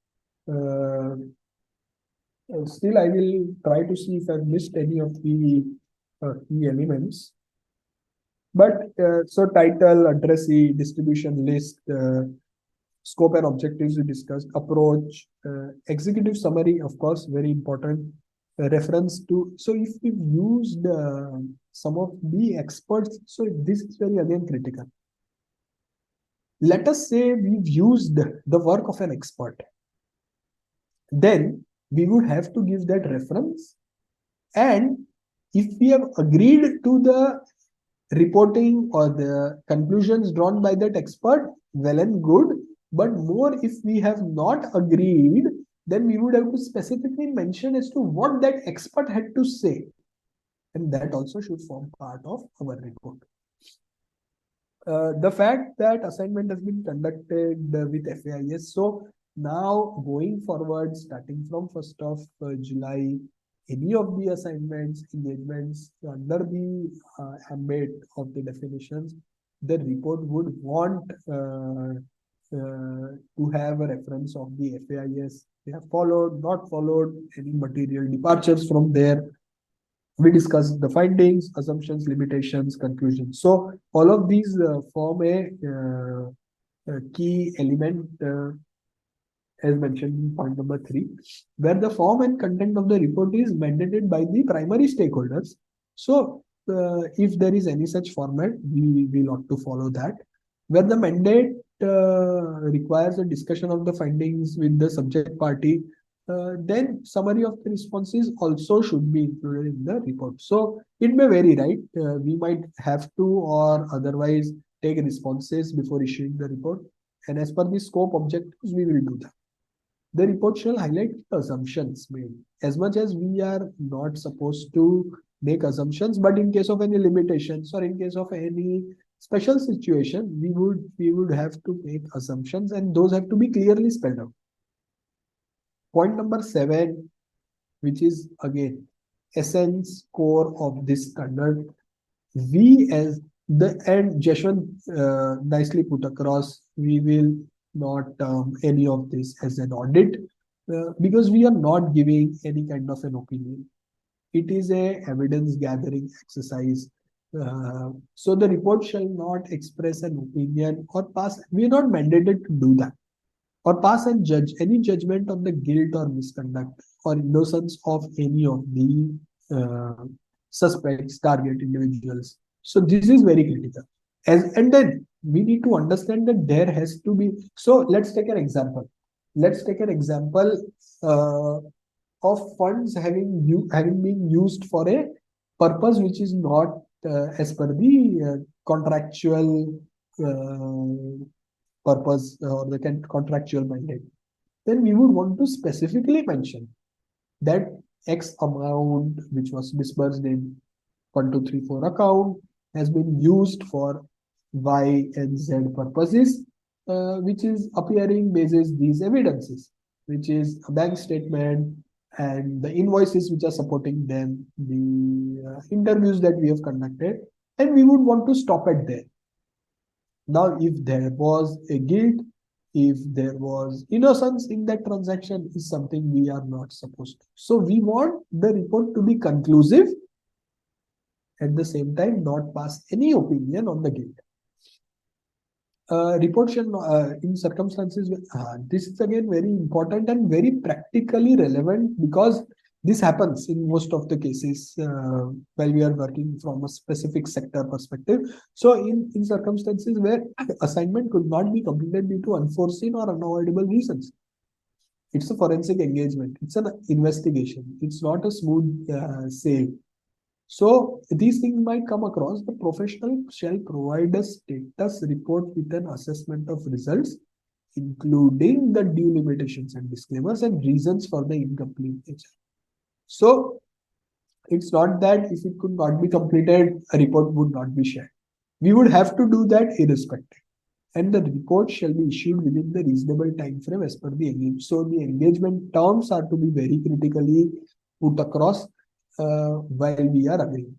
Still, I will try to see if I've missed any of the key elements. But so title, addressee, distribution list, scope and objectives we discussed, approach, executive summary, of course, very important. Reference to, so if we've used some of the experts, so this is very again critical. Let us say we've used the work of an expert, then we would have to give that reference. And if we have agreed to the reporting or the conclusions drawn by that expert, well and good. But more, if we have not agreed, then we would have to specifically mention as to what that expert had to say. And that also should form part of our report. The fact that assignment has been conducted with FAIS. So now going forward, starting from 1st of July, any of the assignments, engagements under the ambit of the definitions, the report would want to have a reference of the FAIS. They have followed, not followed, any material departures from there. We discussed the findings, assumptions, limitations, conclusions. So all of these form a key element as mentioned in point number 3, where the form and content of the report is mandated by the primary stakeholders. So if there is any such format, we will ought to follow that. Where the mandate requires a discussion of the findings with the subject party, then summary of the responses also should be included in the report. So it may vary, right? We might have to or otherwise take responses before issuing the report. And as per the scope objectives, we will do that. The report shall highlight assumptions made. As much as we are not supposed to make assumptions, but in case of any limitations or in case of any special situation, we would have to make assumptions, and those have to be clearly spelled out. Point number 7, which is again essence core of this standard. We as the and Jashwant nicely put across, we will not term any of this as an audit because we are not giving any kind of an opinion. It is a evidence gathering exercise. So the report shall not express an opinion or pass. We are not mandated to do that or pass and judge any judgment on the guilt or misconduct or innocence of any of the suspects, target individuals. So this is very critical. And then we need to understand that there has to be. So let's take an example. Let's take an example of funds having been used for a purpose which is not as per the contractual purpose or the contractual mandate. Then we would want to specifically mention that X amount which was disbursed in 1, 2, 3, 4 account has been used for Y and Z purposes, which is appearing basis these evidences, which is a bank statement and the invoices which are supporting them, the interviews that we have conducted, and we would want to stop at there. Now, if there was a guilt, if there was innocence in that transaction, is something we are not supposed to. So we want the report to be conclusive, at the same time not pass any opinion on the guilt. Report shall in circumstances, this is again very important and very practically relevant because this happens in most of the cases while we are working from a specific sector perspective. So in circumstances where assignment could not be completed due to unforeseen or unavoidable reasons, it's a forensic engagement, it's an investigation, it's not a smooth save. So these things might come across. The professional shall provide a status report with an assessment of results, including the due limitations and disclaimers and reasons for the incomplete nature. So it's not that if it could not be completed, a report would not be shared. We would have to do that irrespective. And the report shall be issued within the reasonable time frame as per the engagement. So the engagement terms are to be very critically put across while we are agreeing,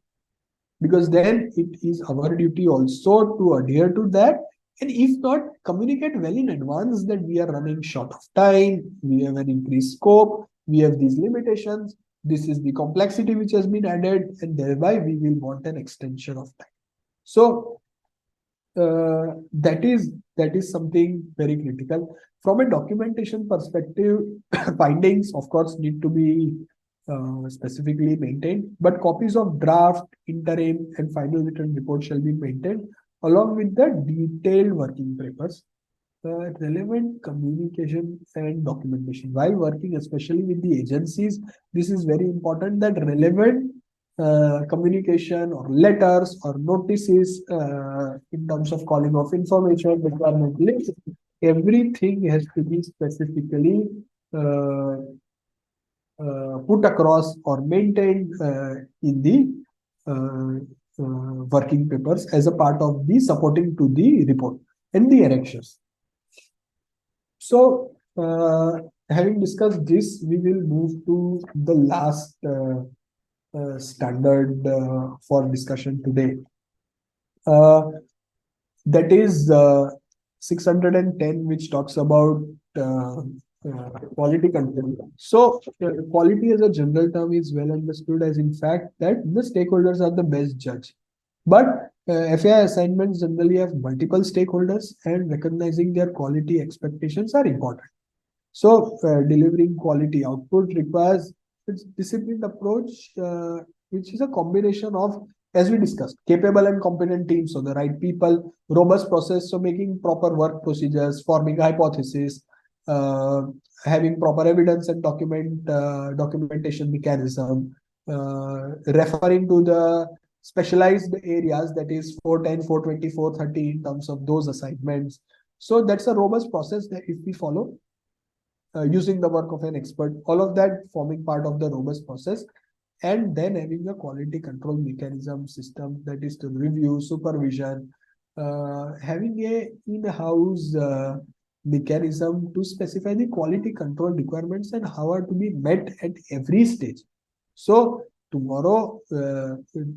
because then it is our duty also to adhere to that, and if not, communicate well in advance that we are running short of time, we have an increased scope, we have these limitations, this is the complexity which has been added, and thereby we will want an extension of time. So that is something very critical. From a documentation perspective, findings of course need to be specifically maintained, but copies of draft, interim, and final written report shall be maintained along with the detailed working papers, relevant communication and documentation. While working especially with the agencies, this is very important that relevant communication or letters or notices in terms of calling of information, requirement list, everything has to be specifically put across or maintained in the working papers as a part of the supporting to the report and the annexures. So having discussed this, we will move to the last standard for discussion today. That is 610, which talks about quality control. So quality as a general term is well understood as in fact that the stakeholders are the best judge. But FAI assignments generally have multiple stakeholders, and recognizing their quality expectations are important. So delivering quality output requires a disciplined approach, which is a combination of, as we discussed, capable and competent teams, so the right people, robust process, so making proper work procedures, forming hypothesis, having proper evidence and documentation mechanism, referring to the specialized areas, that is 410, 420, 430 in terms of those assignments. So that's a robust process that if we follow, using the work of an expert, all of that forming part of the robust process, and then having a quality control mechanism system that is to review, supervision, having a in-house mechanism to specify the quality control requirements and how are to be met at every stage. So tomorrow.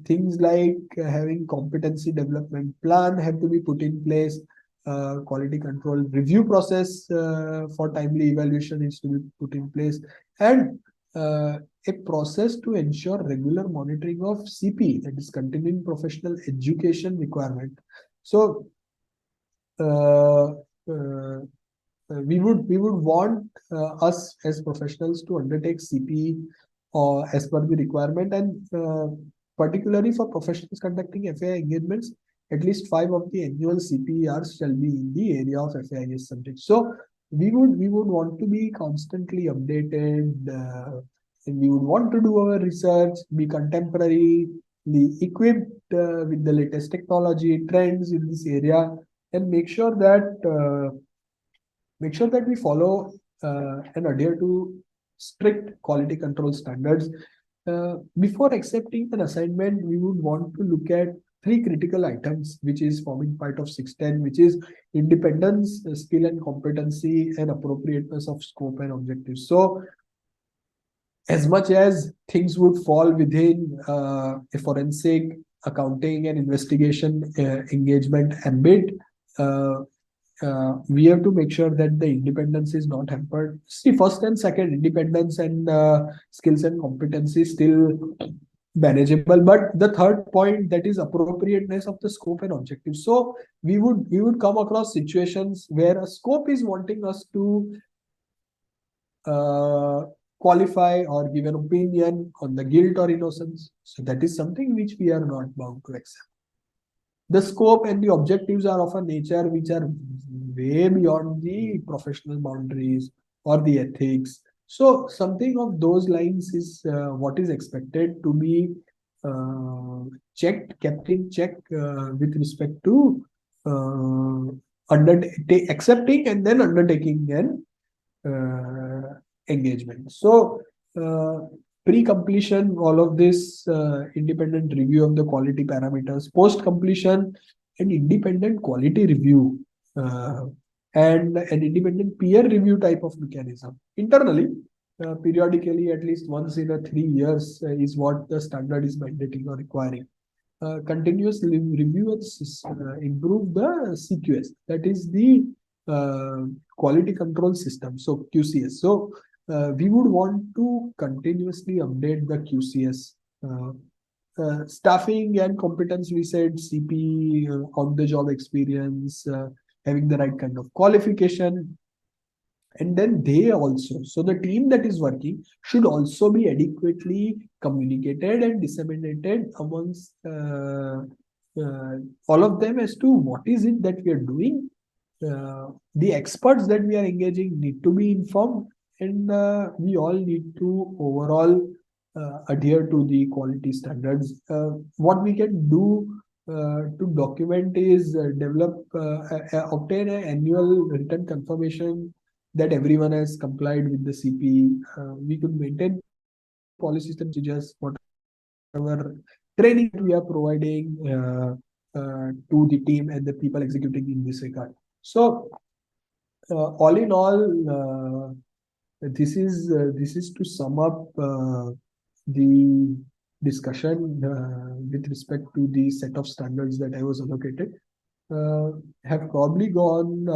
Things like having competency development plan have to be put in place. Quality control review process for timely evaluation needs to be put in place, and a process to ensure regular monitoring of CP, that is continuing professional education requirement. So we would want us as professionals to undertake CP as per the requirement, and particularly for professionals conducting FAI engagements, at least 5 of the annual CPERs shall be in the area of FAIS subjects. So we would want to be constantly updated, and we would want to do our research, be contemporary, be equipped with the latest technology trends in this area, and make sure that we follow and adhere to strict quality control standards. Before accepting an assignment, we would want to look at 3 critical items, which is forming part of 610, which is independence, skill and competency, and appropriateness of scope and objectives. So as much as things would fall within a forensic accounting and investigation engagement ambit, we have to make sure that the independence is not hampered. See, first and second, independence and skills and competency still manageable, but the third point, that is appropriateness of the scope and objectives. So we would come across situations where a scope is wanting us to qualify or give an opinion on the guilt or innocence. So that is something which we are not bound to accept. The scope and the objectives are of a nature which are way beyond the professional boundaries or the ethics. So something of those lines is what is expected to be kept in check with respect to accepting and then undertaking an engagement. So pre-completion, all of this independent review of the quality parameters, post-completion, an independent quality review, and an independent peer review type of mechanism. Internally, periodically, at least once in 3 years is what the standard is mandating or requiring. Continuous review and improve the CQS, that is the quality control system, so QCS. So we would want to continuously update the QCS. Staffing and competence, we said CP, on the job experience, having the right kind of qualification, and then they also, so the team that is working should also be adequately communicated and disseminated amongst all of them as to what is it that we are doing. The experts that we are engaging need to be informed, and we all need to overall adhere to the quality standards. What we can do to document is obtain an annual written confirmation that everyone has complied with the CP. We could maintain policies and procedures, whatever training we are providing to the team and the people executing in this regard. So all in all, this is to sum up the discussion with respect to the set of standards that I was allocated. Have probably gone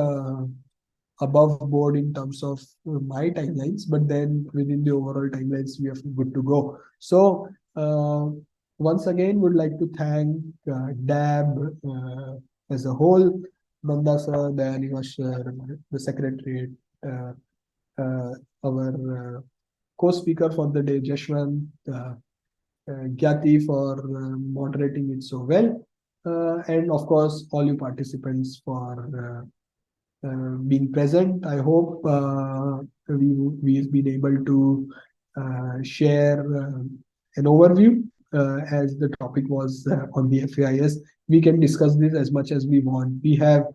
above board in terms of my timelines, but then within the overall timelines, we are good to go. So once again, would like to thank DAB as a whole, Nanda sir, Dayanivash sir, the secretariat, our co-speaker for the day, Jashwant, Gyati for moderating it so well, and of course, all you participants for being present. I hope we've been able to share an overview as the topic was on the FAIS. We can discuss this as much as we want. We have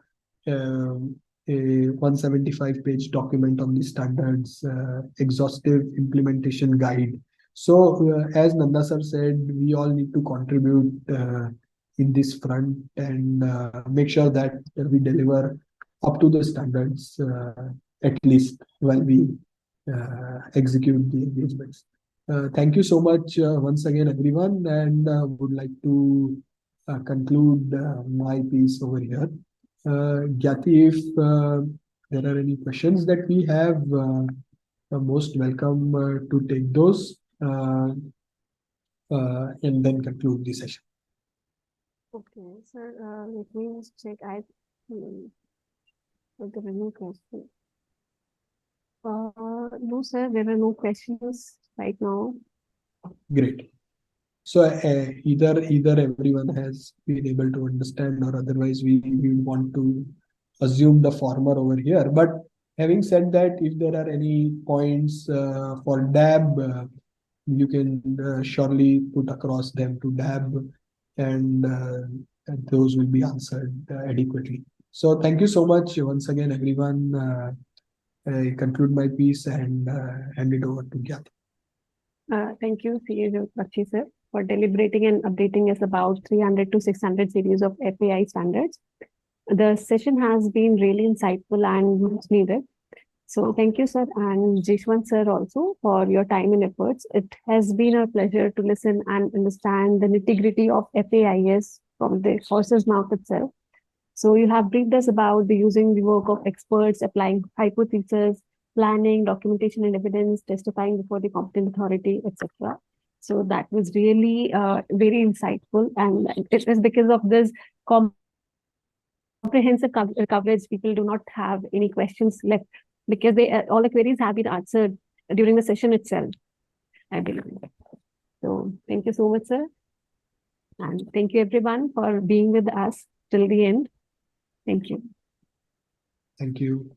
a 175-page document on the standards, exhaustive implementation guide. So as Nanda sir said, we all need to contribute in this front and make sure that we deliver up to the standards, at least while we execute the engagements. Thank you so much once again, everyone, and would like to conclude my piece over here. Gyati, if there are any questions that we have, most welcome to take those and then conclude the session. Okay, sir, let me just check. If there are no questions. No, sir, there are no questions right now. Great. So either everyone has been able to understand, or otherwise we want to assume the former over here. But having said that, if there are any points for DAB, you can surely put across them to DAB, and those will be answered adequately. So thank you so much once again, everyone. I conclude my piece and hand it over to Gyati. Thank you, CA Bakshi, sir, for deliberating and updating us about 300 to 600 series of FAI standards. The session has been really insightful and much needed. So thank you, sir, and Jishwant, sir, also for your time and efforts. It has been a pleasure to listen and understand the nitty-gritty of FAIS from the horse's mouth itself. So you have briefed us about the using the work of experts, applying hypotheses, planning, documentation and evidence, testifying before the competent authority, etc. So that was really very insightful, and it is because of this comprehensive coverage, people do not have any questions left, because they all the queries have been answered during the session itself, I believe. So thank you so much, sir. And thank you everyone for being with us till the end. Thank you. Thank you.